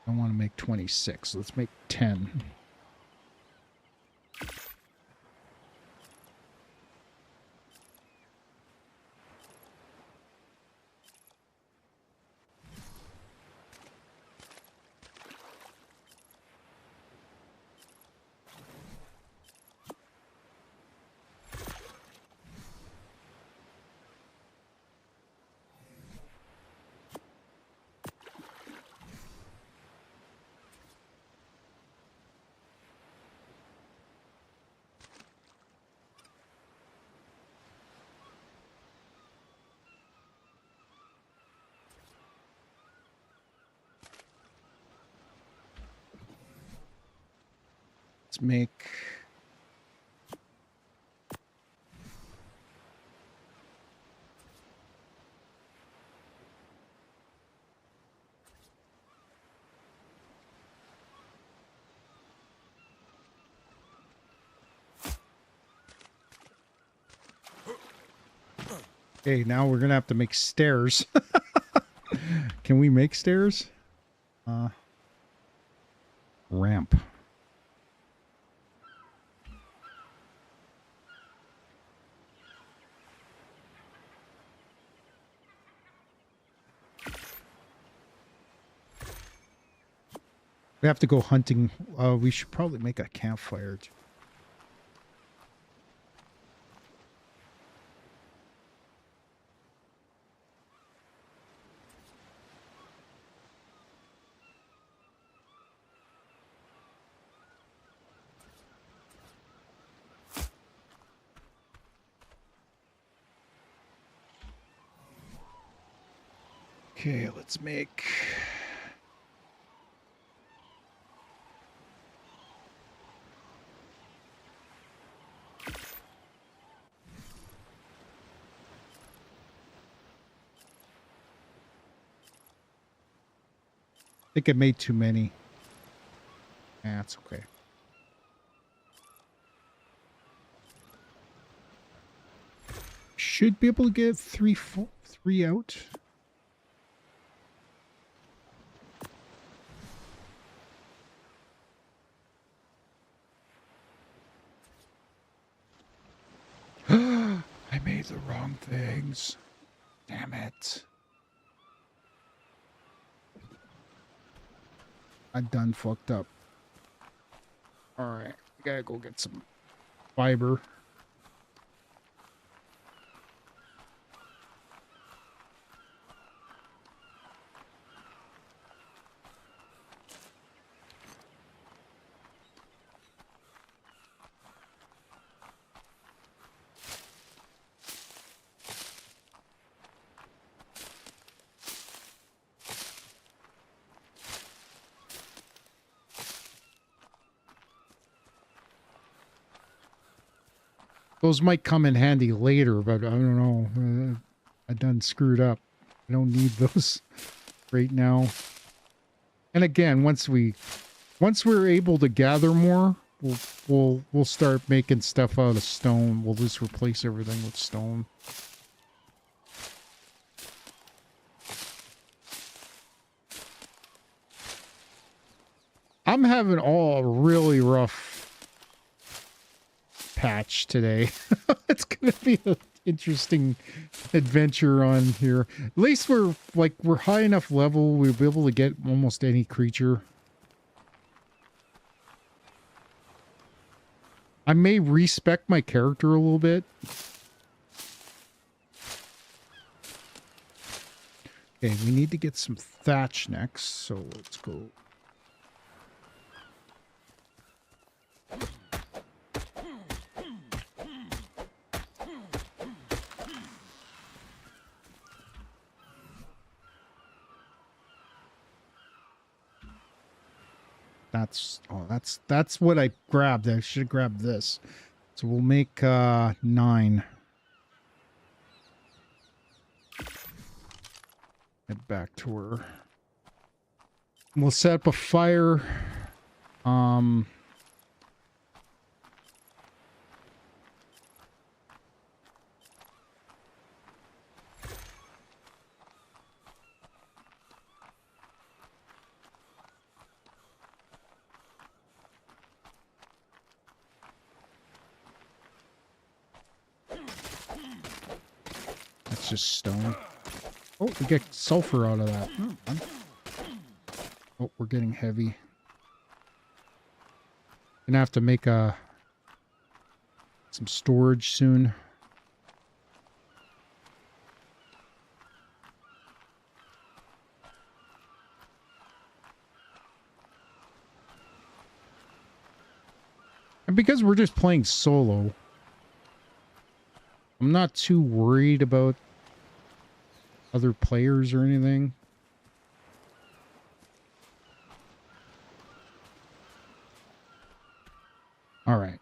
I want to make 26. Let's make 10. Let's make... Okay, now we're gonna have to make stairs. Can we make stairs? Ramp. We have to go hunting. We should probably make a campfire. Okay, let's make... I think I made too many. That's okay. Should be able to get three out. I made made the wrong things. Damn it. I done fucked up. Alright, gotta go get some fiber. Those might come in handy later, but I don't know. I done screwed up. I don't need those right now. And again, once we're able to gather more, we'll start making stuff out of stone. We'll just replace everything with stone. I'm having a really rough patch today. It's gonna be an interesting adventure on here. At least we're high enough level we'll be able to get almost any creature. I may respec my character a little bit. Okay, we need to get some thatch next, so let's go. That's what I grabbed. I should have grabbed this. So we'll make 9. Head back to her. We'll set up a fire. That's just stone. Oh, we get sulfur out of that. Oh, we're getting heavy. Gonna have to make some storage soon. And because we're just playing solo, I'm not too worried about other players or anything. All right.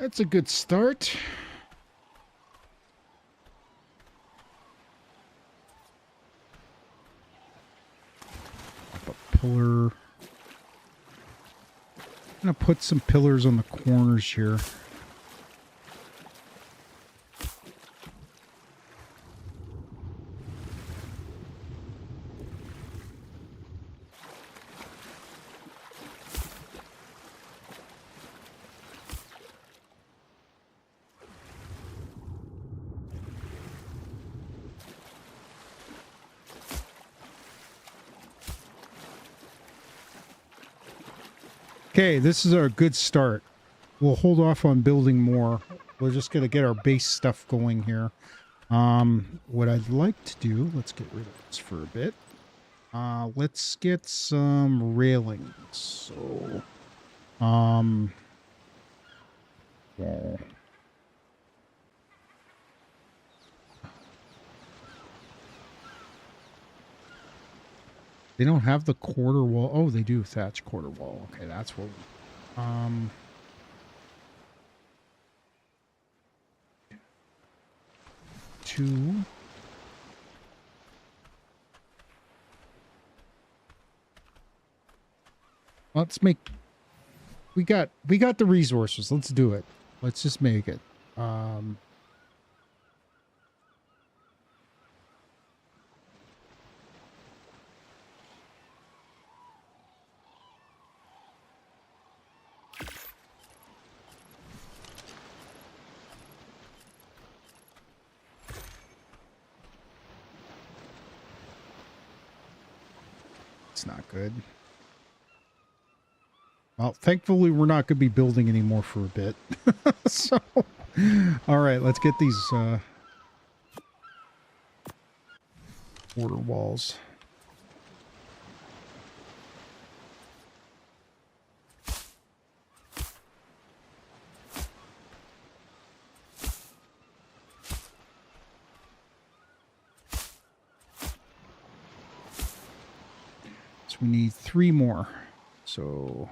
That's a good start. Up a pillar. I'm gonna put some pillars on the corners here. Okay, this is our good start. We'll hold off on building more. We're just going to get our base stuff going here. What I'd like to do, let's get rid of this for a bit. Let's get some railings. So, wall. They don't have the quarter wall. Oh, they do thatch quarter wall. Okay, that's what. 2. Let's make... We got the resources. Let's do it. Let's just make it. It's not good. Well, thankfully, we're not going to be building anymore for a bit. So, all right, let's get these border walls. So we need 3 more. So...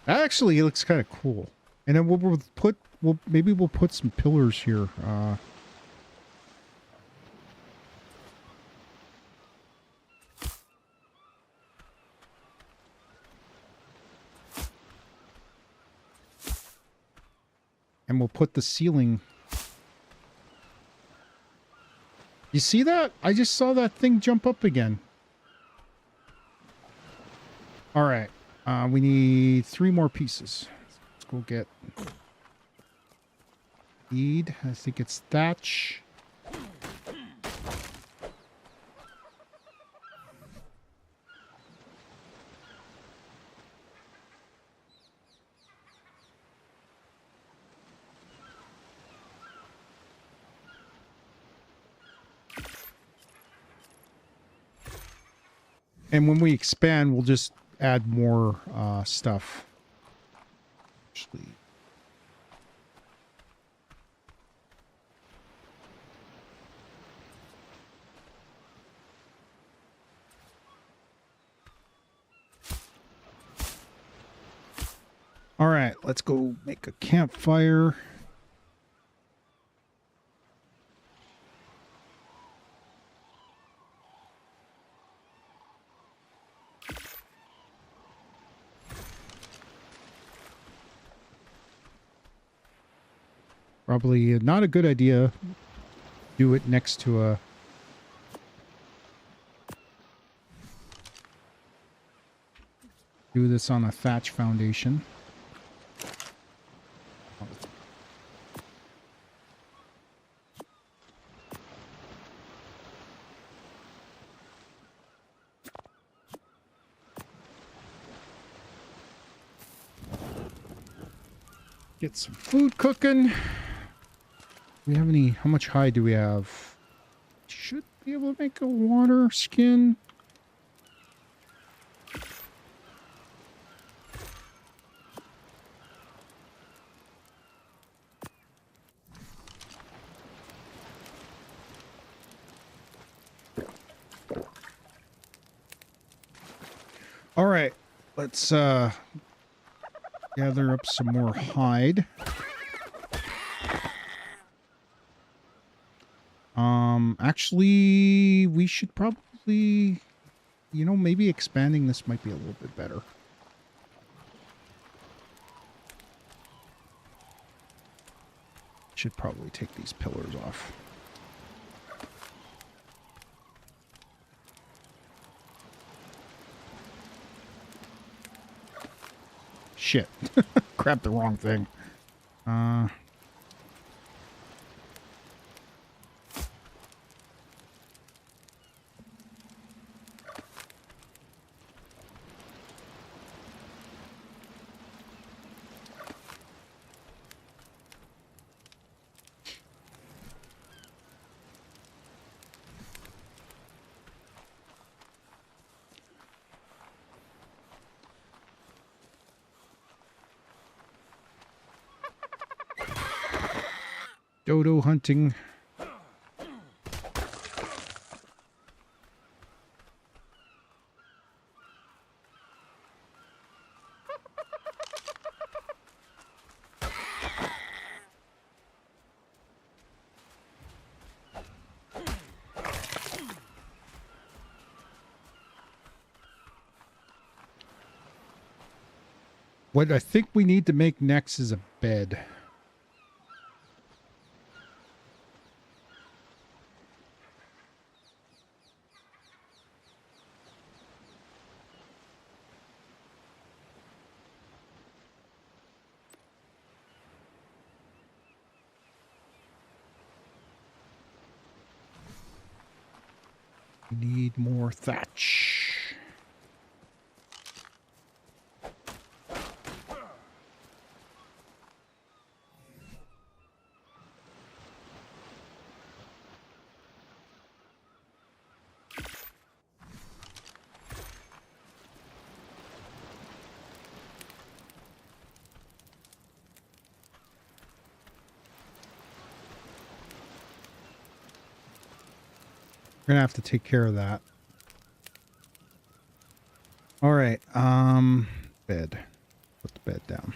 Actually, it looks kind of cool. And then maybe we'll put some pillars here. And we'll put the ceiling. You see that? I just saw that thing jump up again. All right. We need 3 more pieces. Let's go get... I think it's thatch. And when we expand, we'll just add more stuff. Actually, all right, let's go make a campfire. Probably not a good idea. Do it next to a... Do this on a thatch foundation. Get some food cooking. Do we have any... How much hide do we have? Should be able to make a water skin. All right, let's gather up some more hide. Actually, we should probably, you know, maybe expanding this might be a little bit better. Should probably take these pillars off. Shit. Grabbed the wrong thing. Dodo hunting. What I think we need to make next is a bed. Need more thatch. We're gonna have to take care of that. All right, bed. Put the bed down.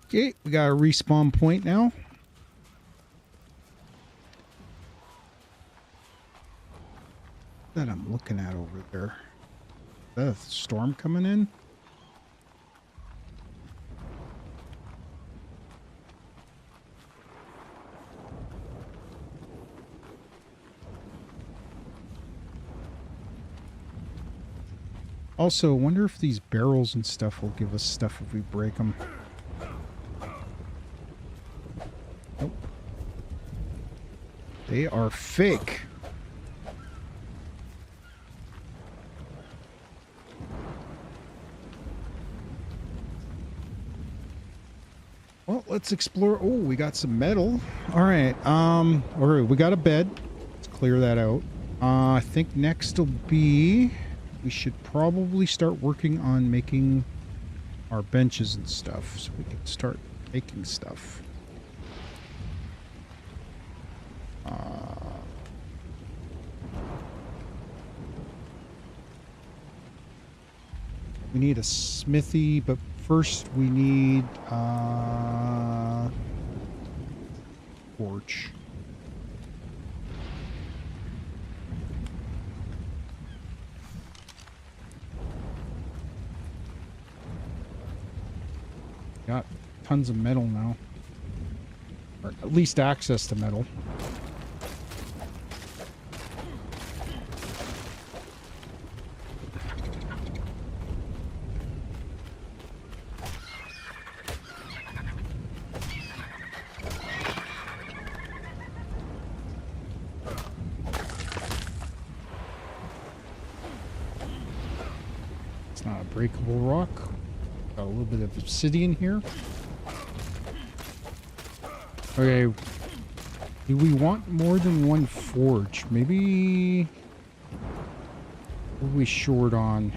Okay, we got a respawn point now. That I'm looking at over there. Is that a storm coming in? Also, wonder if these barrels and stuff will give us stuff if we break them. Nope. They are fake. Well, let's explore. Oh, we got some metal. All right. All right, we got a bed. Let's clear that out. I think next will be we should probably start working on making our benches and stuff so we can start making stuff. We need a smithy, but first we need torch. Got tons of metal now. Or at least access to metal. It's not a breakable rock. Got a little bit of obsidian here. Okay. Do we want more than one forge? Maybe... What are we short on?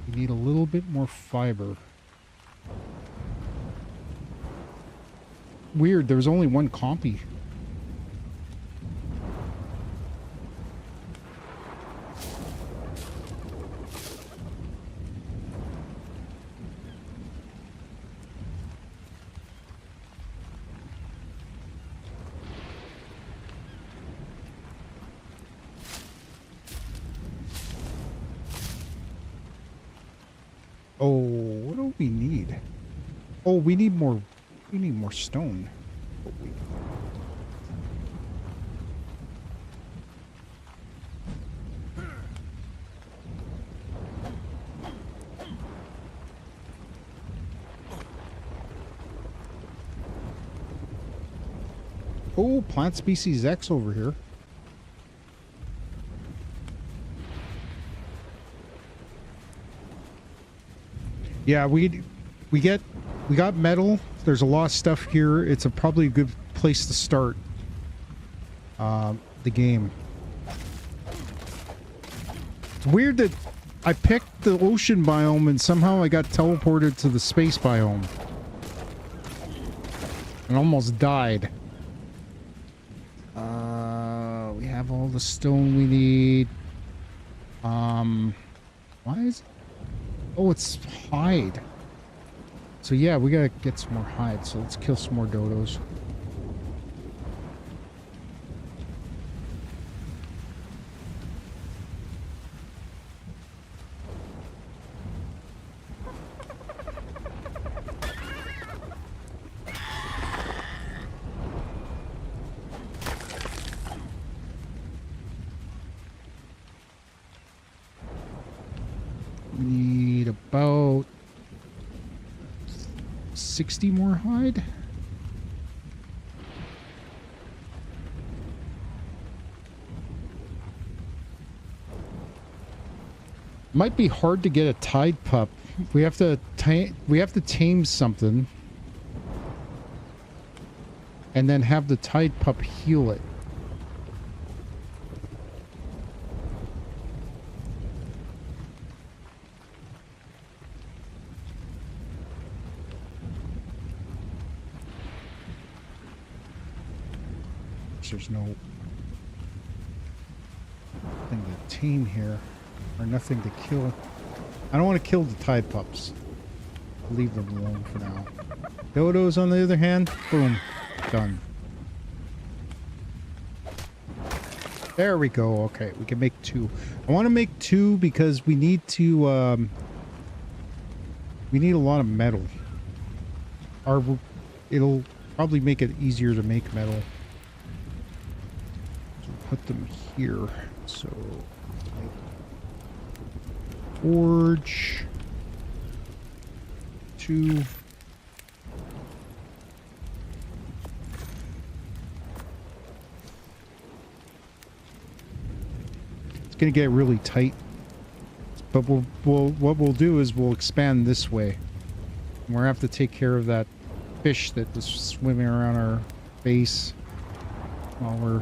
We need a little bit more fiber. Weird, there was only one compy. Oh, what do we need? Oh, we need more stone. Oh, plant species X over here. Yeah, we got metal. There's a lot of stuff here. It's probably a good place to start the game. It's weird that I picked the ocean biome and somehow I got teleported to the space biome. And almost died. We have all the stone we need. Why is... Oh, it's hide. So yeah, we gotta get some more hide. So let's kill some more dodos. We need about 60 more hide. Might be hard to get a tide pup. We have to tame something and then have the tide pup heal it. There's no thing to tame here, or nothing to kill. I don't want to kill the tide pups. I'll leave them alone for now. Dodos, on the other hand, boom, done. There we go. Okay, we can make 2. I want to make 2 because we need to. We need a lot of metal. It'll probably make it easier to make metal. Put them here. So forge 2. It's gonna get really tight, but what we'll do is we'll expand this way. We're gonna have to take care of that fish that was swimming around our base while we're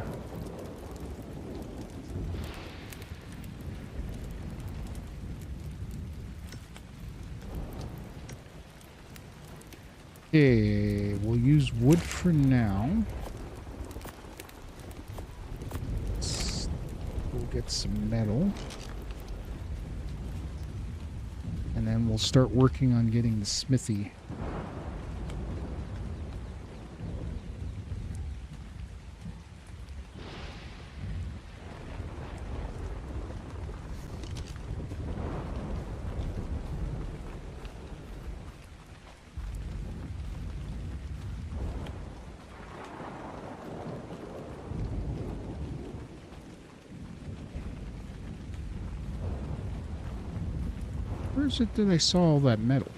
okay, we'll use wood for now. We'll get some metal. And then we'll start working on getting the smithy. Where is it that I saw all that metal?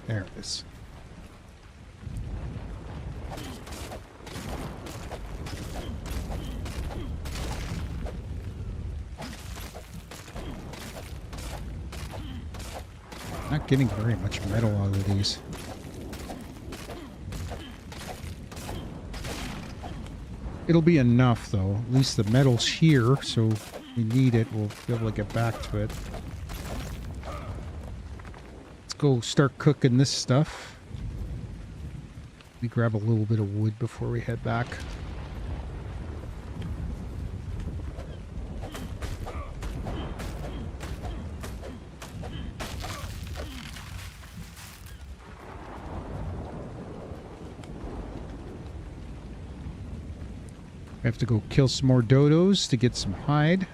There it is. Not getting very much metal out of these. It'll be enough though. At least the metal's here, so if we need it, we'll be able to get back to it. Let's go start cooking this stuff. We grab a little bit of wood before we head back. I have to go kill some more dodos to get some hide.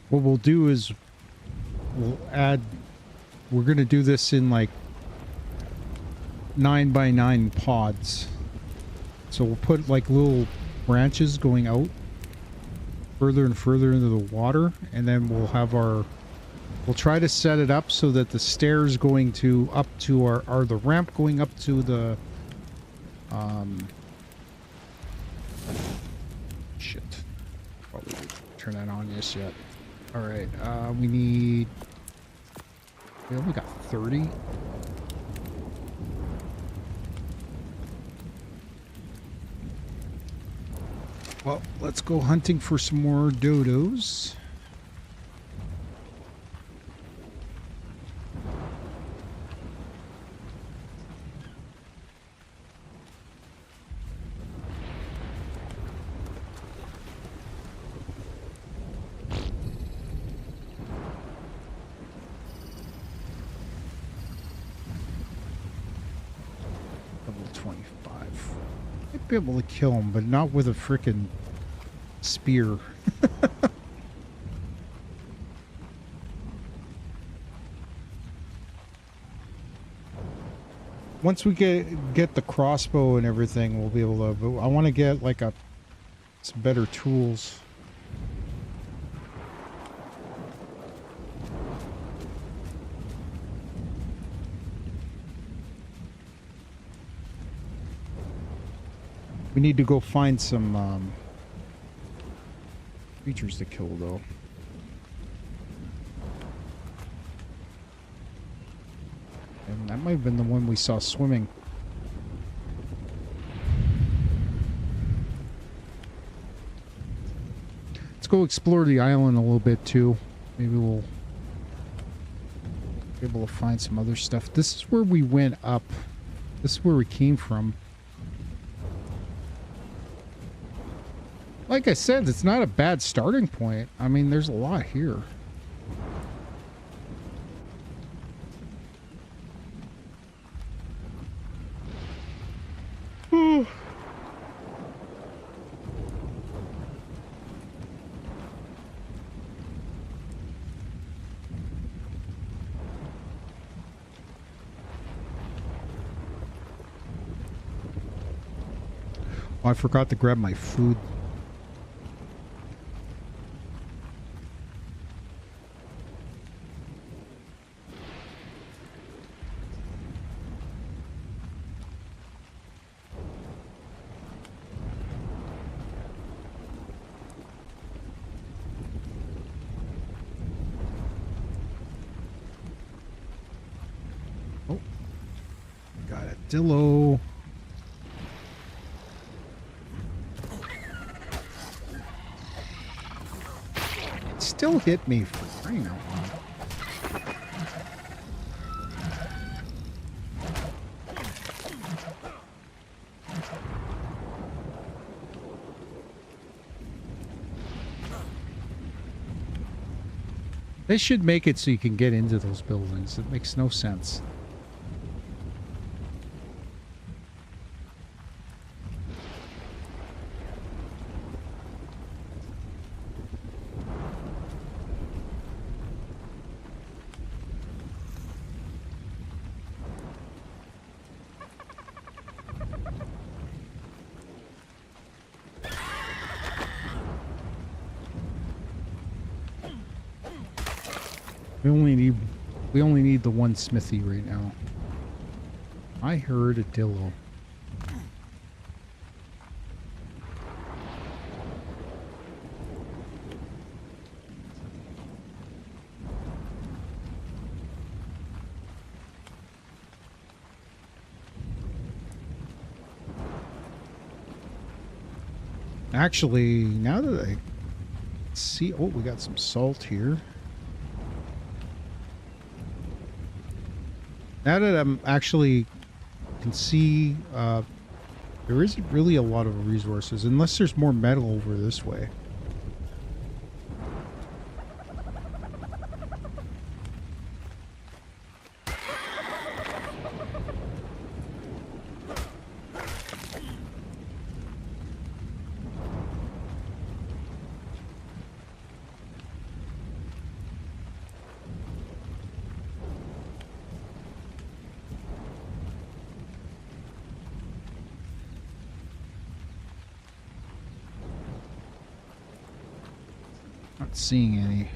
What we'll do is we're going to do this in like 9x9 pods. So we'll put like little branches going out further and further into the water, and then we'll have our, we'll try to set it up so that the stairs going to up to our the ramp going up to the shit, probably didn't turn that on just yet. All right, we need, we only got 30. Well, let's go hunting for some more dodos. Level 25. Might be able to kill him, but not with a frickin' spear. Once we get the crossbow and everything, we'll be able to, but I want to get like some better tools. We need to go find some creatures to kill, though. And that might have been the one we saw swimming. Let's go explore the island a little bit, too. Maybe we'll be able to find some other stuff. This is where we went up. This is where we came from. Like I said, it's not a bad starting point. I mean, there's a lot here. Oh, I forgot to grab my food. Oh, got a dillo. Still hit me for crying out loud. They should make it so you can get into those buildings. It makes no sense. We only need the one smithy right now. I heard a dillo. Actually, now that I see, oh, we got some salt here. Now that I'm actually can see, there isn't really a lot of resources unless there's more metal over this way. Not seeing any.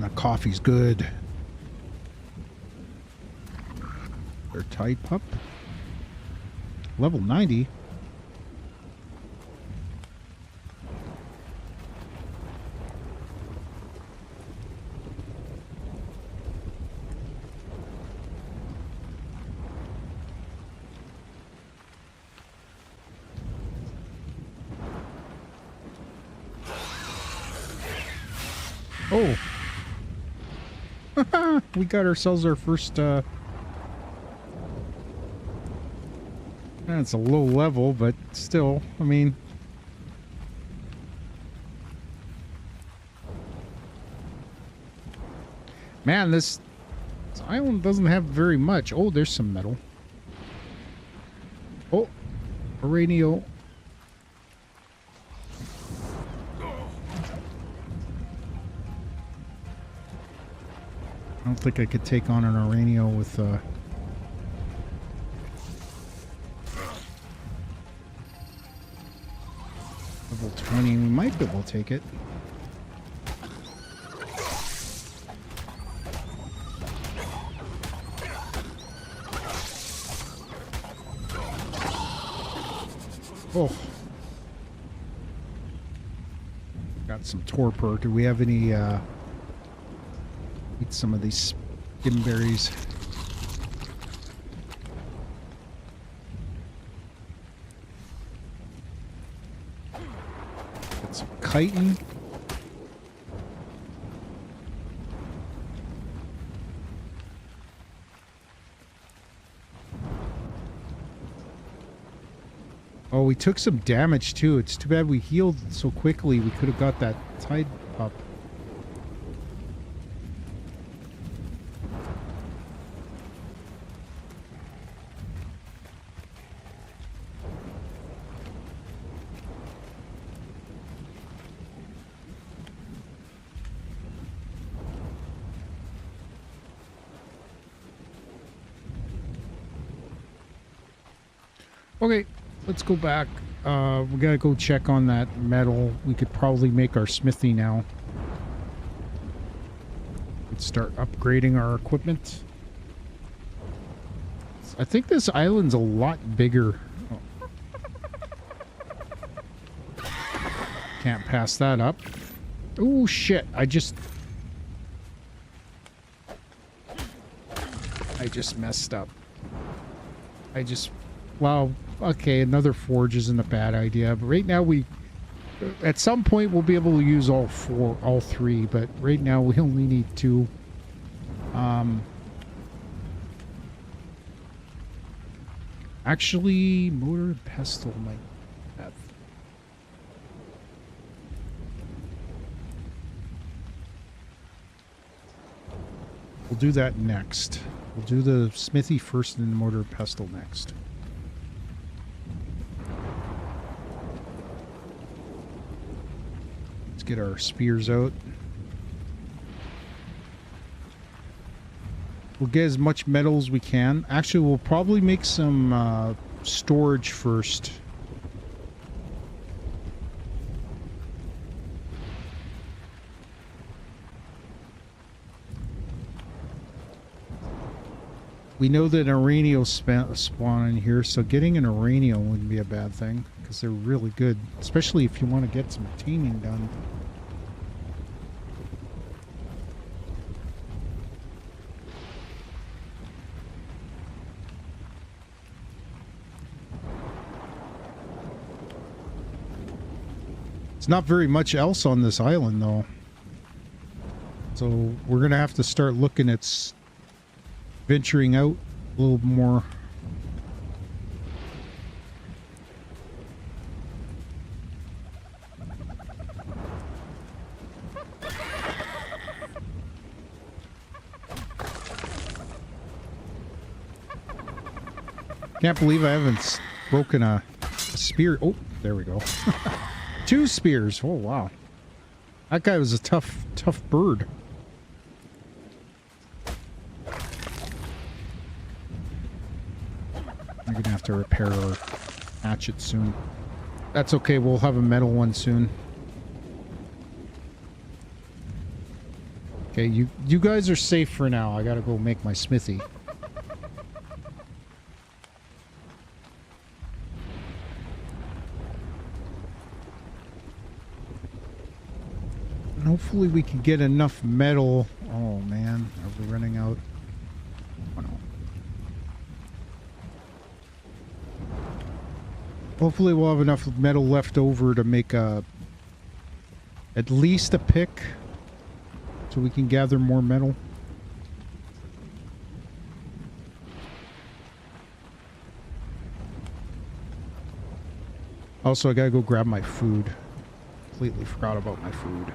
The coffee's good. Their Tide Pup. Level 90. Oh. We got ourselves our first, it's a low level, but still, I mean. Man, this island doesn't have very much. Oh, there's some metal. Oh, a radio. I don't think I could take on an Aranio with level 20. We might be able to take it. Oh. Got some torpor. Do we have any eat some of these skim berries. Get some chitin. Oh, we took some damage too. It's too bad we healed so quickly. We could have got that Tide Pup. Okay, let's go back. We gotta go check on that metal. We could probably make our smithy now. Let's start upgrading our equipment. I think this island's a lot bigger. Oh. Can't pass that up. Oh shit, I just messed up. Wow. Okay, another forge isn't a bad idea, but right now at some point we'll be able to use all three, but right now we only need two. Actually, motor and pestle might have. We'll do that next. We'll do the smithy first and the mortar and pestle next. Get our spears out. We'll get as much metal as we can. Actually, we'll probably make some storage first. We know that Aranio spawn in here, so getting an Aranio wouldn't be a bad thing, because they're really good, especially if you want to get some taming done. It's not very much else on this island, though. So we're going to have to start looking at venturing out a little more. Can't believe I haven't broken a spear. Oh, there we go. 2 spears. Oh, wow. That guy was a tough bird. I'm gonna have to repair our hatchet soon. That's okay. We'll have a metal one soon. Okay, you guys are safe for now. I gotta go make my smithy. And hopefully we can get enough metal. Oh man, are we running out? Oh no. Hopefully we'll have enough metal left over to make at least a pick. So we can gather more metal. Also, I gotta go grab my food. Completely forgot about my food.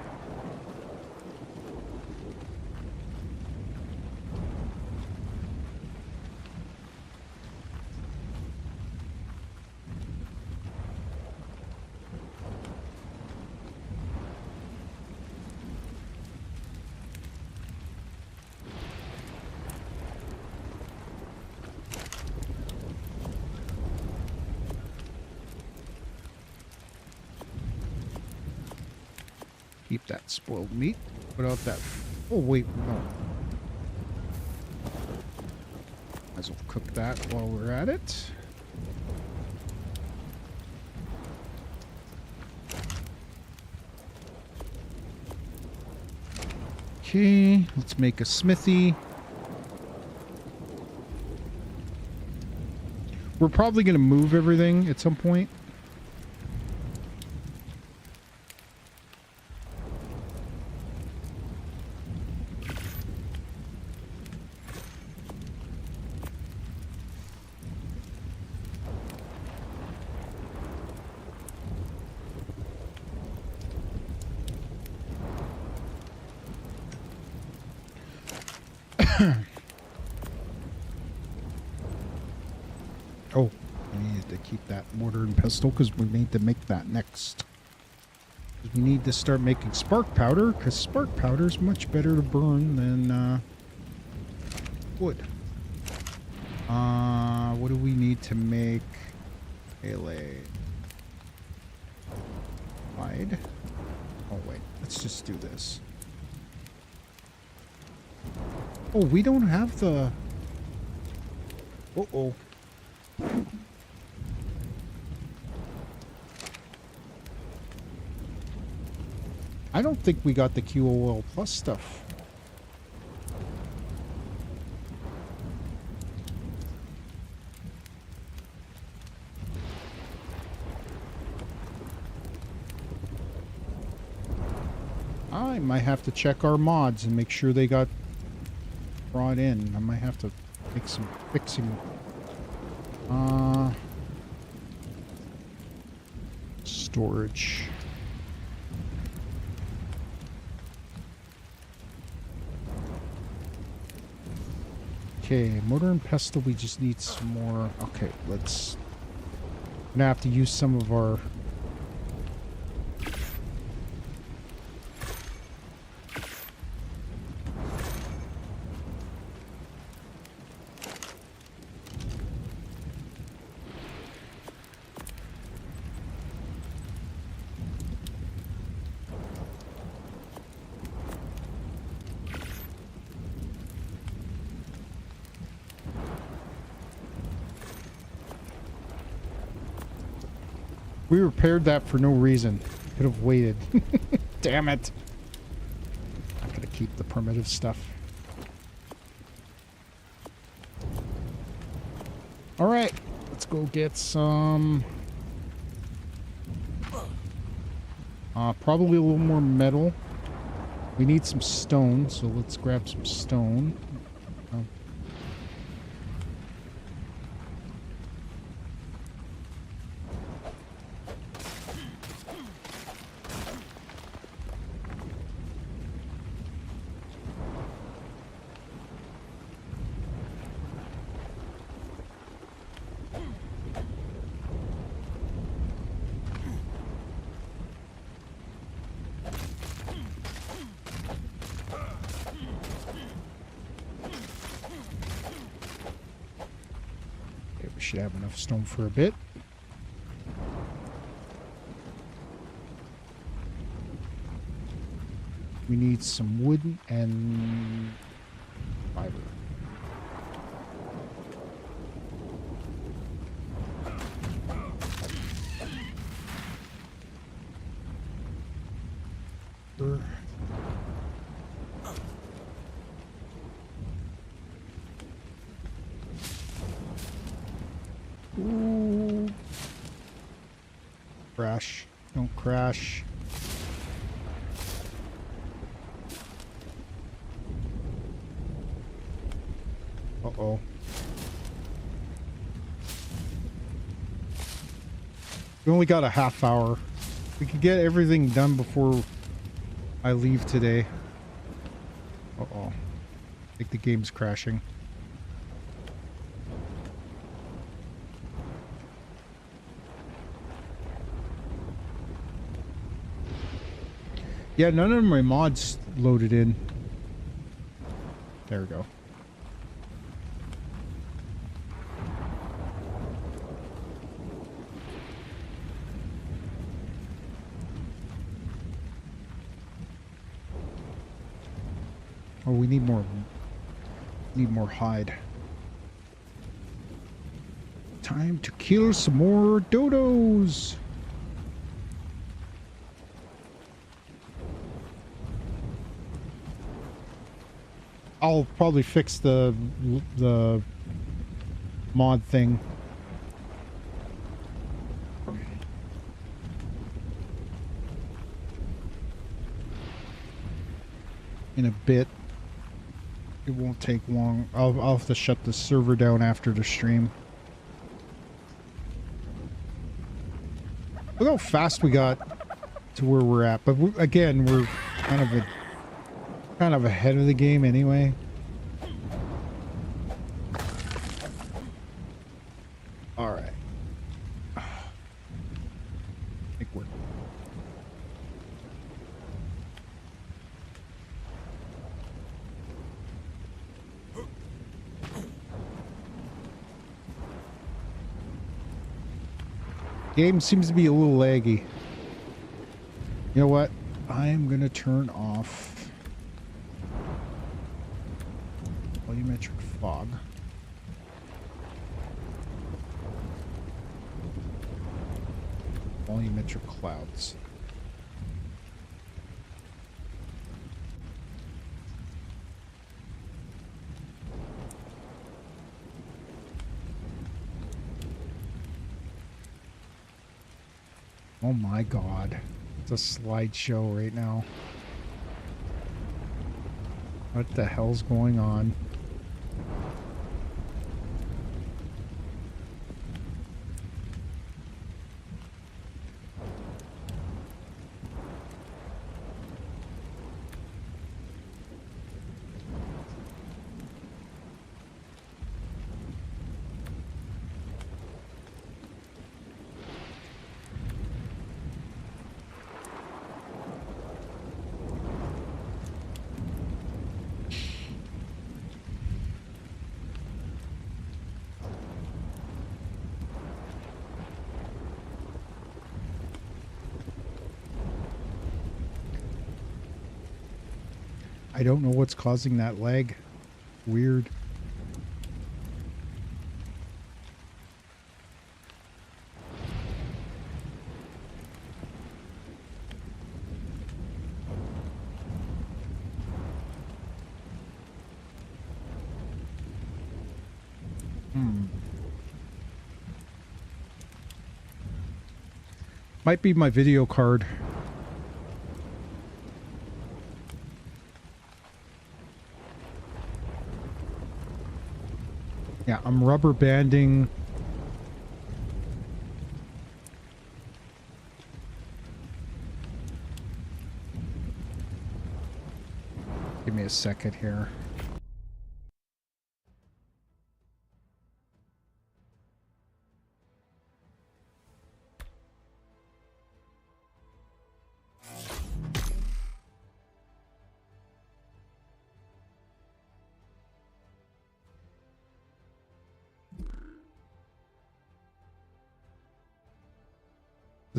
Keep that spoiled meat. Put out that... Oh, wait, no. Might as well cook that while we're at it. Okay, let's make a smithy. We're probably going to move everything at some point. Oh, we need to keep that mortar and pestle because we need to make that next. We need to start making spark powder because spark powder is much better to burn than wood. What do we need to make melee? Wide. Oh wait, let's just do this. Oh, we don't have the... Uh-oh. I don't think we got the QOL plus stuff. I might have to check our mods and make sure they got brought in. I might have to make some fixing. Storage. Okay, mortar and pestle, we just need some more. Okay, let's... I'm gonna have to use some of our... We repaired that for no reason. Could have waited. Damn it. I'm gonna keep the primitive stuff. Alright. Let's go get some... probably a little more metal. We need some stone, so let's grab some stone. Okay, we should have enough stone for a bit. We need some wood and fiber. Ooh. Crash. Don't crash. Uh-oh. We only got a half hour. We could get everything done before I leave today. Uh-oh. I think the game's crashing. Yeah, none of my mods loaded in. There we go. Oh, we need more. Need more hide. Time to kill some more dodos. I'll probably fix the mod thing. In a bit. It won't take long. I'll have to shut the server down after the stream. Look how fast we got to where we're at. But again, we're kind of ahead of the game anyway. All right. I think we're. Game seems to be a little laggy. You know what? I am going to turn off volumetric fog. Volumetric clouds. Oh my god. It's a slideshow right now. What the hell's going on? I don't know what's causing that lag. Weird. Might be my video card. Yeah, I'm rubber banding. Give me a second here.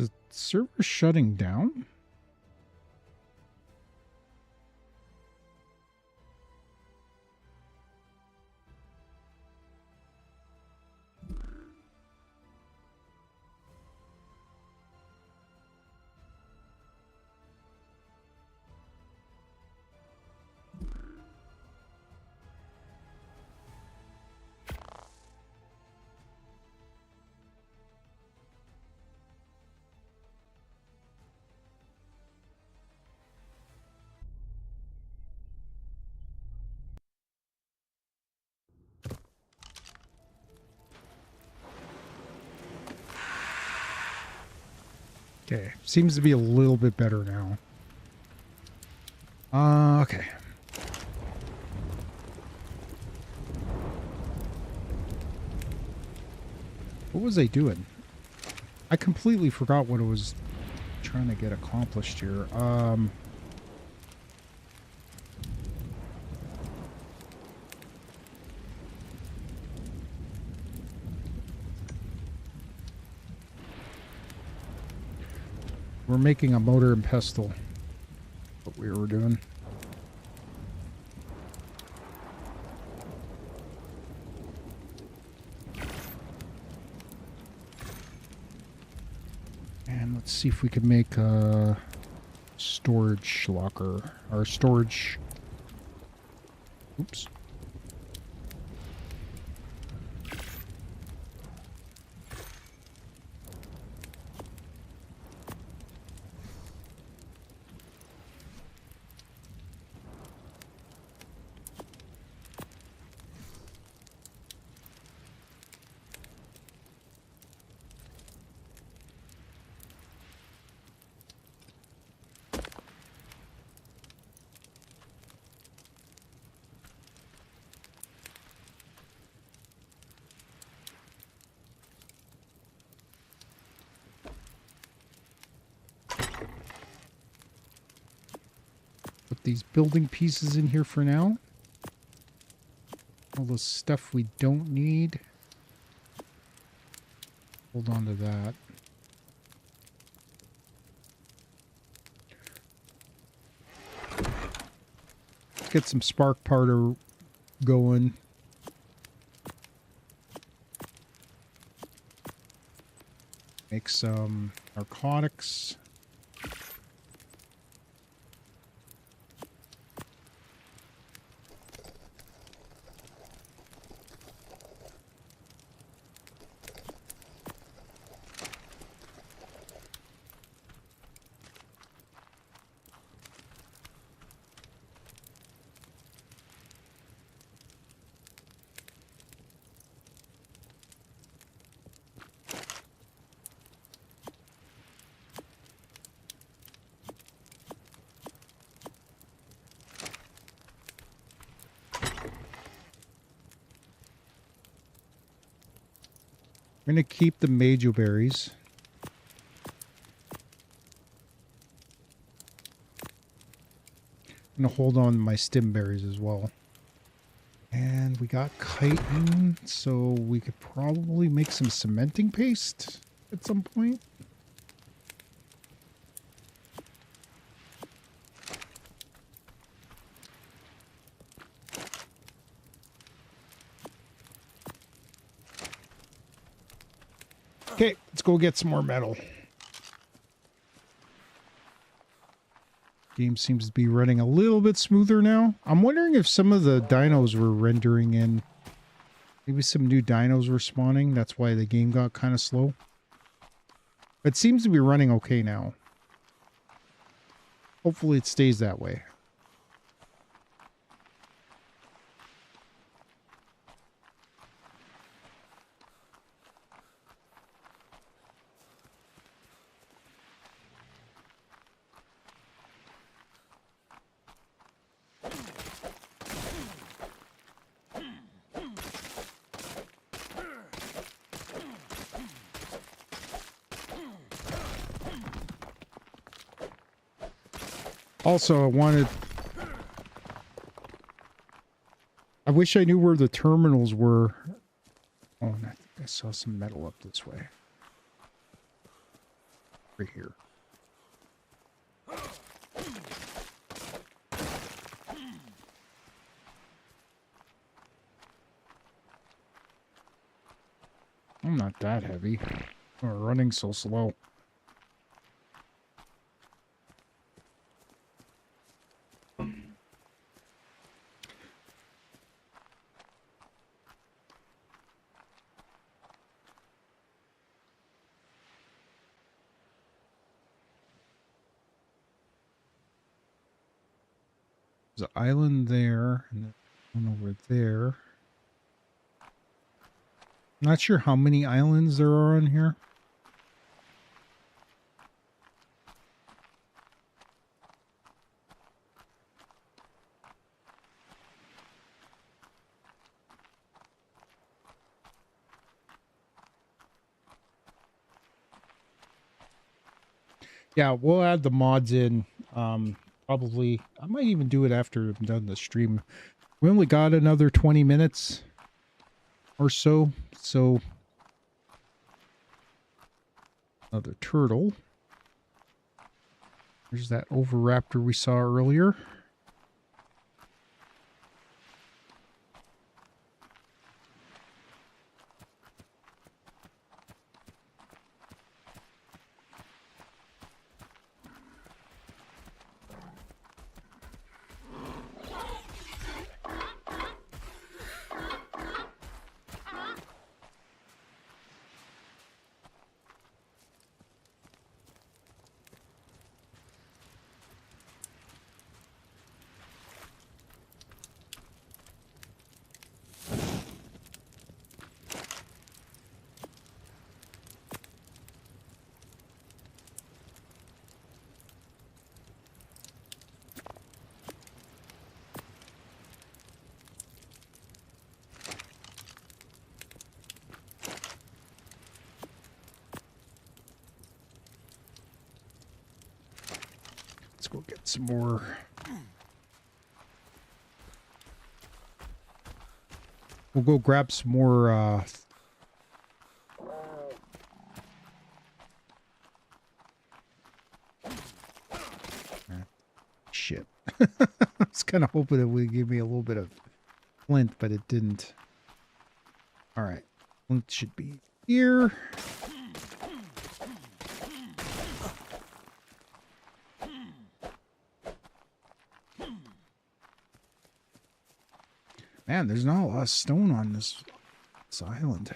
The server shutting down? Okay, seems to be a little bit better now. Okay. What was I doing? I completely forgot what I was trying to get accomplished here. We're making a motor and pestle. What we were doing. And let's see if we can make a storage locker. Or storage... Oops. Put these building pieces in here for now. All the stuff we don't need. Hold on to that. Let's get some spark powder going. Make some narcotics. I'm going to keep the majo berries. I'm going to hold on to my stem berries as well. And we got chitin, so we could probably make some cementing paste at some point. Okay, let's go get some more metal. Game seems to be running a little bit smoother now. I'm wondering if some of the dinos were rendering in. Maybe some new dinos were spawning. That's why the game got kind of slow. It seems to be running okay now. Hopefully it stays that way. Also, I wish I knew where the terminals were. Oh, and I think I saw some metal up this way. right here. I'm not that heavy. We're running so slow. There's an island there, and then one over there. Not sure how many islands there are on here. Yeah, we'll add the mods in. Probably, I might even do it after I'm done the stream. We only got another 20 minutes or so. So, another turtle. There's that Oviraptor we saw earlier. Let's go get some more. We'll go grab some more shit. I was kind of hoping it would give me a little bit of flint, but it didn't. All right. Flint should be here. Man, there's not a lot of stone on this island.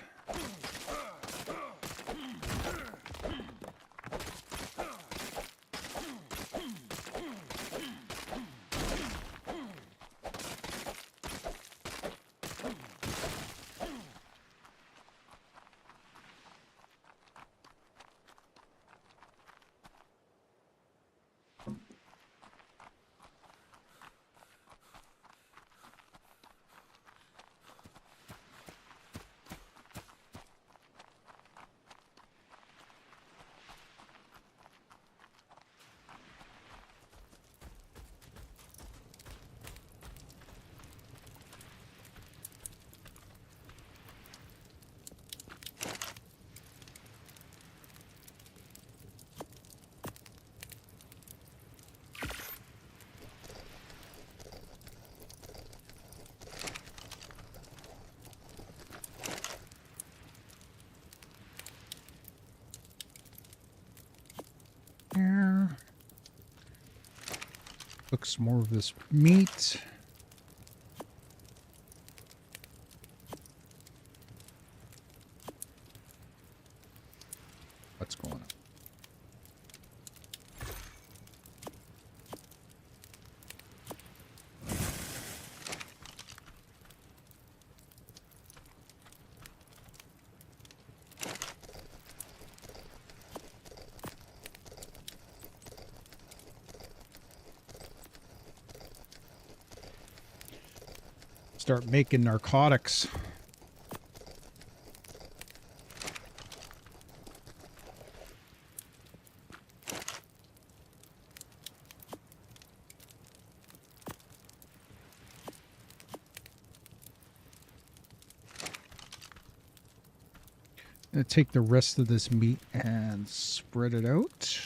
There. Cook some more of this meat. What's going on? Start making narcotics. take the rest of this meat and spread it out.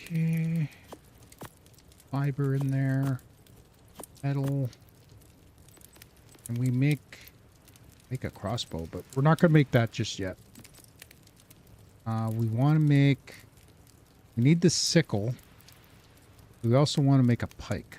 Okay. Fiber in there. Metal. And we make a crossbow, but we're not going to make that just yet. We want to make... We need the sickle. We also want to make a pike.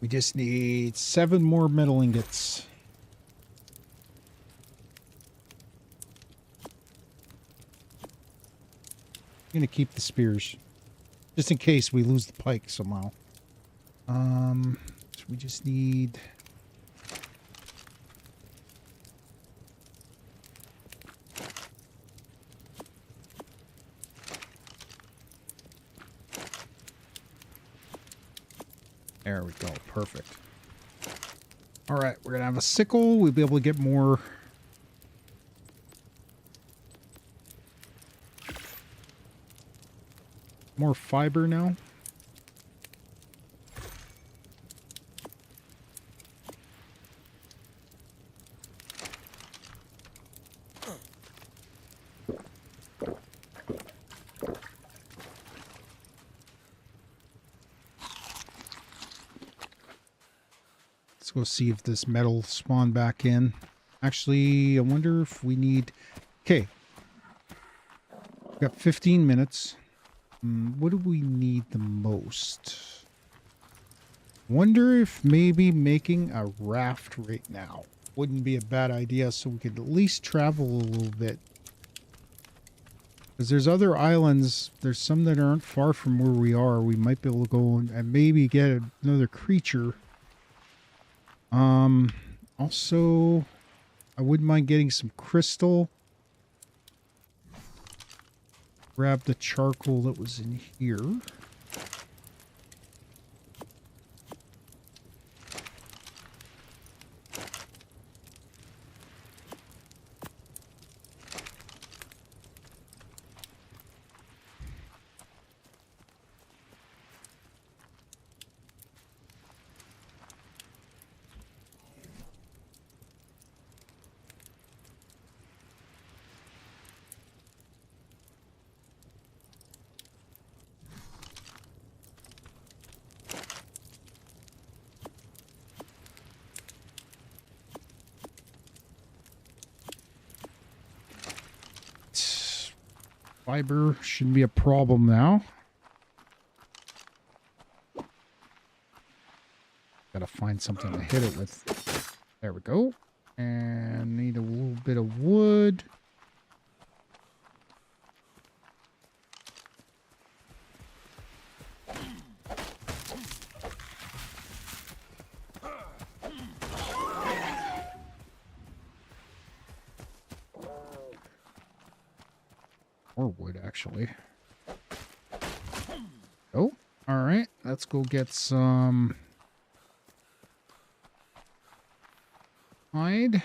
We just need 7 more metal ingots. I'm going to keep the spears. Just in case we lose the pike somehow. So we just need... There we go. Perfect. All right, we're going to have a sickle. We'll be able to get more fiber now. Let's go see if this metal spawned back in. Actually, I wonder if we need... Okay. We've got 15 minutes. What do we need the most? Wonder if maybe making a raft right now wouldn't be a bad idea, so we could at least travel a little bit. Because there's other islands. There's some that aren't far from where we are. We might be able to go and maybe get another creature. Also, I wouldn't mind getting some crystal. Grab the charcoal that was in here. Fiber shouldn't be a problem now. Gotta find something to hit it with. There we go. And need a little bit of wood. More wood, actually. Oh, all right. Let's go get some hide.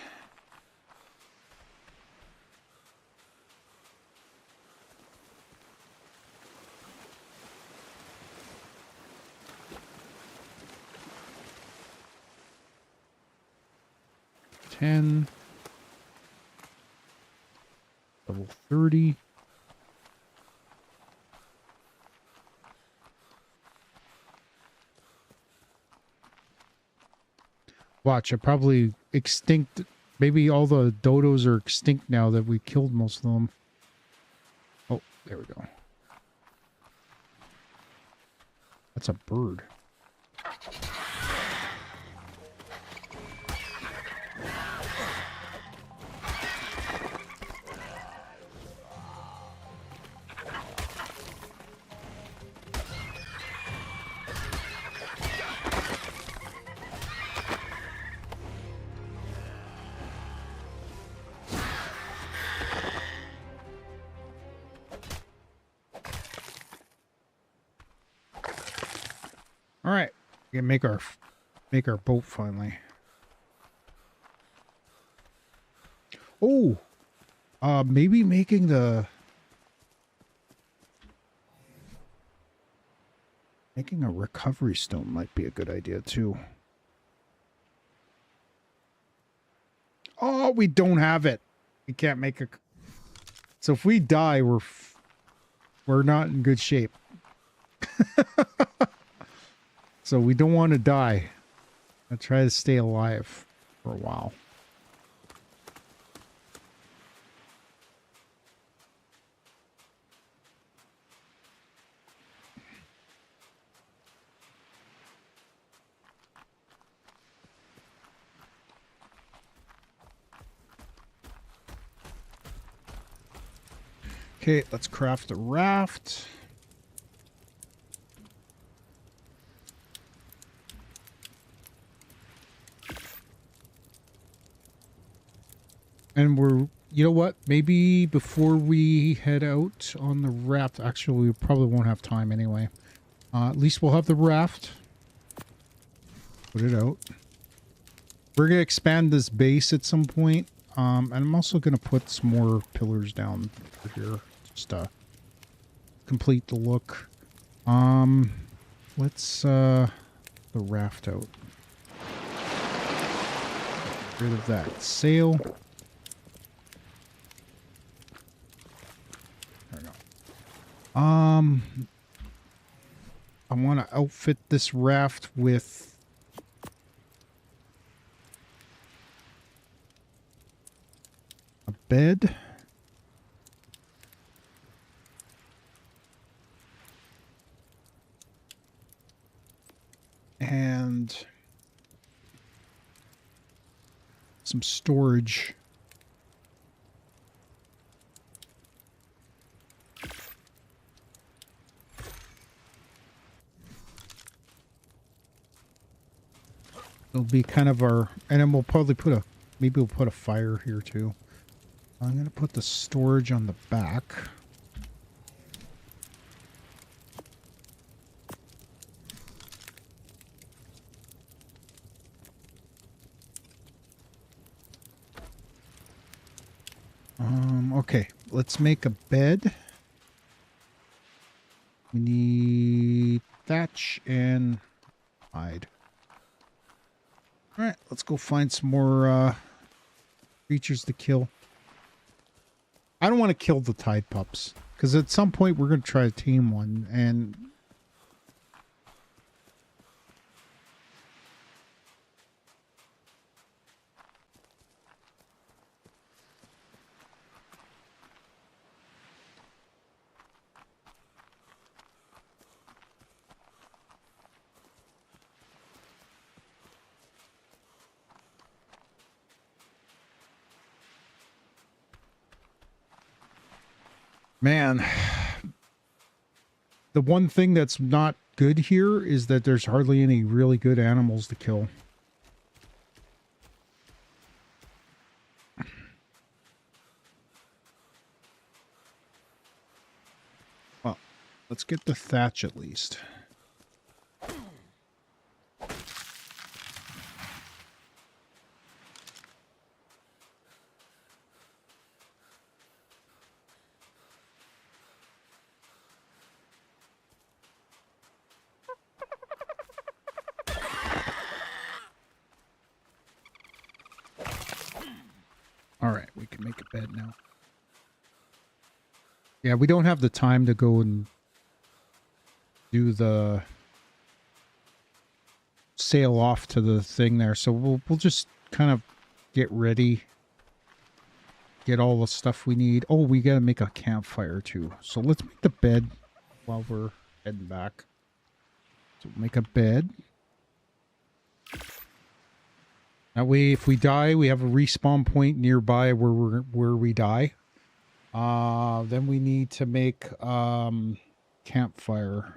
Level 30. Watch, I probably extinct. Maybe all the dodos are extinct now that we killed most of them. Oh, there we go. That's a bird. All right, we can make our boat finally. Oh, maybe making a recovery stone might be a good idea too. Oh, we don't have it. We can't make a. So if we die, we're not in good shape. So we don't want to die. I'll try to stay alive for a while. Okay, let's craft a raft. And you know what? Maybe before we head out on the raft, actually, we probably won't have time anyway. At least we'll have the raft. Put it out. We're going to expand this base at some point. And I'm also going to put some more pillars down here. Just to complete the look. Let's, the raft out. Get rid of that sail. I want to outfit this raft with a bed. And some storage. It'll be kind of our, and then we'll probably maybe we'll put a fire here too. I'm going to put the storage on the back. Okay, let's make a bed. We need thatch and hide. All right, let's go find some more creatures to kill. I don't want to kill the tide pups because at some point we're going to try to tame one, and man, the one thing that's not good here is that there's hardly any really good animals to kill. Well, let's get the thatch at least. All right, we can make a bed now. Yeah, we don't have the time to go and do the sail off to the thing there. So we'll just kind of get ready. Get all the stuff we need. Oh, we gotta make a campfire too. So let's make the bed while we're heading back. So make a bed. That way, if we die, we have a respawn point nearby where we die. Then we need to make campfire.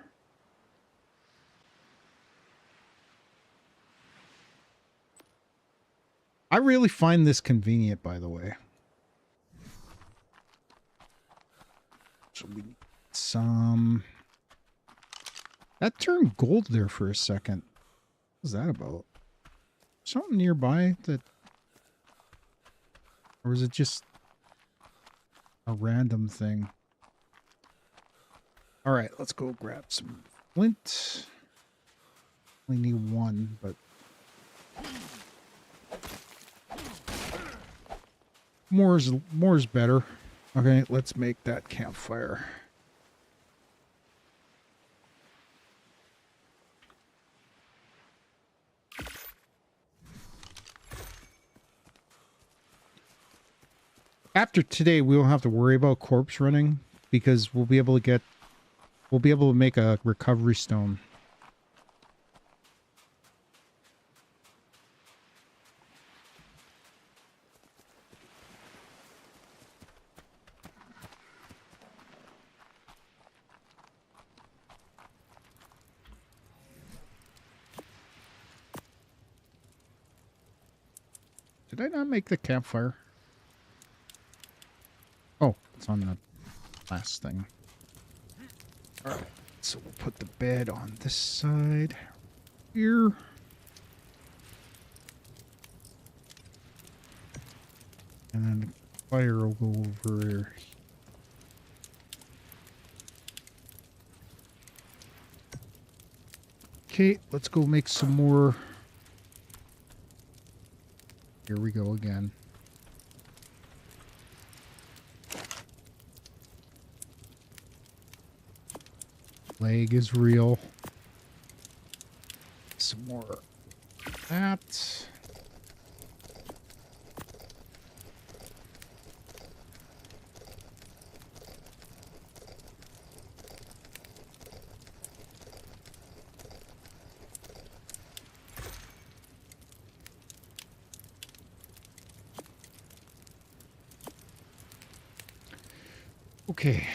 I really find this convenient, by the way. So we need some. That turned gold there for a second. What's that about? Something nearby that, or is it just a random thing? All right, let's go grab some flint. We need one, but more is better. Okay, let's make that campfire. After today, we won't have to worry about corpse running because we'll be able to make a recovery stone. Did I not make the campfire? Oh, it's on the last thing. Alright, so we'll put the bed on this side here. And then the fire will go over here. Okay, let's go make some more. Here we go again. Leg is real. Some more of that. Okay,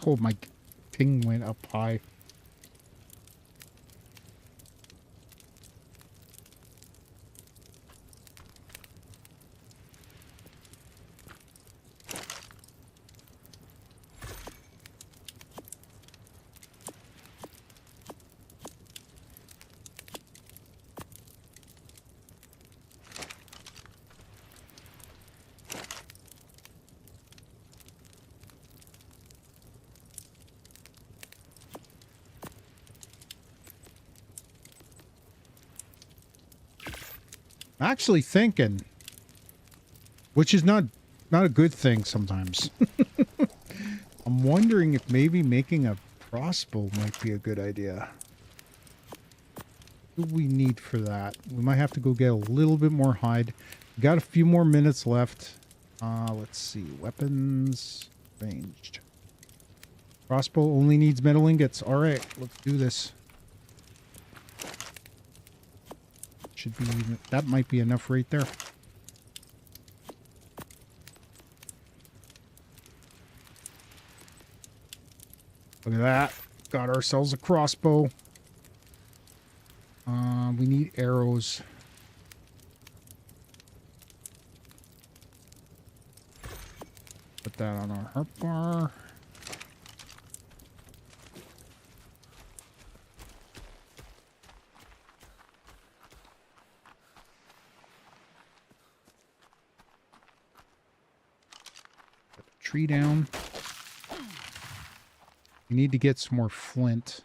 oh, my ping went up high. Actually thinking, which is not a good thing sometimes. I'm wondering if maybe making a crossbow might be a good idea. What do we need for that? We might have to go get a little bit more hide. We got a few more minutes left. Let's see. Weapons ranged. Crossbow only needs metal ingots. All right, let's do this. Should be, that might be enough right there. Look at that. Got ourselves a crossbow. We need arrows. Put that on our heart bar. Tree down. We need to get some more flint.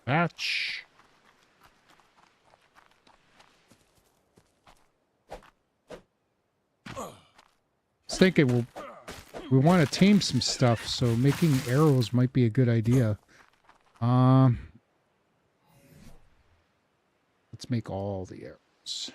Batch. I was thinking we want to tame some stuff, so making arrows might be a good idea. Let's make all the arrows.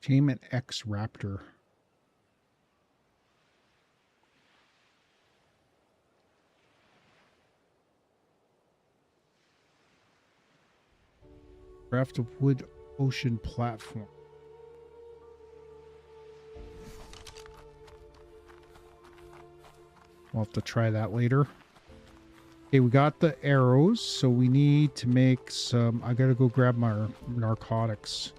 Tame an X Raptor. Craft a wood ocean platform. We'll have to try that later. Okay, we got the arrows, so we need to make some... I gotta go grab my narcotics.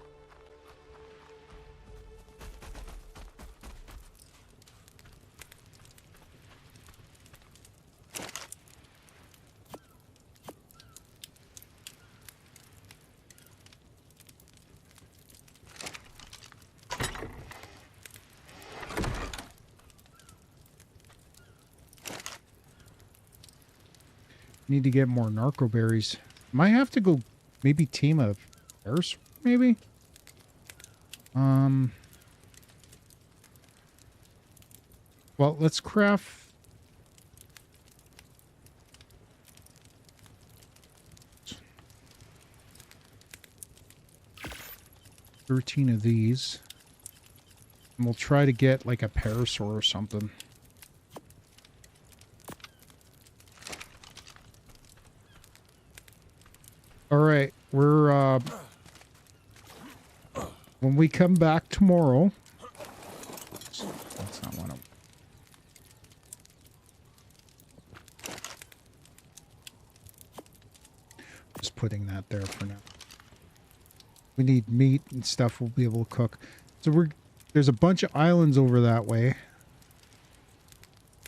Need to get more narco berries. Might have to go maybe tame a bears, maybe? Well, let's craft 13 of these. And we'll try to get like a parasaur or something. All right, we're when we come back tomorrow. That's not one of them. Just putting that there for now. We need meat and stuff we'll be able to cook. So there's a bunch of islands over that way.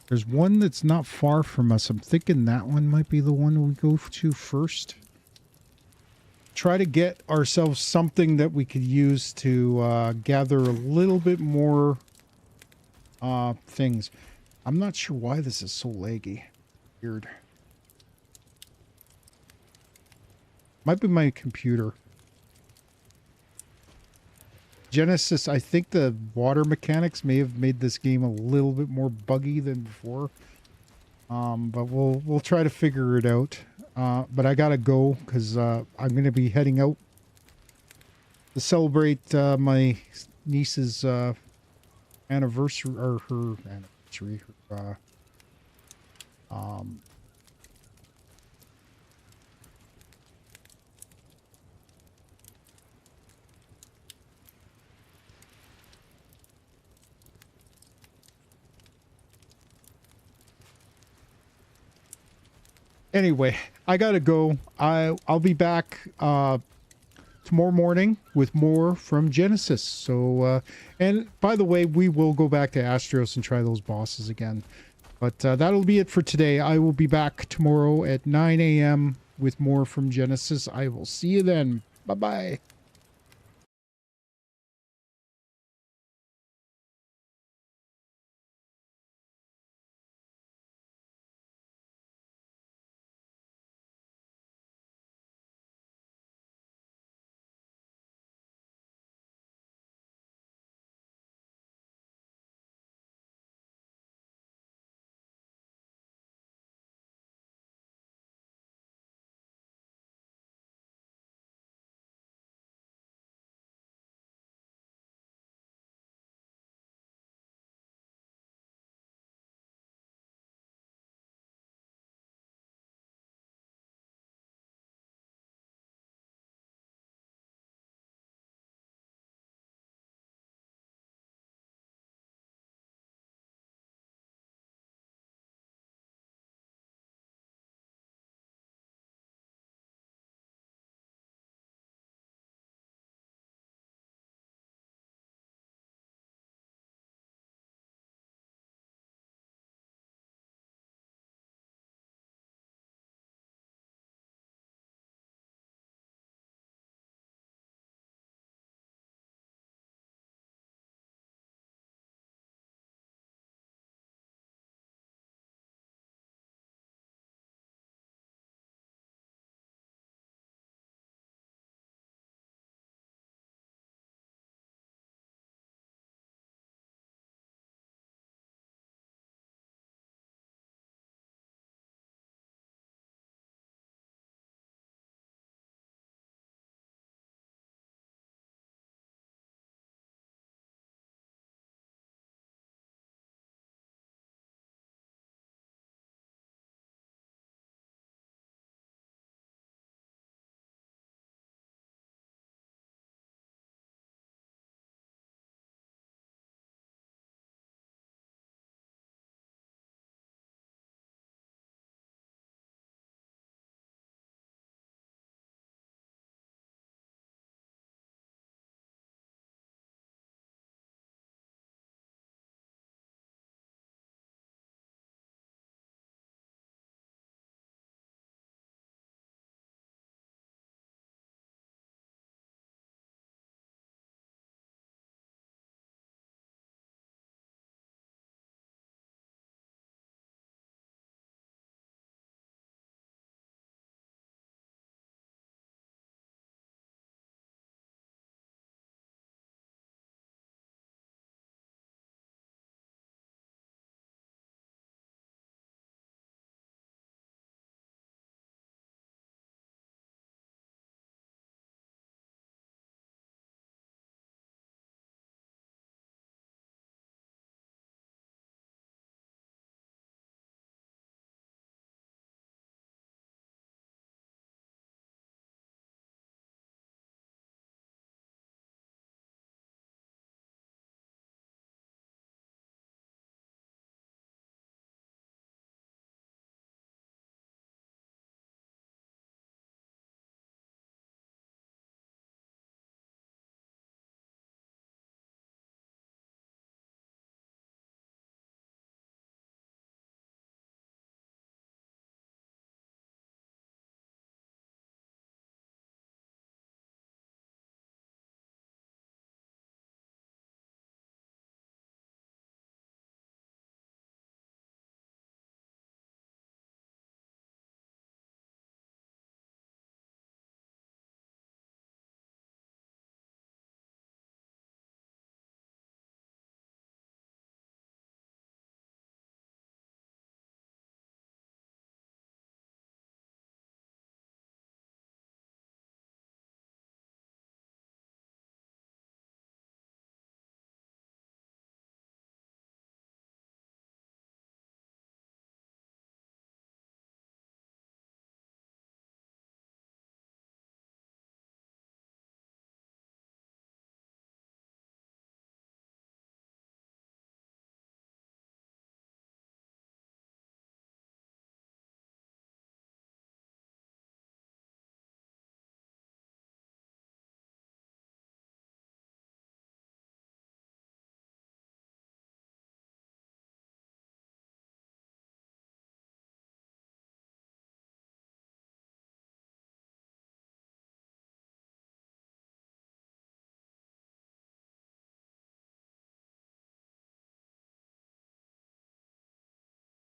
There's one that's not far from us. I'm thinking that one might be the one we go to first. Try to get ourselves something that we could use to gather a little bit more things. I'm not sure why this is so laggy. Weird. Might be my computer. Genesis, I think the water mechanics may have made this game a little bit more buggy than before. But we'll try to figure it out. But I gotta go because I'm gonna be heading out to celebrate my niece's anniversary, or her anniversary. Anyway, I gotta go. I'll be back tomorrow morning with more from Genesis. So, and by the way, we will go back to Astraeos and try those bosses again. But that'll be it for today. I will be back tomorrow at 9 a.m. with more from Genesis. I will see you then. Bye-bye.